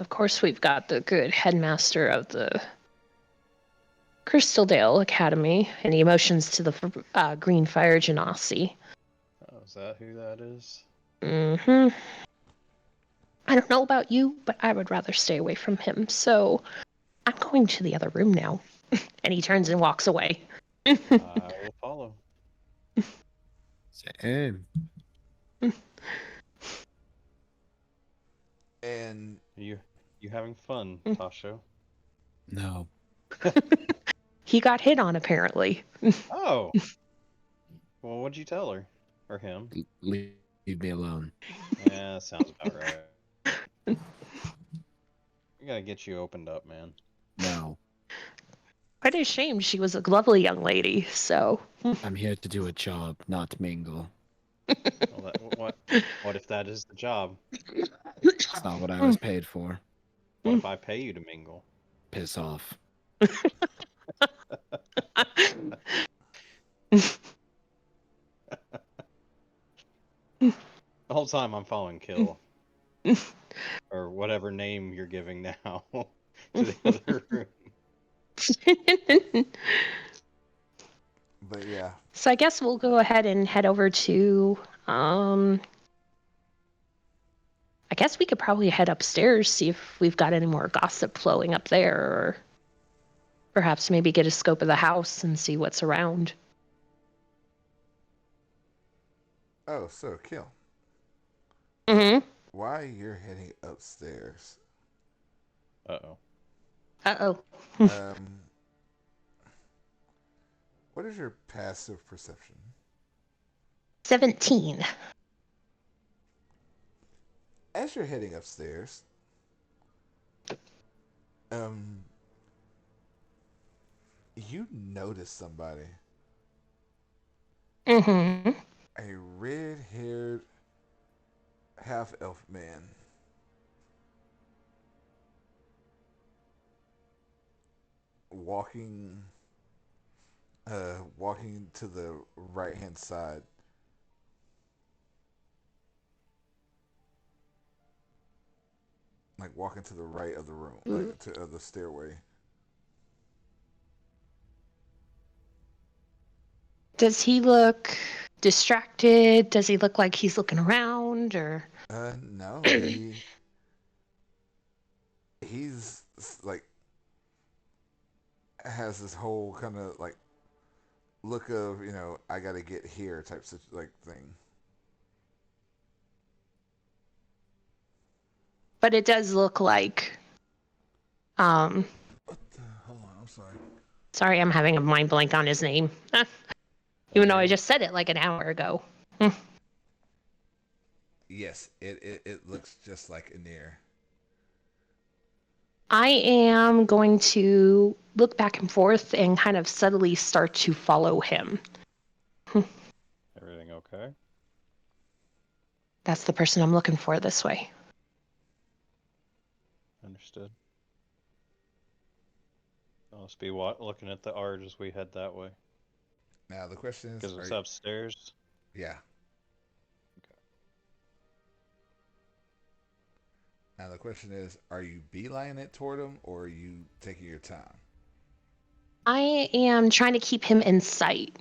Of course, we've got the good headmaster of the Crystaldale Academy and emotions to the Greenfire Genasi. Oh, is that who that is? Mm-hmm. I don't know about you, but I would rather stay away from him, so I'm going to the other room now. And he turns and walks away. I will follow. Same. And You having fun, Tasho? No. He got hit on, apparently. Oh, well, what'd you tell her or him? Leave me alone. Yeah, sounds about right. We gotta get you opened up, man. No. Quite a shame. She was a lovely young lady, so. I'm here to do a job, not mingle. Well, what if that is the job? It's not what I was paid for. What if I pay you to mingle? Piss off. The whole time I'm following Kill, or whatever name you're giving now, to the other room. but yeah, So I guess we'll go ahead and head over to. I guess we could probably head upstairs, see if we've got any more gossip flowing up there, or perhaps maybe get a scope of the house and see what's around. oh, so Kill. Mm-hmm. Why you're heading upstairs? Uh-oh. Uh-oh. Um, what is your passive perception? 17. As you're heading upstairs, um, you notice somebody. Mm-hmm. A red-haired half-elf man. walking, walking to the right hand side. Like walking to the right of the room, like to the stairway. Does he look distracted? Does he look like he's looking around or No, he's like has this whole kind of like look of I gotta get here type like thing. but it does look like um What the? Hold on, I'm sorry. sorry, I'm having a mind blank on his name. Even though I Enir. just said it like an hour ago. Yes, it looks just like Enir. I am going to look back and forth and kind of subtly start to follow him. Everything okay? That's the person I'm looking for this way. Understood. I'll just be looking at the arch as we head that way. Now the question is, Because it's upstairs. yeah. Okay. Now the question is, are you beelining it toward him or are you taking your time? I am trying to keep him in sight.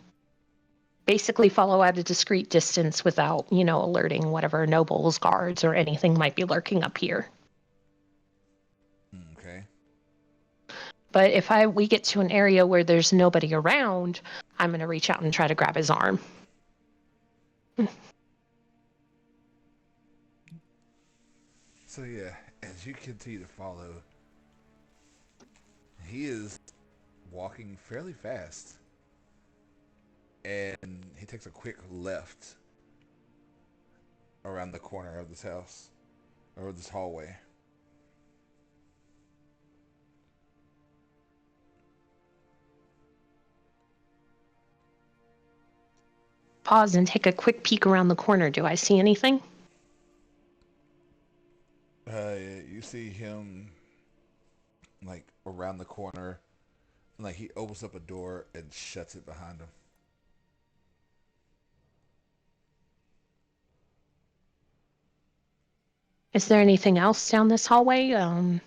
Basically follow at a discreet distance without, alerting whatever nobles, guards, or anything might be lurking up here. Okay. But if we get to an area where there's nobody around, I'm going to reach out and try to grab his arm. So yeah, as you continue to follow, he is walking fairly fast, and he takes a quick left around the corner of this house or this hallway. Pause and take a quick peek around the corner. Do I see anything? You see him like around the corner, like he opens up a door and shuts it behind him. Is there anything else down this hallway? Um,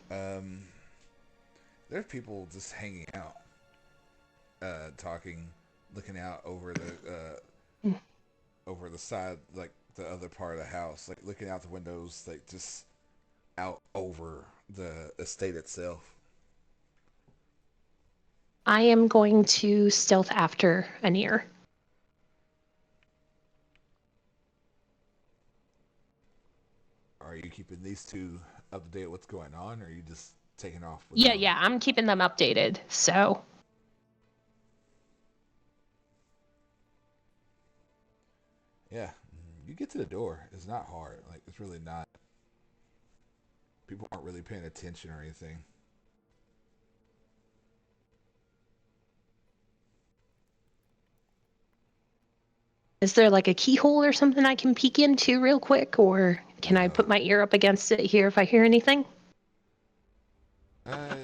there's people just hanging out, talking, looking out over the side, like the other part of the house, like looking out the windows, like just out over the estate itself. I am going to stealth after Enir. Are you keeping these two up to date with what's going on, or are you just taking off Yeah, without them? I'm keeping them updated. So Yeah, you get to the door. It's not hard. Like it's really not. People aren't really paying attention or anything. is there like a keyhole or something I can peek into real quick? Or can I No. put my ear up against it here if I hear anything? Uh,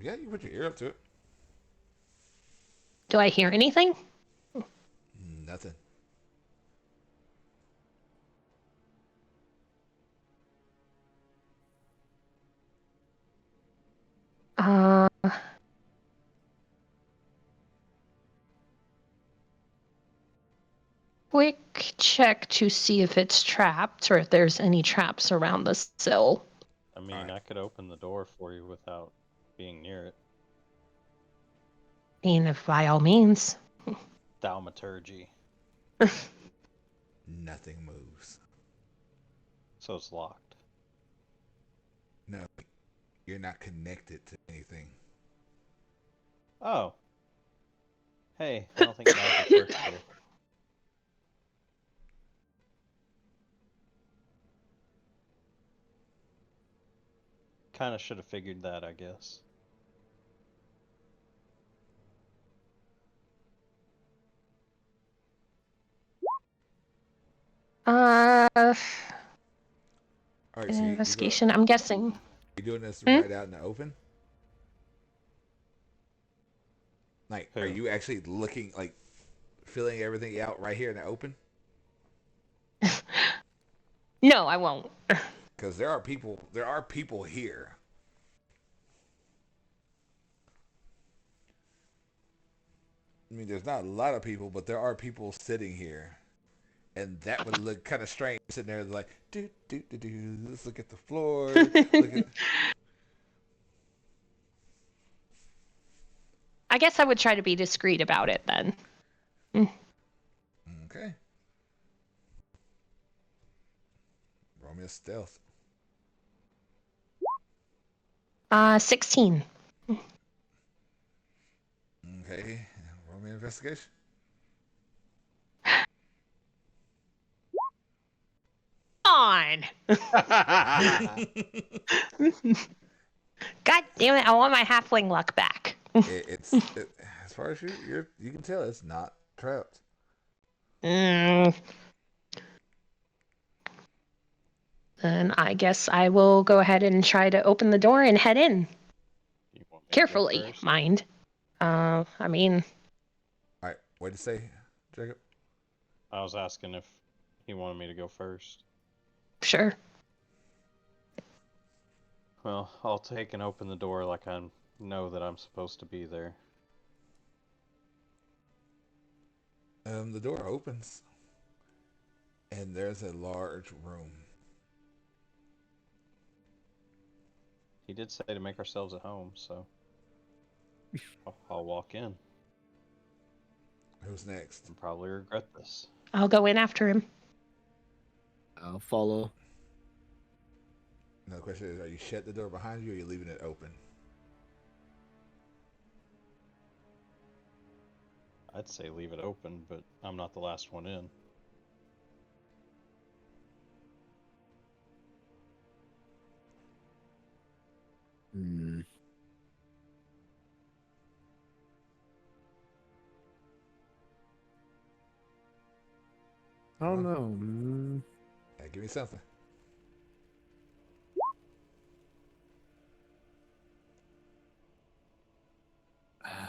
yeah, you put your ear up to it. Do I hear anything? Nothing. Uh, quick check to see if it's trapped or if there's any traps around the sill. I mean, Alright. I could open the door for you without being near it. If by all means. Thaumaturgy. Nothing moves. So it's locked. No, you're not connected to anything. Oh. Hey, I don't think magic works here. Kinda should have figured that, I guess. Uh, Alright, so you, go. Are investigation. I'm guessing. you doing this right out in the open? Like, are Who? you actually looking, like, filling everything out right here in the open? No, I won't. Because there are people. There are people here. I mean, there's not a lot of people, but there are people sitting here, and that would look kind of strange sitting there, like, do do do do. Let's look at the floor. Look at. I guess I would try to be discreet about it then. Okay. Roll me a stealth. 16. Okay. Roll me an investigation. On. God damn it! I want my halfling luck back. As far as you can tell it's not trapped. Mm. Then I guess I will go ahead and try to open the door and head in. You want me to go Carefully, first? mind. I mean, All right. What did you say, Jacob? I was asking if he wanted me to go first. sure. Well, I'll take and open the door like I know that I'm supposed to be there. The door opens, and there's a large room. He did say to make ourselves at home, so I'll walk in Who's next? and probably regret this. I'll go in after him. I'll follow. Now the question is, are you shut the door behind you, or are you leaving it open? I'd say leave it open, but I'm not the last one in. Hmm. I don't know. Yeah, give me something.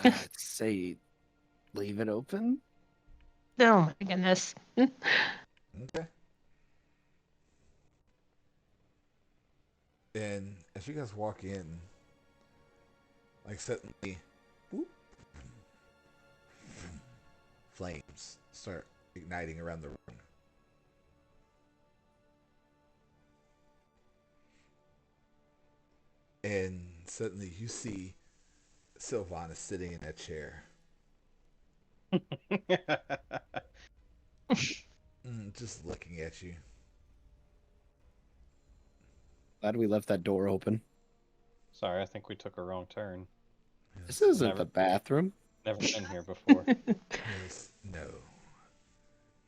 I'd say leave it open. Oh my goodness. Okay. And as you guys walk in, like suddenly, whoop, flames start igniting around the room. And suddenly you see Sylvana sitting in that chair, just looking at you. Glad we left that door open. Sorry, I think we took a wrong turn. This isn't Never- the bathroom. Never been here before. Yes, no,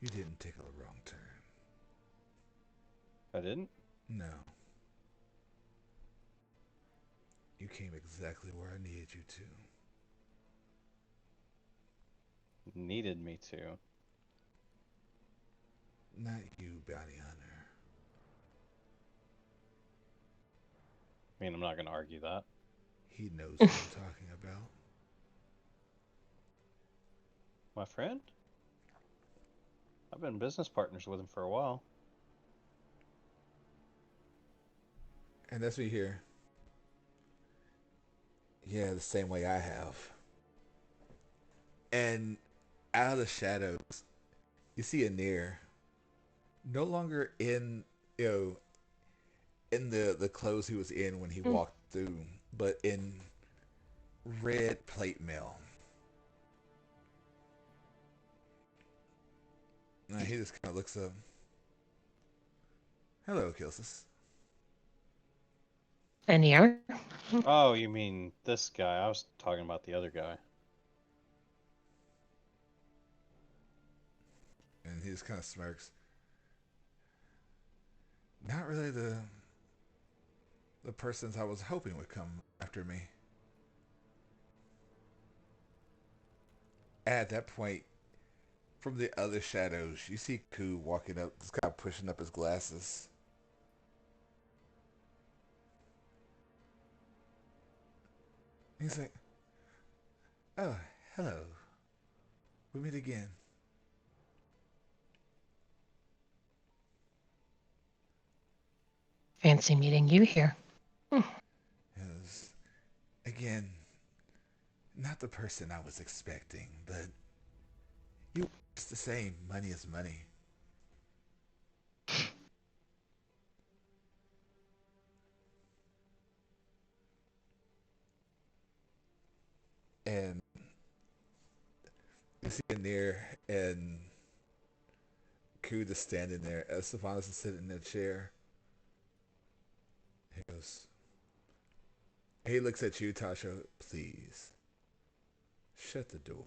you didn't take a wrong turn. I didn't? No. You came exactly where I needed you to. Needed me to. Not you, bounty hunter. I mean, I'm not going to argue that. He knows what I'm talking about. My friend? I've been business partners with him for a while. And that's what you hear. Yeah, the same way I have. And out of the shadows, you see Enir, no longer in, you know, in the clothes he was in when he walked through, but in red plate mail. And he just kind of looks up. Hello, Kilsis. Enir? Oh, you mean this guy? I was talking about the other guy. And he just kind of smirks. Not really the persons I was hoping would come after me. At that point, from the other shadows, you see Ku walking up, just kind of pushing up his glasses. He's like, "Oh, Hello. We meet again. Fancy meeting you here. Yes. Again, not the person I was expecting, but you it's the same. Money is money. And you see Enir and Ku just standing there. Estefanos is sitting in a chair. He goes, he looks at you, Tasha. Please, shut the door.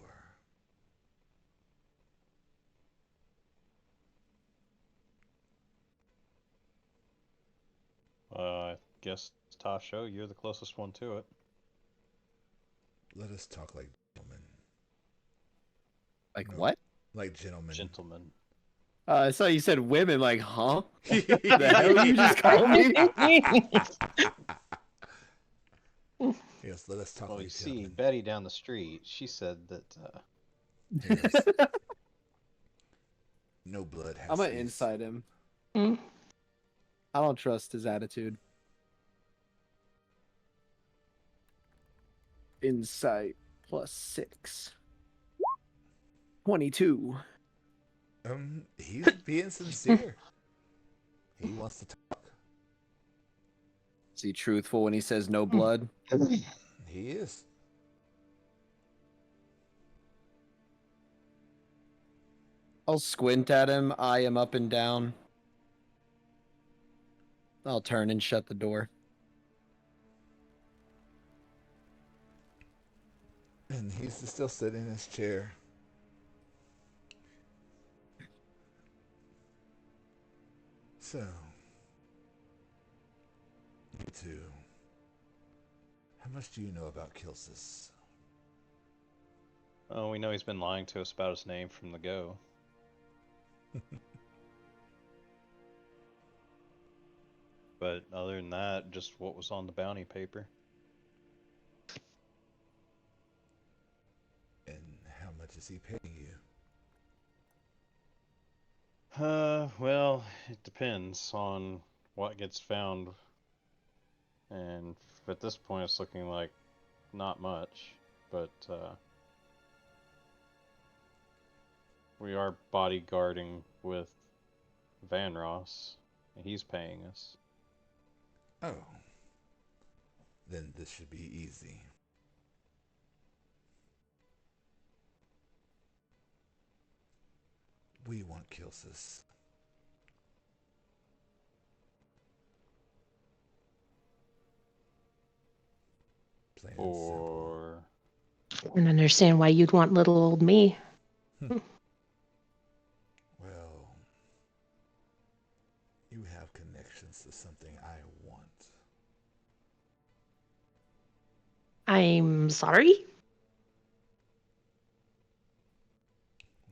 I guess, Tasho, you're the closest one to it. Let us talk like gentlemen. Like No, what? like gentlemen. Gentleman. I saw you said women. Like, huh? The hell you just called me? Yes, let us talk Well, you like see, gentlemen. Betty down the street, she said that, Yes. No blood has I'm gonna these. inside him. Mm. I don't trust his attitude. Insight +6. 22. He's being sincere. He wants to talk. Is he truthful when he says no blood? He is. I'll squint at him, eye him up and down. I'll turn and shut the door. And he's just still sitting in his chair. So, you two, how much do you know about Kilsis? oh, we know he's been lying to us about his name from the go. But other than that, just what was on the bounty paper. And how much is he paying you? Well, it depends on what gets found. And at this point, it's looking like not much. But, we are bodyguarding with Van Ross. And he's paying us. Oh, then this should be easy. We want Kilsis. Plain and simple. Or... I don't understand why you'd want little old me. Well, you have connections to something I want. I'm sorry?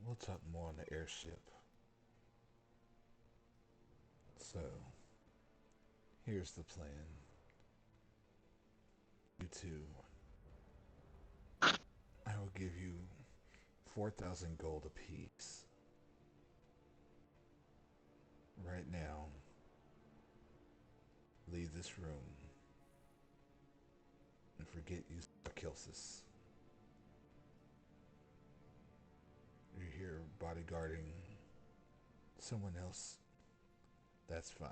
We'll talk more on the airship. So, here's the plan. You two, I will give you 4,000 gold apiece. Right now, leave this room and forget you saw Kilsis. You're here bodyguarding someone else. That's fine.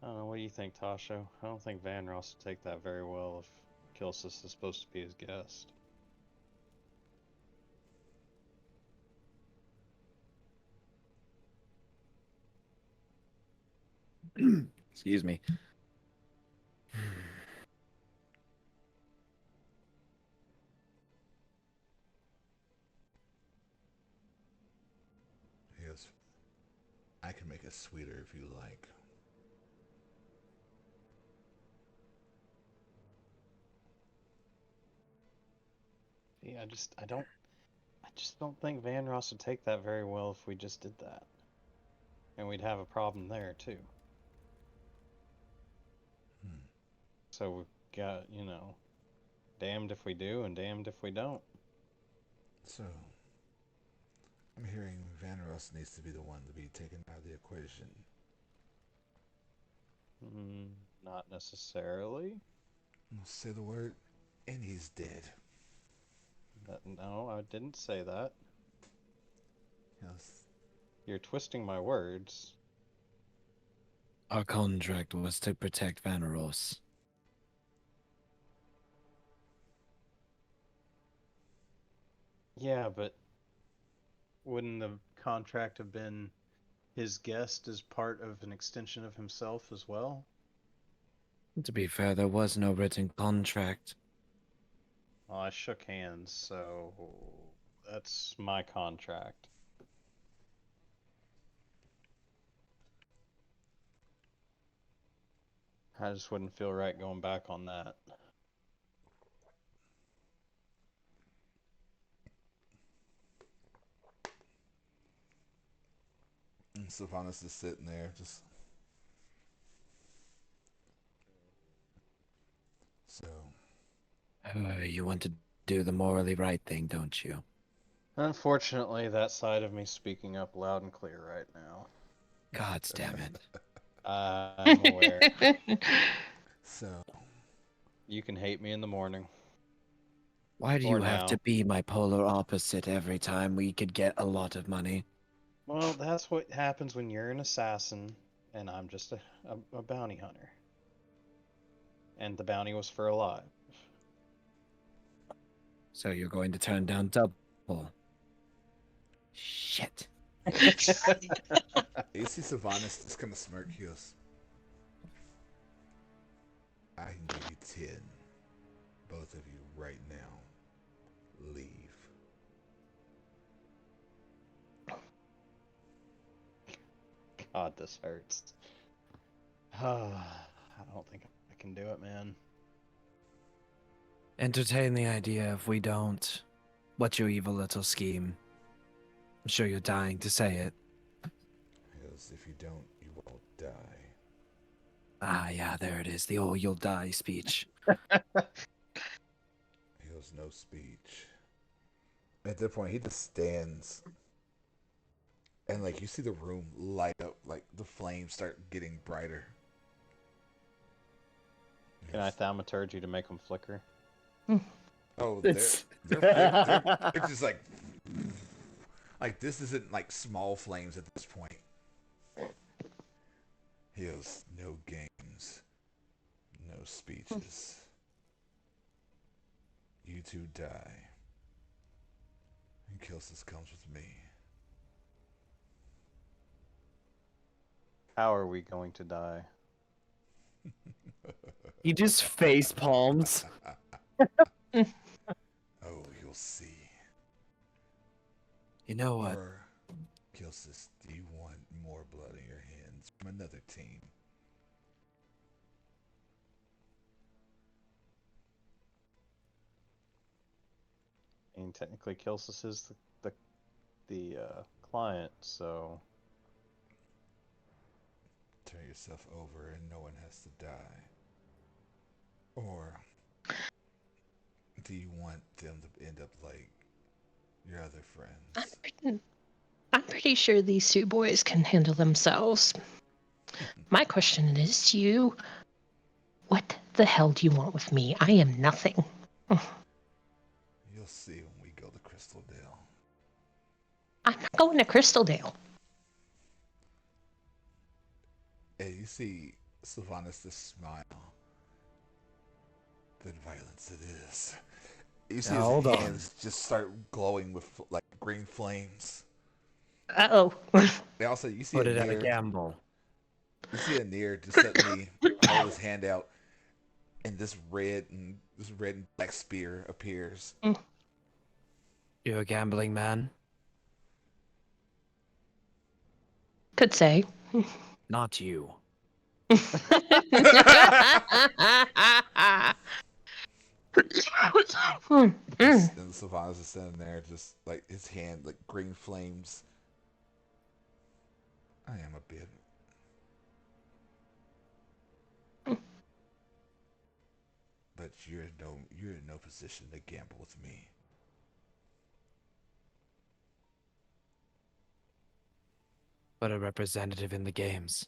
I don't know, what do you think, Tasho? I don't think Van Ross would take that very well if Kilsis is supposed to be his guest. Excuse me. He goes, I can make it sweeter if you like. Yeah, I just don't think Van Ross would take that very well if we just did that. And we'd have a problem there, too. So we've got, damned if we do and damned if we don't. So, I'm hearing Vanros needs to be the one to be taken out of the equation. Not necessarily. Say the word, and he's dead. No, I didn't say that. Yes. You're twisting my words. Our contract was to protect Vanaros. Yeah, but wouldn't the contract have been his guest as part of an extension of himself as well? To be fair, there was no written contract. Well, I shook hands, so that's my contract. I just wouldn't feel right going back on that. And Sylvanas is sitting there, just. So. You want to do the morally right thing, don't you? Unfortunately, that side of me speaking up loud and clear right now. God damn it. I'm aware. So. You can hate me in the morning. Why do Or you have now. to be my polar opposite every time we could get a lot of money? Well, that's what happens when you're an assassin and I'm just a bounty hunter. And the bounty was for alive. So you're going to turn down double. Shit. You see Sylvanas just kind of smirk. He goes, I can give you 10. Both of you right now. Leave. God, this hurts. I don't think I can do it, man. Entertain the idea if we don't. What's your evil little scheme? I'm sure you're dying to say it. He goes, if you don't, you will die. Ah, yeah, there it is. The "oh, you'll die" speech. He goes, no speech. At that point, he just stands. And, like, you see the room light up. Like, the flames start getting brighter. Can I thaumaturgy to make them flicker? Oh, It's- they're just like this isn't like small flames at this point. He goes, no games, no speeches. You two die. And Kilsis comes with me. How are we going to die? He just face palms. Oh, you'll see. You know what? Or, Kilsis, do you want more blood in your hands from another team? I mean, technically, Kilsis is the client, so Turn yourself over and no one has to die. Or do you want them to end up like your other friends? I'm pretty sure these two boys can handle themselves. My question is to you, what the hell do you want with me? I am nothing. You'll see when we go to Crystal Dale. I'm not going to Crystal Dale. And you see Sylvanas just smile. The violence it is. You see Now, his hold on. hands just start glowing with like green flames. Uh-oh. And also, you see Put it at a Enir. gamble. You see Enir just suddenly hold his hand out, and this red and black spear appears. You're a gambling man? Could say. Not you. And Sylvanas is sitting there, just like his hand, like green flames. I am a bit. but you're in no position to gamble with me. But a representative in the games.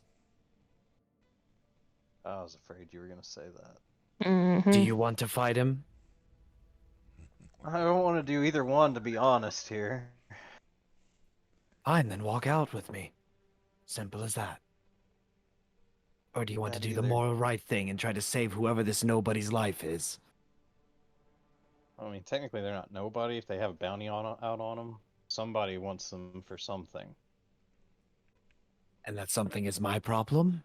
I was afraid you were gonna say that. Do Mm-hmm. you want to fight him? I don't want to do either one, to be honest here. Fine, then walk out with me. Simple as that. Or do you want to That do the either. moral right thing and try to save whoever this nobody's life is? I mean, technically they're not nobody if they have a bounty out on them. Somebody wants them for something. And that something is my problem?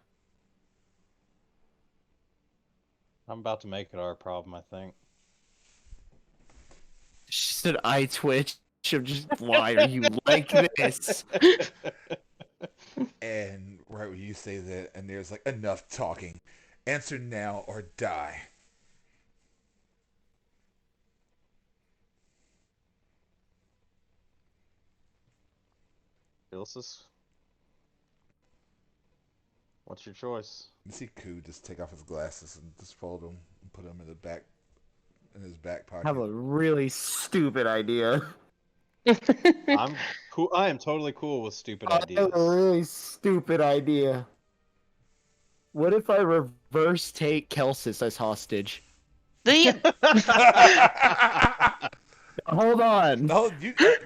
I'm about to make it our problem, I think. She said eye twitch of just, why are you like this? And right when you say that, and there's like enough talking. Answer now or die. Kilsis? What's your choice? You see Ku just take off his glasses and just fold them and put them in his back I have pocket. a really stupid idea. I'm cool. I am totally cool with stupid I have a ideas. really stupid idea. What if I reverse take Kelsis as hostage? Hold on. No,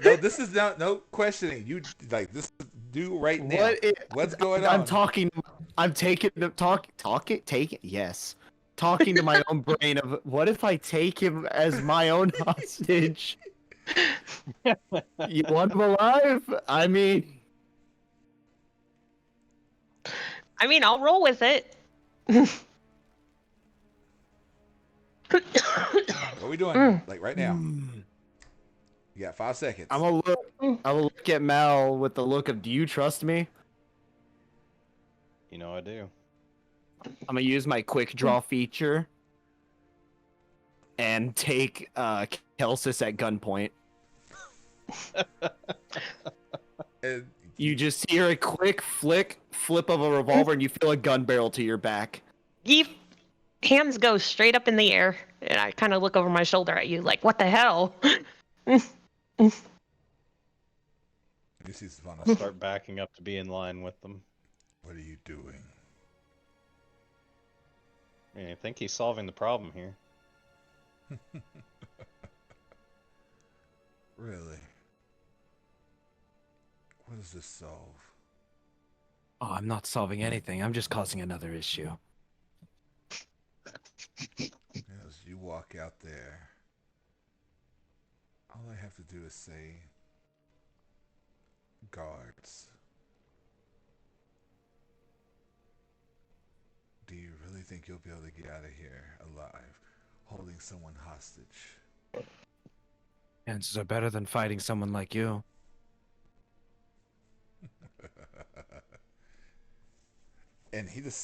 no. This is no questioning. You like this. Do right now. What's going I'm on? talking. I'm taking the take it. Yes, talking to my own brain of what if I take him as my own hostage? You want him alive? I mean, I'll roll with it. What are we doing? Like right now. You got 5 seconds. I'm gonna look. I'm gonna look at Mal with the look of, "Do you trust me?" You know I do. I'm gonna use my quick draw feature and take Kelsis at gunpoint. And You just hear a quick flip of a revolver, and you feel a gun barrel to your back. Hands go straight up in the air, and I kind of look over my shoulder at you, like, what the hell? you see Savannah. Start backing up to be in line with them. What are you doing? I mean, I think he's solving the problem here. Really? What does this solve? Oh, I'm not solving anything. I'm just causing another issue. As you walk out there, all I have to do is say, guards. Do you really think you'll be able to get out of here alive, holding someone hostage? Chances are better than fighting someone like you. And he's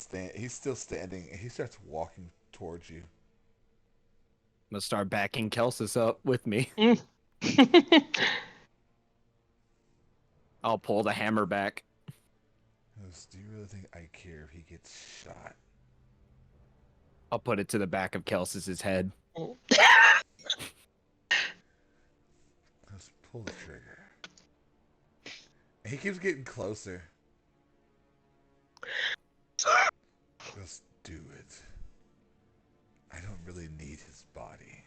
still standing, and he starts walking towards you. I'm gonna start backing Kelsis up with me. I'll pull the hammer back. He goes, do you really think I care if he gets shot? I'll put it to the back of Kelsis's head. Let's pull the trigger. And he keeps getting closer. Just do it. I don't really need his body.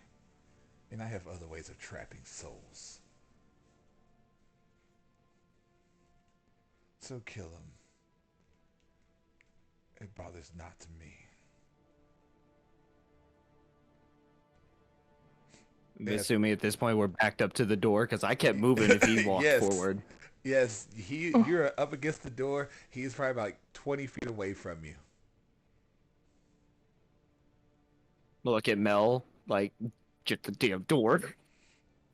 And I have other ways of trapping souls. So kill him. It bothers not to me. Yes. Assuming at this point we're backed up to the door, because I kept moving if he walked Yes. forward. Yes, you're up against the door. He's probably about 20 feet away from you. Look at Mel, like, get the damn door.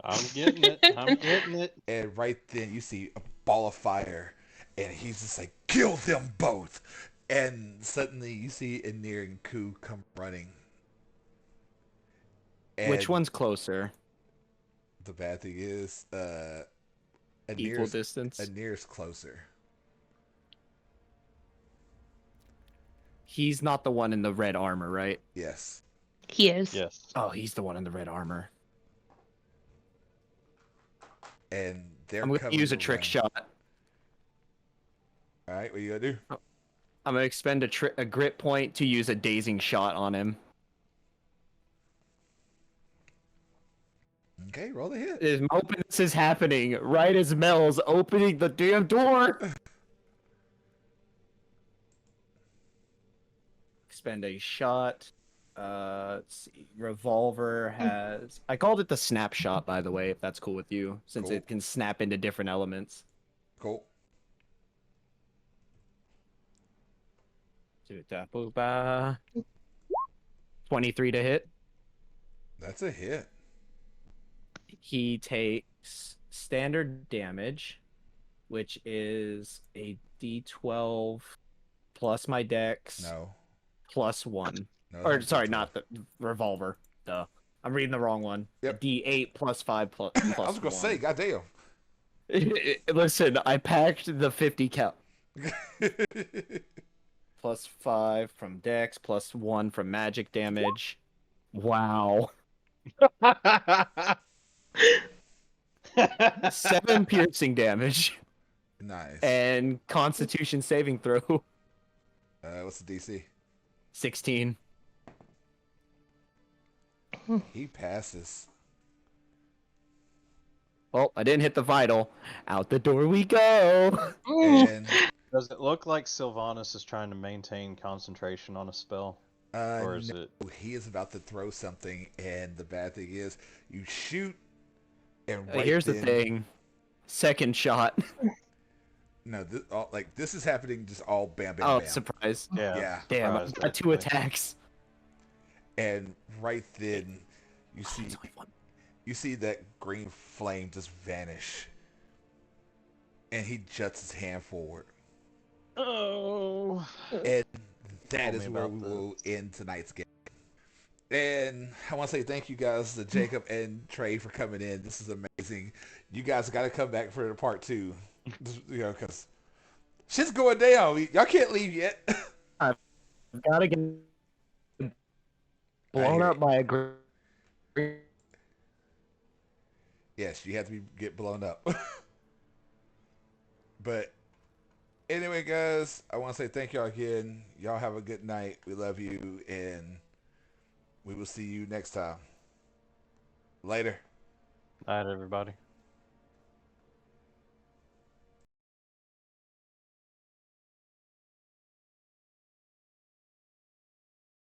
I'm getting it. I'm getting it. And right then you see a ball of fire, and he's just like, kill them both. And suddenly you see Enir and Ku come running. And Which one's closer? the bad thing is, Equal distance? Anir's closer. He's not the one in the red armor, right? Yes. He is. Yes. Oh, he's the one in the red armor. And they're I'm gonna coming use to a trick run. shot. All right, what you gonna do? I'm gonna expend a grit point to use a dazing shot on him. Okay, roll the hit. I'm hoping this is happening right as Mel's opening the damn door. Expend a shot. Let's see. Revolver has. I called it the snapshot, by the way, if that's cool with you, since Cool. it can snap into different elements. Cool. 23 to hit. That's a hit. He takes standard damage, which is a d12 plus my dex No. plus 1. No. Or it's sorry, not not the revolver. Duh. I'm reading the wrong one. Yep. A d8 plus 5 plus, I plus was gonna 1. say, goddamn. Listen, I packed the 50 cal. Plus 5 from dex, plus 1 from magic damage. Wow. 7 piercing damage. Nice. And constitution saving throw. What's the DC? 16. He passes. Well, I didn't hit the vital. Out the door we go. And Does it look like Sylvanas is trying to maintain concentration on a spell? Or is no, it... he is about to throw something, and the bad thing is, you shoot, and right Here's then, the thing. Second shot. No, this is happening just all bam, bam, Oh, bam. surprise. Yeah. Damn, I surprise, got 2 basically. attacks. And right then, you Oh, see it's only 1. you see that green flame just vanish, and he juts his hand forward, Oh. and that Tell is me where about we will this. end tonight's game. And I want to say thank you guys to Jacob and Trey for coming in. This is amazing. You guys got to come back for the part 2, because shit's going down. Y'all can't leave yet. I've got to get I blown hear up it. by a green. Yes, you have to get blown up. But anyway, guys, I want to say thank y'all again. Y'all have a good night. We love you, and we will see you next time. Later. Night, everybody.